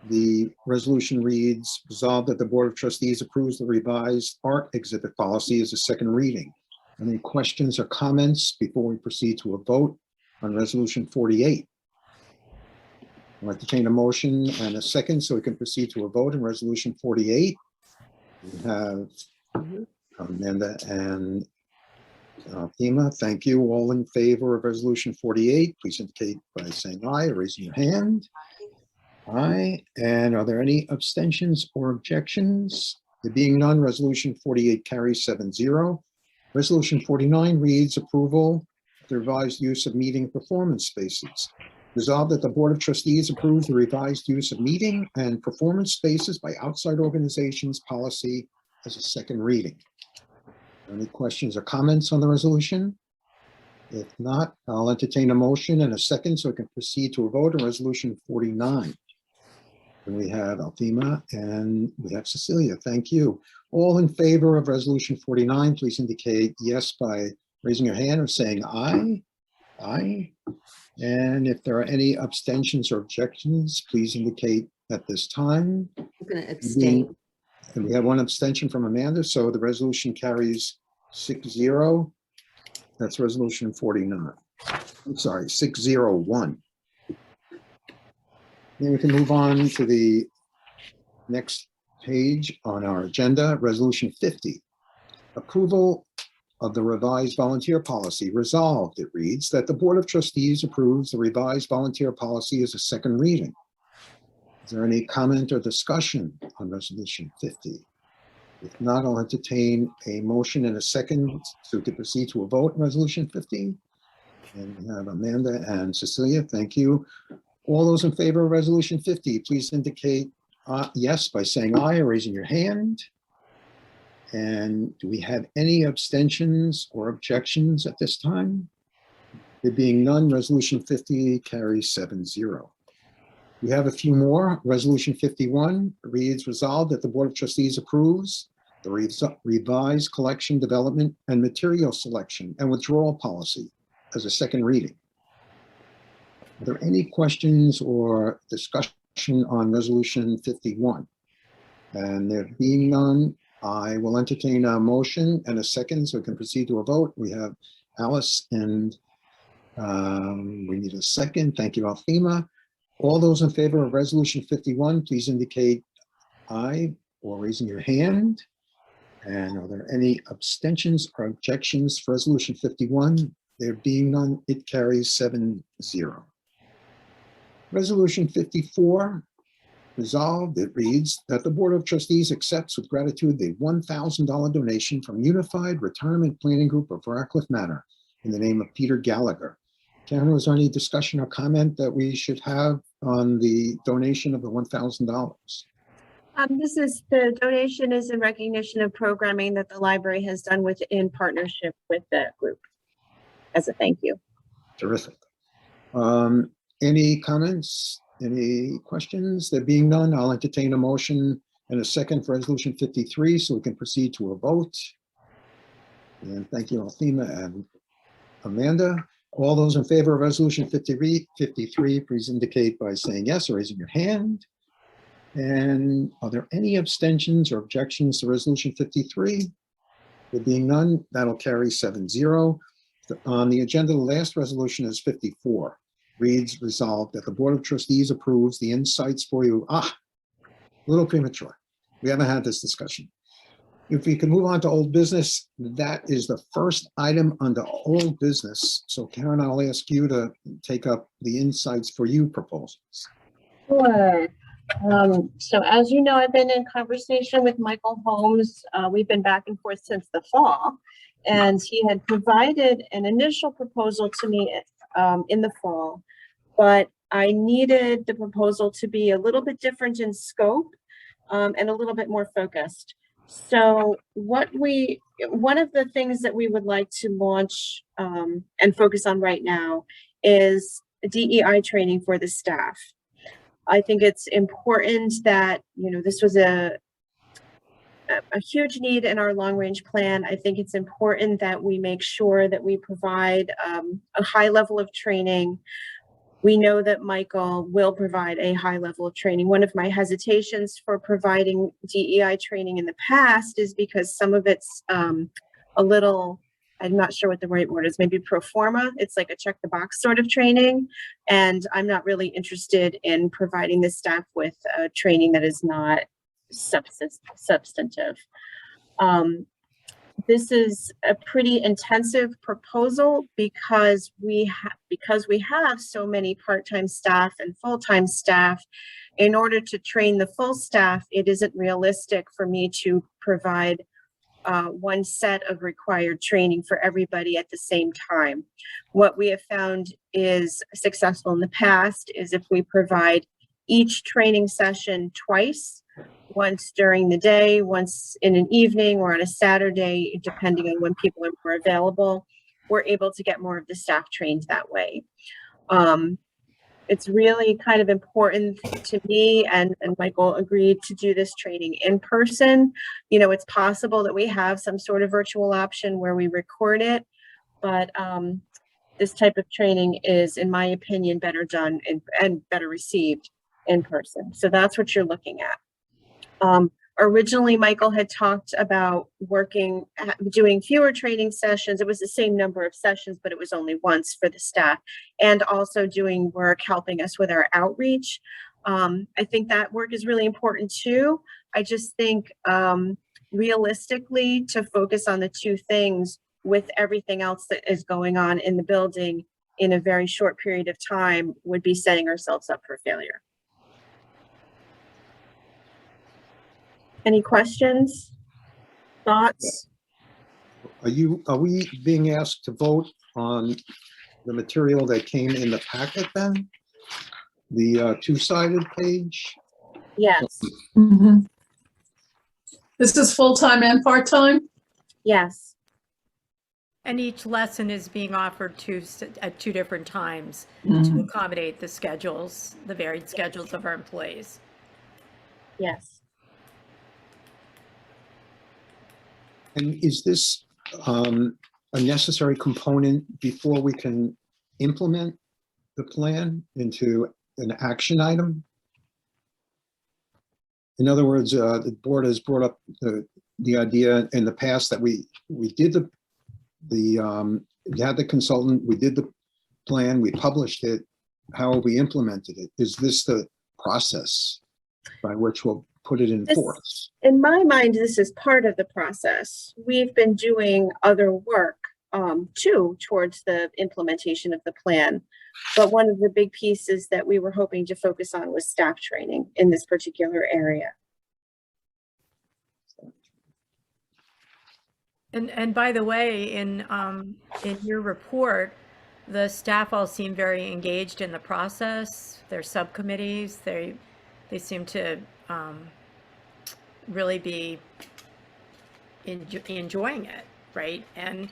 The resolution reads, resolved that the Board of Trustees approves the revised art exhibit policy as a second reading. Any questions or comments before we proceed to a vote on resolution 48? I'd like to entertain a motion and a second so we can proceed to a vote on resolution 48. We have Amanda and Althema, thank you. All in favor of resolution 48, please indicate by saying aye or raising your hand. Aye. And are there any abstentions or objections? There being none, resolution 48 carries 7-0. Resolution 49 reads approval of the revised use of meeting performance spaces. Resolved that the Board of Trustees approves the revised use of meeting and performance spaces by outside organizations policy as a second reading. Any questions or comments on the resolution? If not, I'll entertain a motion and a second so we can proceed to a vote on resolution 49. And we have Althema and we have Cecilia. Thank you. All in favor of resolution 49, please indicate yes by raising your hand or saying aye. Aye. And if there are any abstentions or objections, please indicate at this time. I'm going to abstain. And we have one abstention from Amanda, so the resolution carries 6-0. That's resolution 49. I'm sorry, 601. Then we can move on to the next page on our agenda, resolution 50. Approval of the revised volunteer policy. Resolved, it reads, that the Board of Trustees approves the revised volunteer policy as a second reading. Is there any comment or discussion on resolution 50? If not, I'll entertain a motion and a second so we can proceed to a vote on resolution 50. And we have Amanda and Cecilia. Thank you. All those in favor of resolution 50, please indicate yes by saying aye or raising your hand. And do we have any abstentions or objections at this time? There being none, resolution 50 carries 7-0. We have a few more. Resolution 51 reads resolved that the Board of Trustees approves the revised collection, development, and material selection and withdrawal policy as a second reading. Are there any questions or discussion on resolution 51? And there being none, I will entertain a motion and a second so we can proceed to a vote. We have Alice and we need a second. Thank you, Althema. All those in favor of resolution 51, please indicate aye or raising your hand. And are there any abstentions or objections for resolution 51? There being none, it carries 7-0. Resolution 54, resolved, it reads that the Board of Trustees accepts with gratitude the $1,000 donation from Unified Retirement Planning Group of Radcliffe Manor in the name of Peter Gallagher. Karen, was there any discussion or comment that we should have on the donation of the $1,000? The donation is in recognition of programming that the library has done in partnership with the group as a thank you. Terrific. Any comments? Any questions? There being none, I'll entertain a motion and a second for resolution 53 so we can proceed to a vote. And thank you, Althema and Amanda. All those in favor of resolution 53, please indicate by saying yes or raising your hand. And are there any abstentions or objections to resolution 53? There being none, that'll carry 7-0. On the agenda, the last resolution is 54. Reads resolved that the Board of Trustees approves the insights for you. A little premature. We haven't had this discussion. If we can move on to old business, that is the first item under old business. So Karen, I'll ask you to take up the insights for you proposals. Sure. So as you know, I've been in conversation with Michael Holmes. We've been back and forth since the fall, and he had provided an initial proposal to me in the fall, but I needed the proposal to be a little bit different in scope and a little bit more focused. So one of the things that we would like to launch and focus on right now is DEI training for the staff. I think it's important that, this was a huge need in our long range plan. I think it's important that we make sure that we provide a high level of training. We know that Michael will provide a high level of training. One of my hesitations for providing DEI training in the past is because some of it's a little, I'm not sure what the right word is, maybe pro forma. It's like a check the box sort of training. And I'm not really interested in providing the staff with training that is not substantive. This is a pretty intensive proposal because we have so many part-time staff and full-time staff. In order to train the full staff, it isn't realistic for me to provide one set of required training for everybody at the same time. What we have found is successful in the past is if we provide each training session twice, once during the day, once in an evening or on a Saturday, depending on when people are more available, we're able to get more of the staff trained that way. It's really kind of important to me, and Michael agreed to do this training in person. You know, it's possible that we have some sort of virtual option where we record it, but this type of training is, in my opinion, better done and better received in person. So that's what you're looking at. Originally, Michael had talked about doing fewer training sessions. It was the same number of sessions, but it was only once for the staff, and also doing work helping us with our outreach. I think that work is really important too. I just think realistically, to focus on the two things with everything else that is going on in the building in a very short period of time would be setting ourselves up for failure. Any questions, thoughts? Are we being asked to vote on the material that came in the packet then? The two-sided page? Yes, Mhm. This is full-time and part-time? yes, And each lesson is being offered at two different times to Mhm. accommodate the schedules, the varied schedules of our employees. yes. And is this a necessary component before we can implement the plan into an action item? In other words, the board has brought up the idea in the past that we did we had the consultant, we did the plan, we published it. How we implemented it? Is this the process by which we'll put it in force? In my mind, this is part of the process. We've been doing other work too towards the implementation of the plan. But one of the big pieces that we were hoping to focus on was staff training in this particular area. And by the way, in your report, the staff all seem very engaged in the process. Their subcommittees, they seem to really be enjoying it, right? And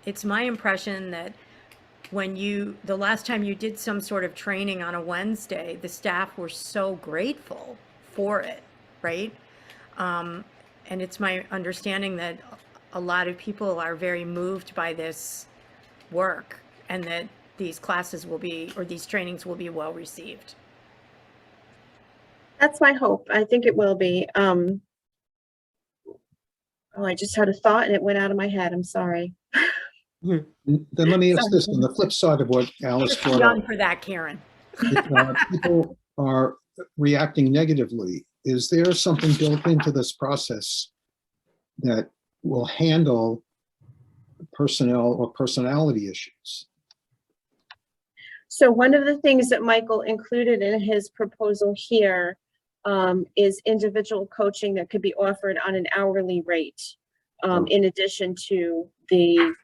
it's my impression that the last time you did some sort of training on a Wednesday, the staff were so grateful for it, right? And it's my understanding that a lot of people are very moved by this work, and that these classes these trainings will be well received. That's my hope. I think it will be. Oh, I just had a thought and it went out of my head. I'm sorry. Then let me ask this, on the flip side of what Alice You're brought young up. for that, Karen. People are reacting negatively. Is there something built into this process that will handle personnel or personality issues? So one of the things that Michael included in his proposal here is individual coaching that could be offered on an hourly rate, in addition to the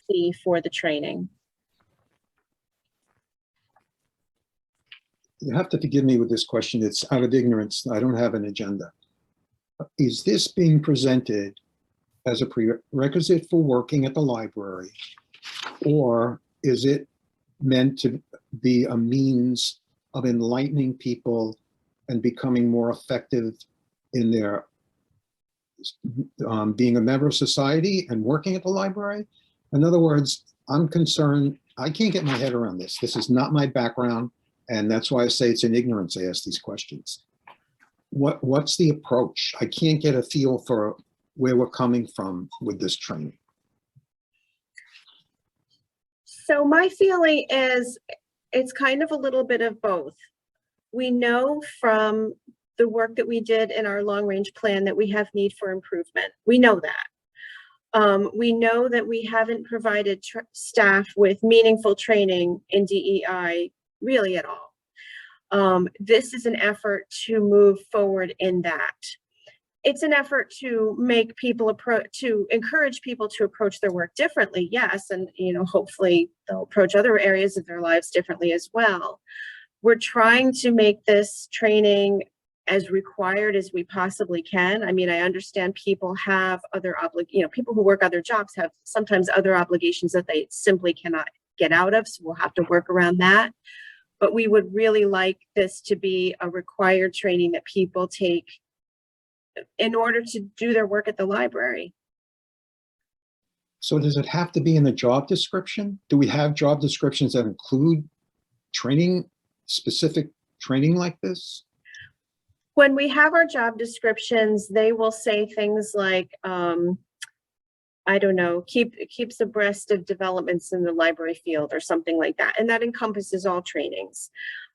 fee for the training. You have to forgive me with this question. It's out of ignorance. I don't have an agenda. Is this being presented as a prerequisite for working at the library, or is it meant to be a means of enlightening people and becoming more effective in their being a member of society and working at the library? In other words, I'm concerned, I can't get my head around this. This is not my background, and that's why I say it's in ignorance I ask these questions. What's the approach? I can't get a feel for where we're coming from with this training. So my feeling is it's kind of a little bit of both. We know from the work that we did in our long range plan that we have need for improvement. We know that. We know that we haven't provided staff with meaningful training in DEI really at all. This is an effort to move forward in that. It's an effort to make people to encourage people to approach their work differently, yes, and hopefully they'll approach other areas of their lives differently as well. We're trying to make this training as required as we possibly can. I mean, I understand people have other people who work other jobs have sometimes other obligations that they simply cannot get out of, so we'll have to work around that. But we would really like this to be a required training that people take in order to do their work at the library. So does it have to be in the job description? Do we have job descriptions that include training, specific training like this? When we have our job descriptions, they will say things like, I don't know, keeps abreast of developments in the library field or something like that. And that encompasses all trainings.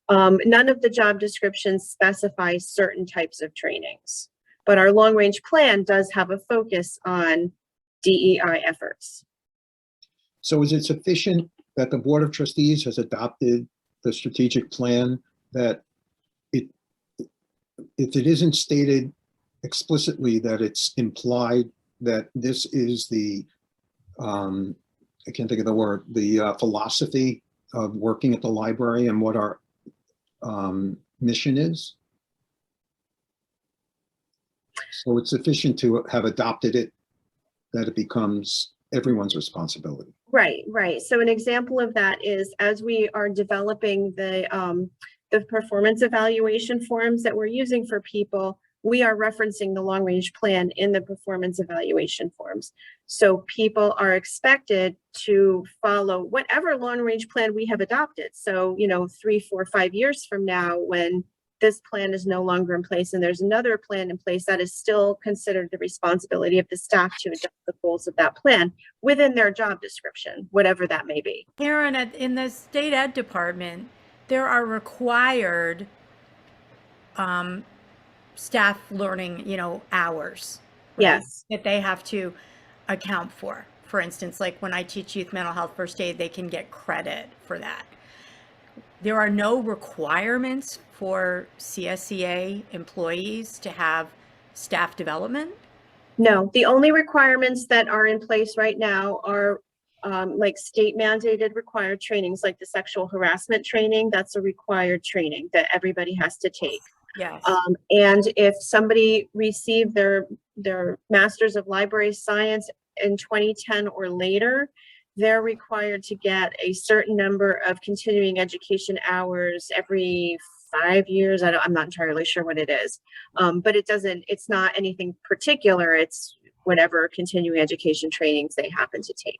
None of the job descriptions specify certain types of trainings, but our long range plan does have a focus on DEI efforts. So is it sufficient that the Board of Trustees has adopted the strategic plan, that if it isn't stated explicitly, that it's implied that this is the, I can't think of the word, the philosophy of working at the library and what our mission is? So it's sufficient to have adopted it, that it becomes everyone's responsibility. Right, right. So an example of that is, as we are developing the performance evaluation forms that we're using for people, we are referencing the long range plan in the performance evaluation forms. So people are expected to follow whatever long range plan we have adopted. So, 3, 4, 5 years from now, when this plan is no longer in place and there's another plan in place, that is still considered the responsibility of the staff to adopt the goals of that plan within their job description, whatever that may be. Karen, in the state ed department, there are required staff learning, hours. Right, yes, that they have to account for. For instance, like when I teach youth mental health first aid, they can get credit for that. There are no requirements for CSEA employees to have staff development? No, the only requirements that are in place right now are like state mandated required trainings, like the sexual harassment training. That's a required training that everybody has to take. Yes. And if somebody received their Masters of Library Science in 2010 or later, they're required to get a certain number of continuing education hours every 5 years. I'm not entirely sure what it is, but it's not anything particular. It's whatever continuing education trainings they happen to take.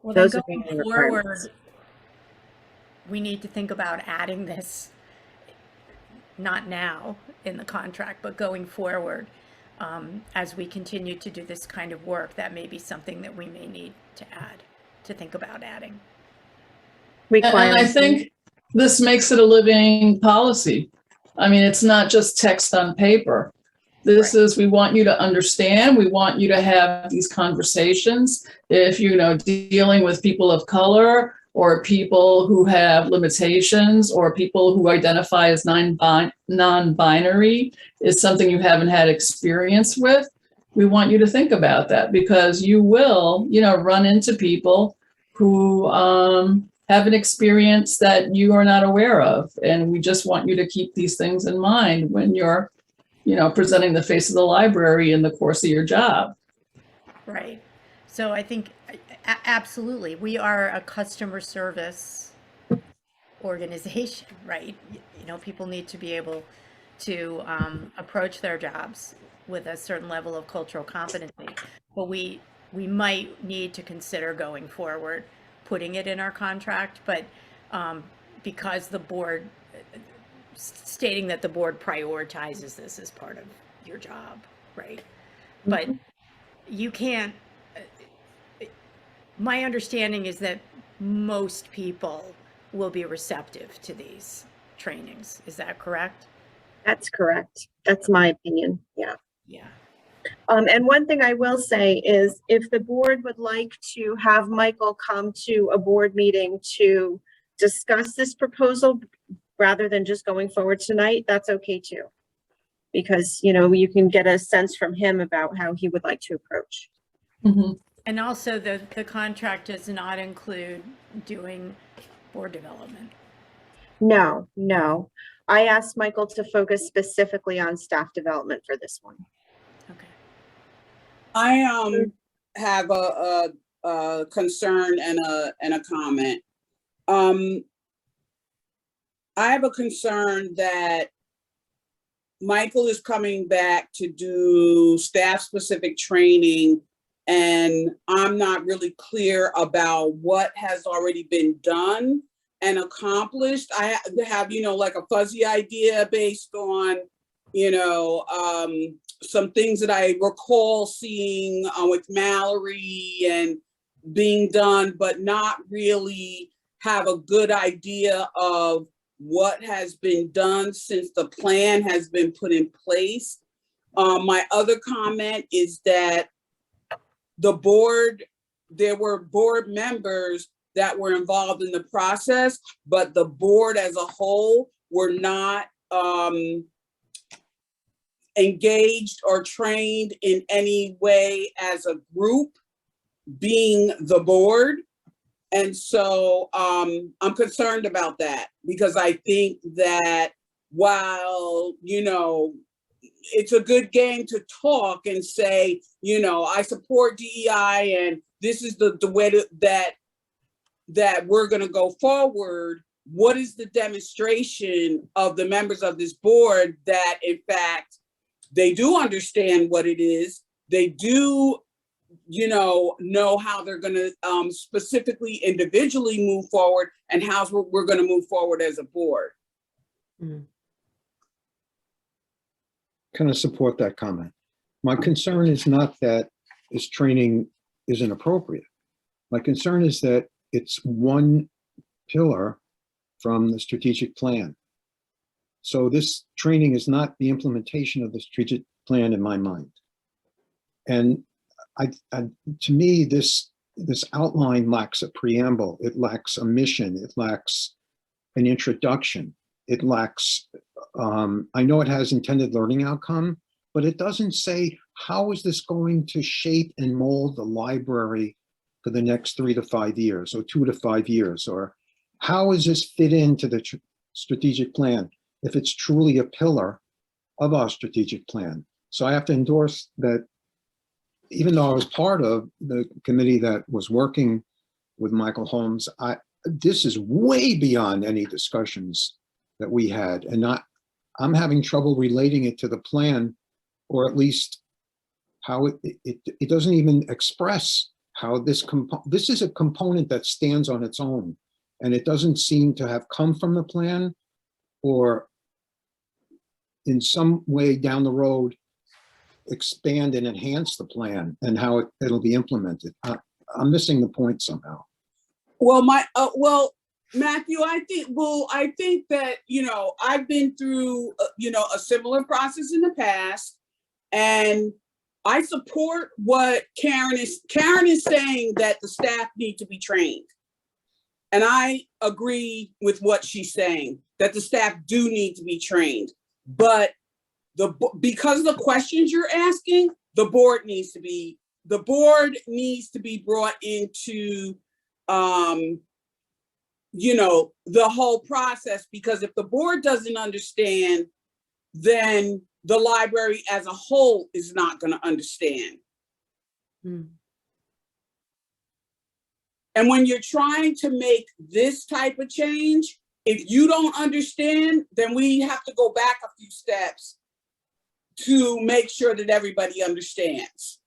Well, Those then are the going only forward, requirements. we need to think about adding this, not now in the contract, but going forward, as we continue to do this kind of work. That may be something that we may need to add, to think about adding. And I think this makes it a living policy. I mean, it's not just text on paper. This is, we want you to understand, we want you to have these conversations. If, dealing with people of color or people who have limitations or people who identify as non-binary is something you haven't had experience with, we want you to think about that, because you will, run into people who have an experience that you are not aware of. And we just want you to keep these things in mind when you're, presenting the face of the library in the course of your job. Right. So I think absolutely, we are a customer service organization, right? People need to be able to approach their jobs with a certain level of cultural competency. But we might need to consider going forward putting it in our contract, but because the board, stating that the board prioritizes this as part of your job, right? But you can't, my understanding is that most people will be receptive to these trainings. Is that correct? That's correct. That's my opinion. Yeah. Yeah. And one thing I will say is if the board would like to have Michael come to a board meeting to discuss this proposal rather than just going forward tonight, that's okay too. Because, you know, you can get a sense from him about how he would like to approach. Mhm. And also the contract does not include doing board development. No, no. I asked Michael to focus specifically on staff development for this one. Okay. I have a concern and a comment. I have a concern that Michael is coming back to do staff-specific training, and I'm not really clear about what has already been done and accomplished. I have, you know, like a fuzzy idea based on, you know, some things that I recall seeing with Mallory and being done, but not really have a good idea of what has been done since the plan has been put in place. My other comment is that the board, there were board members that were involved in the process, but the board as a whole were not engaged or trained in any way as a group being the board. And so I'm concerned about that because I think that while, you know, it's a good game to talk and say, you know, I support DEI and this is the way that we're going to go forward. What is the demonstration of the members of this board that in fact they do understand what it is, they do, you know how they're going to specifically individually move forward and how we're going to move forward as a board. Kind of support that comment. My concern is not that this training isn't appropriate. My concern is that it's one pillar from the strategic plan. So this training is not the implementation of the strategic plan in my mind. And to me, this outline lacks a preamble. It lacks a mission. It lacks an introduction. It lacks, I know it has intended learning outcome, but it doesn't say, how is this going to shape and mold the library for the next 3 to 5 years or 2 to 5 years? Or how is this fit into the strategic plan if it's truly a pillar of our strategic plan? So I have to endorse that. Even though I was part of the committee that was working with Michael Holmes, this is way beyond any discussions that we had. And I'm having trouble relating it to the plan, or at least how it doesn't even express how this is a component that stands on its own. And it doesn't seem to have come from the plan or in some way down the road expand and enhance the plan and how it'll be implemented. I'm missing the point somehow. Well, Matthew, I think that, you know, I've been through, you know, a similar process in the past, and I support what Karen is saying, that the staff need to be trained. And I agree with what she's saying, that the staff do need to be trained, but because of the questions you're asking, the board needs to be brought into, you know, the whole process, because if the board doesn't understand, then the library as a whole is not going to understand. And when you're trying to make this type of change, if you don't understand, then we have to go back a few steps to make sure that everybody understands.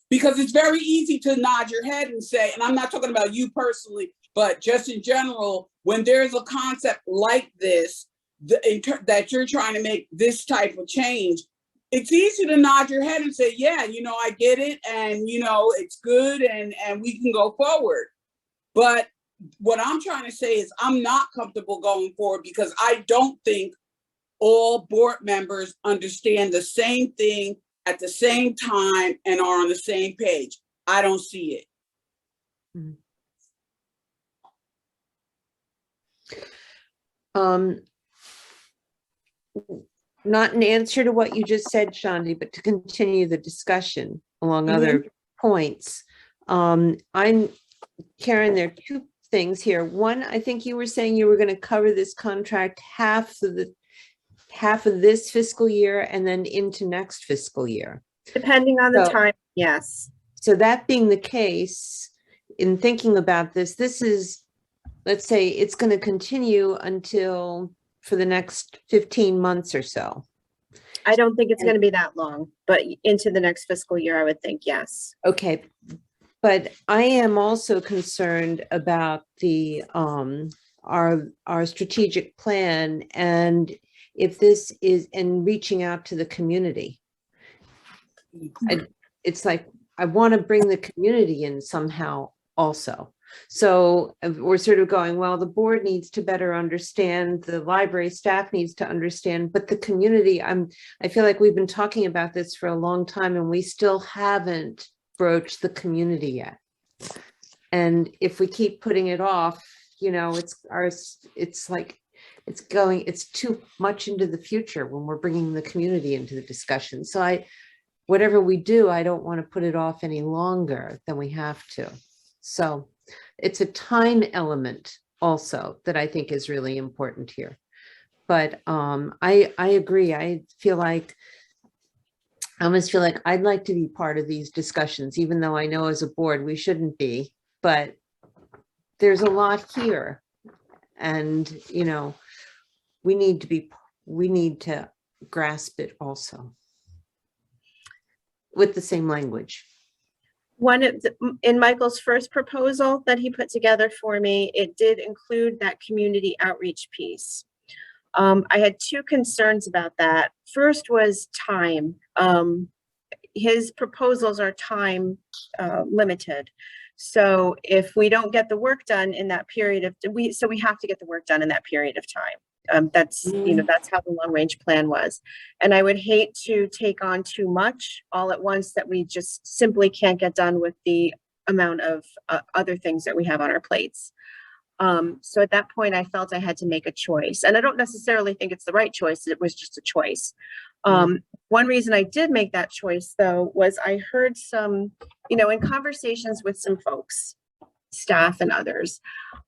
Because it's very easy to nod your head and say, and I'm not talking about you personally, but just in general, when there's a concept like this, that you're trying to make this type of change, it's easy to nod your head and say, yeah, you know, I get it. And, you know, it's good and we can go forward. But what I'm trying to say is I'm not comfortable going forward because I don't think all board members understand the same thing at the same time and are on the same page. I don't see it. Not an answer to what you just said, Shandi, but to continue the discussion along other points. I'm, Karen, there are two things here. One, I think you were saying you were going to cover this contract half of this fiscal year and then into next fiscal year. Depending on the So- time, yes. So that being the case, in thinking about this, this is, let's say it's going to continue until for the next 15 months or so. I don't think it's going to be that long, but into the next fiscal year, I would think, yes. Okay. But I am also concerned about the our strategic plan, and if this is in reaching out to the community. It's like I want to bring the community in somehow also. So we're sort of going, well, the board needs to better understand, the library staff needs to understand, but the community, I feel like we've been talking about this for a long time and we still haven't broached the community yet. And if we keep putting it off, you know, it's like, it's too much into the future when we're bringing the community into the discussion. So whatever we do, I don't want to put it off any longer than we have to. So it's a time element also that I think is really important here. But I agree. I almost feel like I'd like to be part of these discussions, even though I know as a board we shouldn't be, but there's a lot here. And, you know, we need to grasp it also with the same language. In Michael's first proposal that he put together for me, it did include that community outreach piece. I had two concerns about that. First was time. His proposals are time limited. So if we don't get the work done in that period of, we have to get the work done in that period of time. That's, you know, that's how the long range plan was. And I would hate to take on too much all at once that we just simply can't get done with the amount of other things that we have on our plates. So at that point, I felt I had to make a choice, and I don't necessarily think it's the right choice. It was just a choice. One reason I did make that choice, though, was I heard some, you know, in conversations with some folks, staff and others,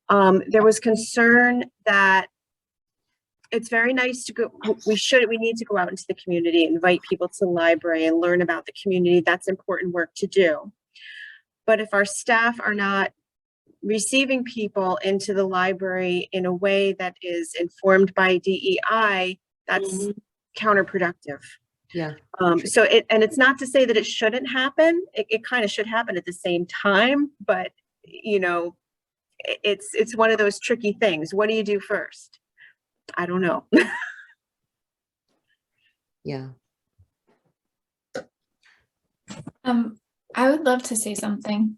there was concern that it's very nice to go, we need to go out into the community, invite people to the library and learn about the community. That's important work to do. But if our staff are not receiving people into the library in a way that is informed by DEI, that's counterproductive. Yeah. So it's not to say that it shouldn't happen. It kind of should happen at the same time, but you know, it's one of those tricky things. What do you do first? I don't know. Yeah. I would love to say something.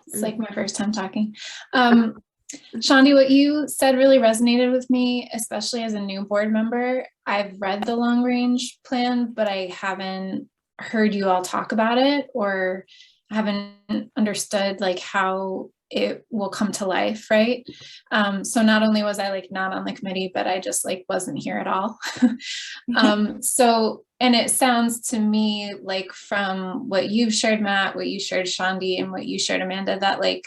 It's like my first time talking. Shandi, what you said really resonated with me, especially as a new board member. I've read the long range plan, but I haven't heard you all talk about it, or haven't understood like how it will come to life, right? So not only was I like not on the committee, but I just like wasn't here at all. So, and it sounds to me like from what you've shared, Matt, what you shared, Shandi, and what you shared, Amanda, that like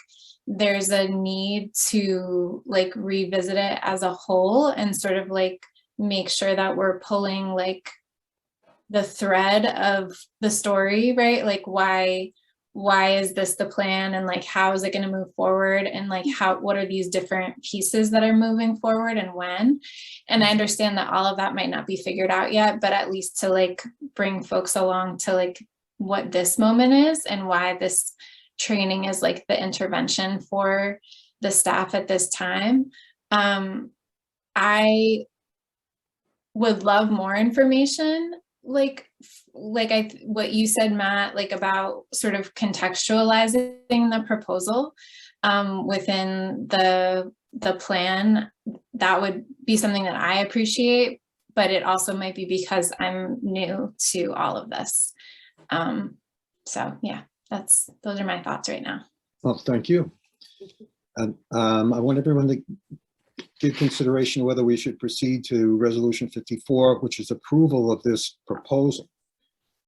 there's a need to like revisit it as a whole and sort of like make sure that we're pulling like the thread of the story, right? Like why is this the plan, and like how is it going to move forward, and like what are these different pieces that are moving forward and when. And I understand that all of that might not be figured out yet, but at least to like bring folks along to like what this moment is and why this training is like the intervention for the staff at this time. I would love more information, what you said, Matt, like about sort of contextualizing the proposal within the plan. That would be something that I appreciate, but it also might be because I'm new to all of this. So yeah, those are my thoughts right now. Well, thank you. And I want everyone to give consideration whether we should proceed to Resolution 54, which is approval of this proposal.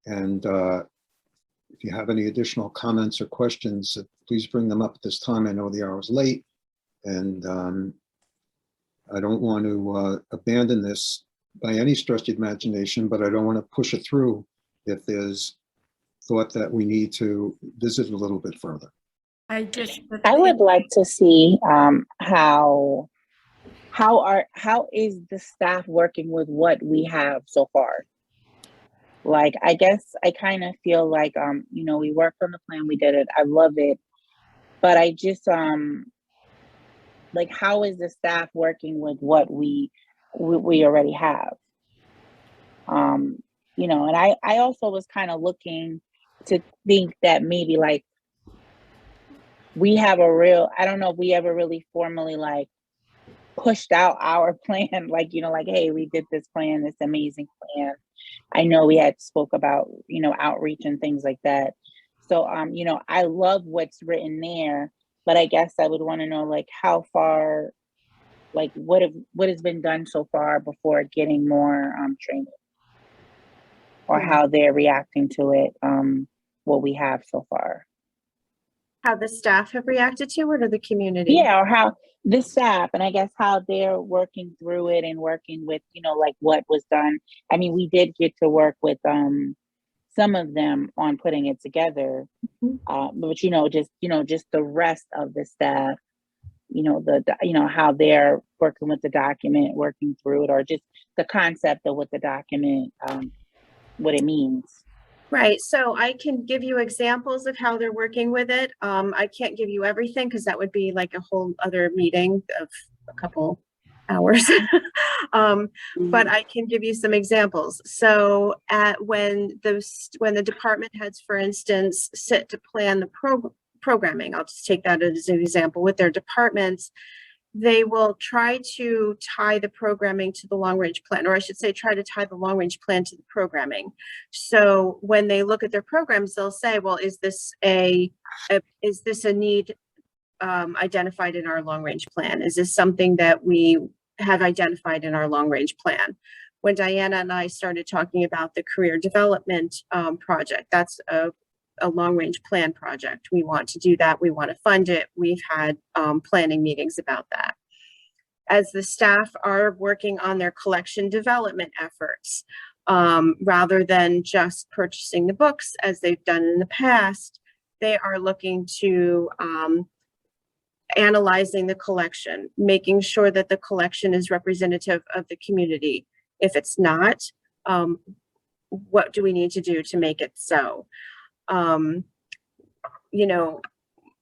And if you have any additional comments or questions, please bring them up at this time. I know the hour is late, and I don't want to abandon this by any stretch of imagination, but I don't want to push it through if there's thought that we need to visit a little bit further. I would like to see how is the staff working with what we have so far. Like, I guess I kind of feel like you know, we worked on the plan, we did it, I love it, but I just like, how is the staff working with what we already have? You know, and I also was kind of looking to think that maybe like we have a real, I don't know if we ever really formally like pushed out our plan, like, you know, like, hey, we did this plan, this amazing plan. I know we had spoke about, you know, outreach and things like that. So, you know, I love what's written there, but I guess I would want to know like how far, like what has been done so far before getting more training, or how they're reacting to it, what we have so far. How the staff have reacted to it, or the community? Yeah, or how the staff, and I guess how they're working through it and working with, you know, like what was done. I mean, we did get to work with some of them on putting it together, but you know, just the rest of the staff, you know, you know, how they're working with the document, working through it, or just the concept of what the document, what it means. Right, so I can give you examples of how they're working with it. I can't give you everything because that would be like a whole other meeting of a couple hours. But I can give you some examples. So when the department heads, for instance, sit to plan the programming, I'll just take that as an example with their departments. They will try to tie the programming to the long-range plan, or I should say try to tie the long-range plan to the programming. So when they look at their programs, they'll say, well, is this a need identified in our long-range plan? Is this something that we have identified in our long-range plan? When Diana and I started talking about the career development project, that's a long-range plan project. We want to do that. We want to fund it. We've had planning meetings about that. As the staff are working on their collection development efforts, rather than just purchasing the books as they've done in the past, they are looking to analyzing the collection, making sure that the collection is representative of the community. If it's not, what do we need to do to make it so? You know,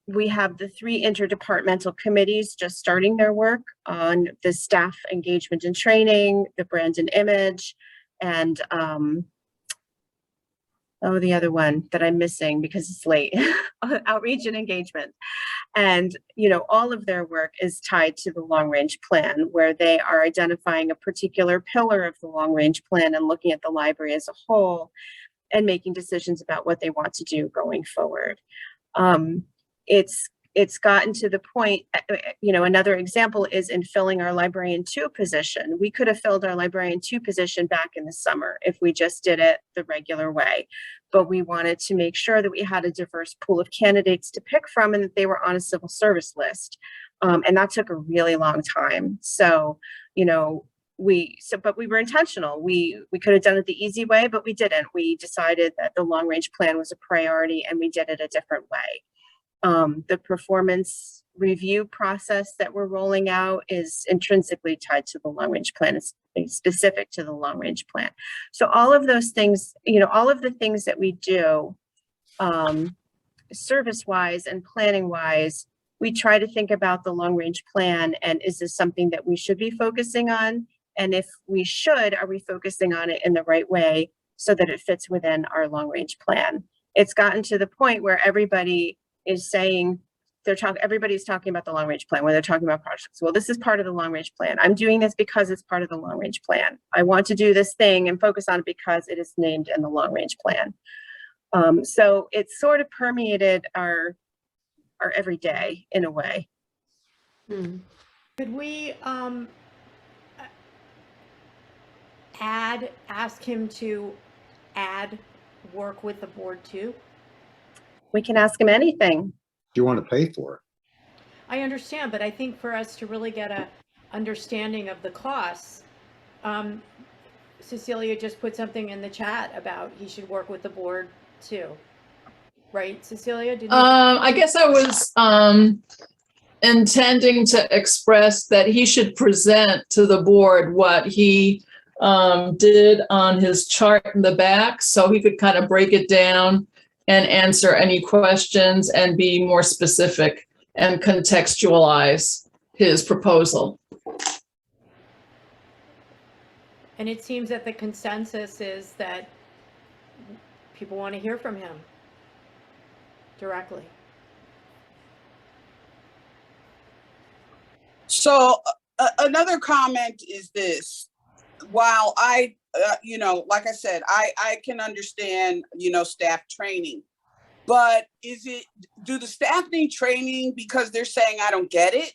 we have the 3 interdepartmental committees just starting their work on the staff engagement and training, the brand and image, and the other one that I'm missing because it's late, outreach and engagement. And, you know, all of their work is tied to the long range plan, where they are identifying a particular pillar of the long range plan and looking at the library as a whole and making decisions about what they want to do going forward. It's gotten to the point, you know, another example is in filling our librarian 2 position. We could have filled our librarian 2 position back in the summer if we just did it the regular way. But we wanted to make sure that we had a diverse pool of candidates to pick from and that they were on a civil service list. And that took a really long time. So, you know, but we were intentional. We could have done it the easy way, but we didn't. We decided that the long range plan was a priority and we did it a different way. The performance review process that we're rolling out is intrinsically tied to the long range plan. It's specific to the long range plan. So all of those things, you know, all of the things that we do service wise and planning wise, we try to think about the long range plan and is this something that we should be focusing on? And if we should, are we focusing on it in the right way so that it fits within our long range plan? It's gotten to the point where everybody is saying everybody's talking about the long range plan when they're talking about projects. Well, this is part of the long range plan. I'm doing this because it's part of the long range plan. I want to do this thing and focus on it because it is named in the long range plan. So it's sort of permeated our everyday in a way. Could we ask him to add work with the board too? We can ask him anything. Do you want to pay for it? I understand, but I think for us to really get a understanding of the costs, Cecilia just put something in the chat about he should work with the board too. Right, Cecilia? Did you? I guess I was intending to express that he should present to the board what he did on his chart in the back, so he could kind of break it down and answer any questions and be more specific and contextualize his proposal. And it seems that the consensus is that people want to hear from him directly. So another comment is this. While I, like I said, I can understand, staff training, but do the staff need training because they're saying, I don't get it?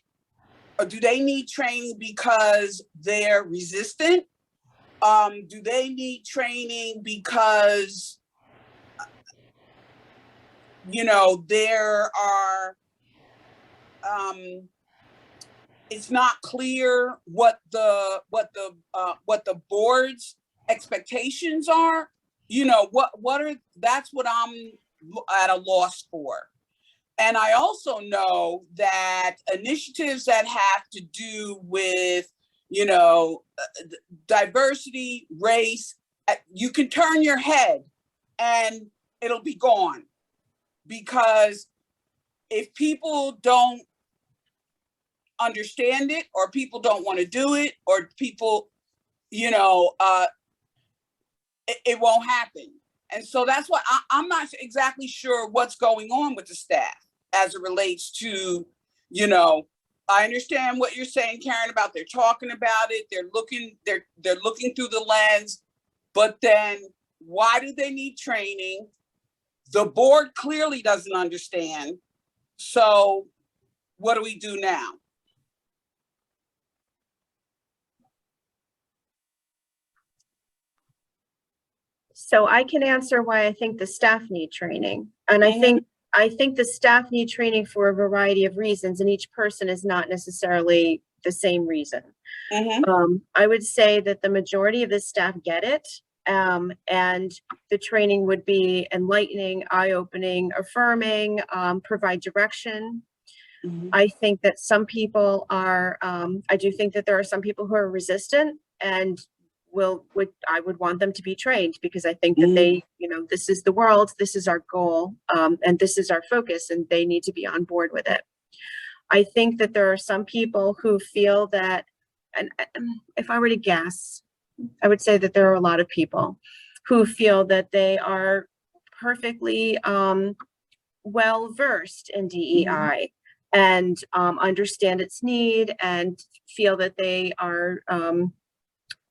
Or do they need training because they're resistant? Do they need training because, there are, it's not clear what the board's expectations are? That's what I'm at a loss for. And I also know that initiatives that have to do with, diversity, race, you can turn your head and it'll be gone. Because if people don't understand it, or people don't want to do it, or people, it won't happen. And so that's why I'm not exactly sure what's going on with the staff as it relates to, I understand what you're saying, Karen, about they're talking about it, they're looking through the lens, but then why do they need training? The board clearly doesn't understand. So what do we do now? So I can answer why I think the staff need training. And I think the staff need training for a variety of reasons, and each person is not necessarily the same reason. I would say that the majority of the staff get it. And the training would be enlightening, eye-opening, affirming, provide direction. I think that some people are, I do think that there are some people who are resistant, and I would want them to be trained, because I think that they, this is the world, this is our goal, and this is our focus, and they need to be on board with it. I think that there are some people who feel that, and if I were to guess, I would say that there are a lot of people who feel that they are perfectly well-versed in DEI and understand its need, and feel that they are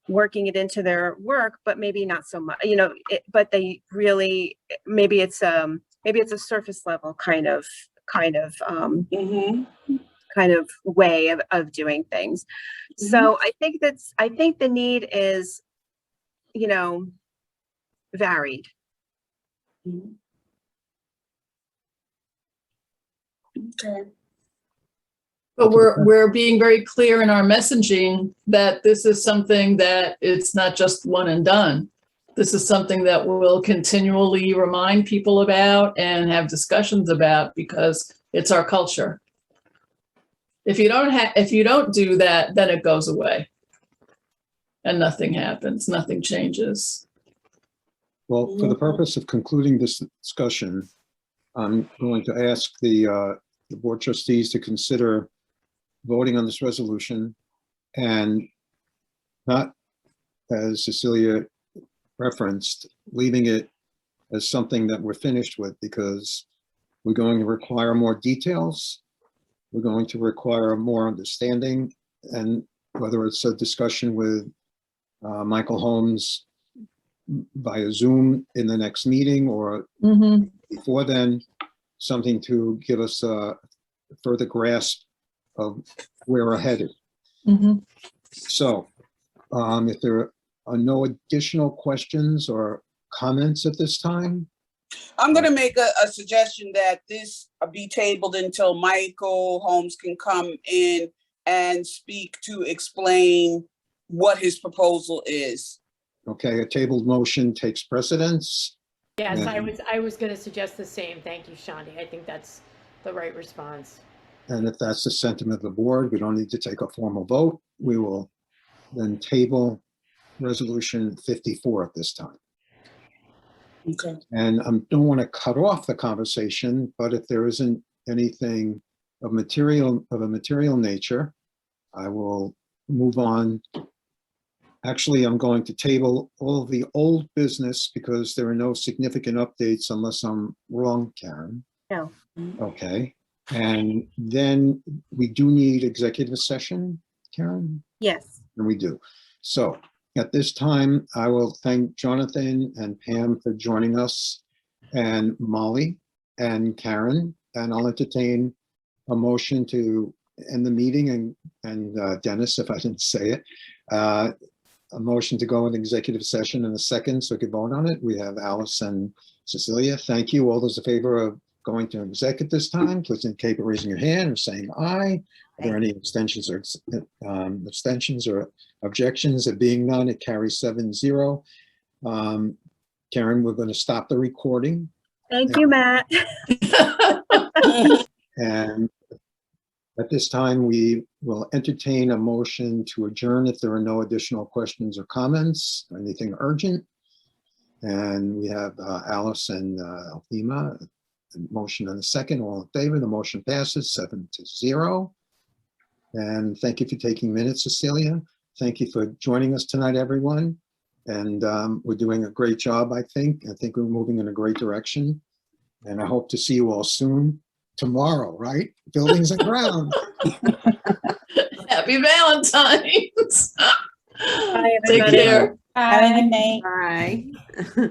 working it into their work, but maybe not so much, but they really, maybe it's a surface level kind of way of doing things. So I think the need is, varied. Okay. But we're being very clear in our messaging that this is something that it's not just one and done. This is something that we'll continually remind people about and have discussions about, because it's our culture. If you don't do that, then it goes away and nothing happens, nothing changes. Well, for the purpose of concluding this discussion, I'm going to ask the board trustees to consider voting on this resolution, and not, as Cecilia referenced, leaving it as something that we're finished with, because we're going to require more details we're going to require more understanding, and whether it's a discussion with Michael Holmes via Zoom in the next meeting or Mhm. before then, something to give us a further grasp of where we're headed. Mhm. So if there are no additional questions or comments at this time, I'm gonna make a suggestion that this be tabled until Michael Holmes can come in and speak to explain what his proposal is. okay, a tabled motion takes precedence. Yes, And- I was gonna suggest the same. Thank you, Shandi. I think that's the right response. And if that's the sentiment of the board, we don't need to take a formal vote. We will then table resolution 54 at this time. Okay. And I don't want to cut off the conversation, but if there isn't anything of a material nature, I will move on. Actually, I'm going to table all of the old business because there are no significant updates unless I'm wrong, Karen. No. Okay. And then we do need executive session, Karen? Yes. And we do. So at this time, I will thank Jonathan and Pam for joining us, and Molly and Karen, and I'll entertain a motion to end the meeting, and Dennis, if I didn't say it, a motion to go in executive session in a second so we can vote on it. We have Alice and Cecilia. Thank you. All those in favor of going to exec at this time, please indicate by raising your hand or saying aye. Are there any abstentions or objections? There being none, it carries 7-0. Karen, we're going to stop the recording. Thank you, Matt. And at this time, we will entertain a motion to adjourn if there are no additional questions or comments, or anything urgent. And we have Alice and Althema. Motion and a second. All in favor, the motion passes 7-0. And thank you for taking minutes, Cecilia. Thank you for joining us tonight, everyone. And we're doing a great job, I think. I think we're moving in a great direction. And I hope to see you all soon. Tomorrow, right? Buildings and grounds. Happy Valentine's. Bye, Take everybody. care. Have a good night. Bye.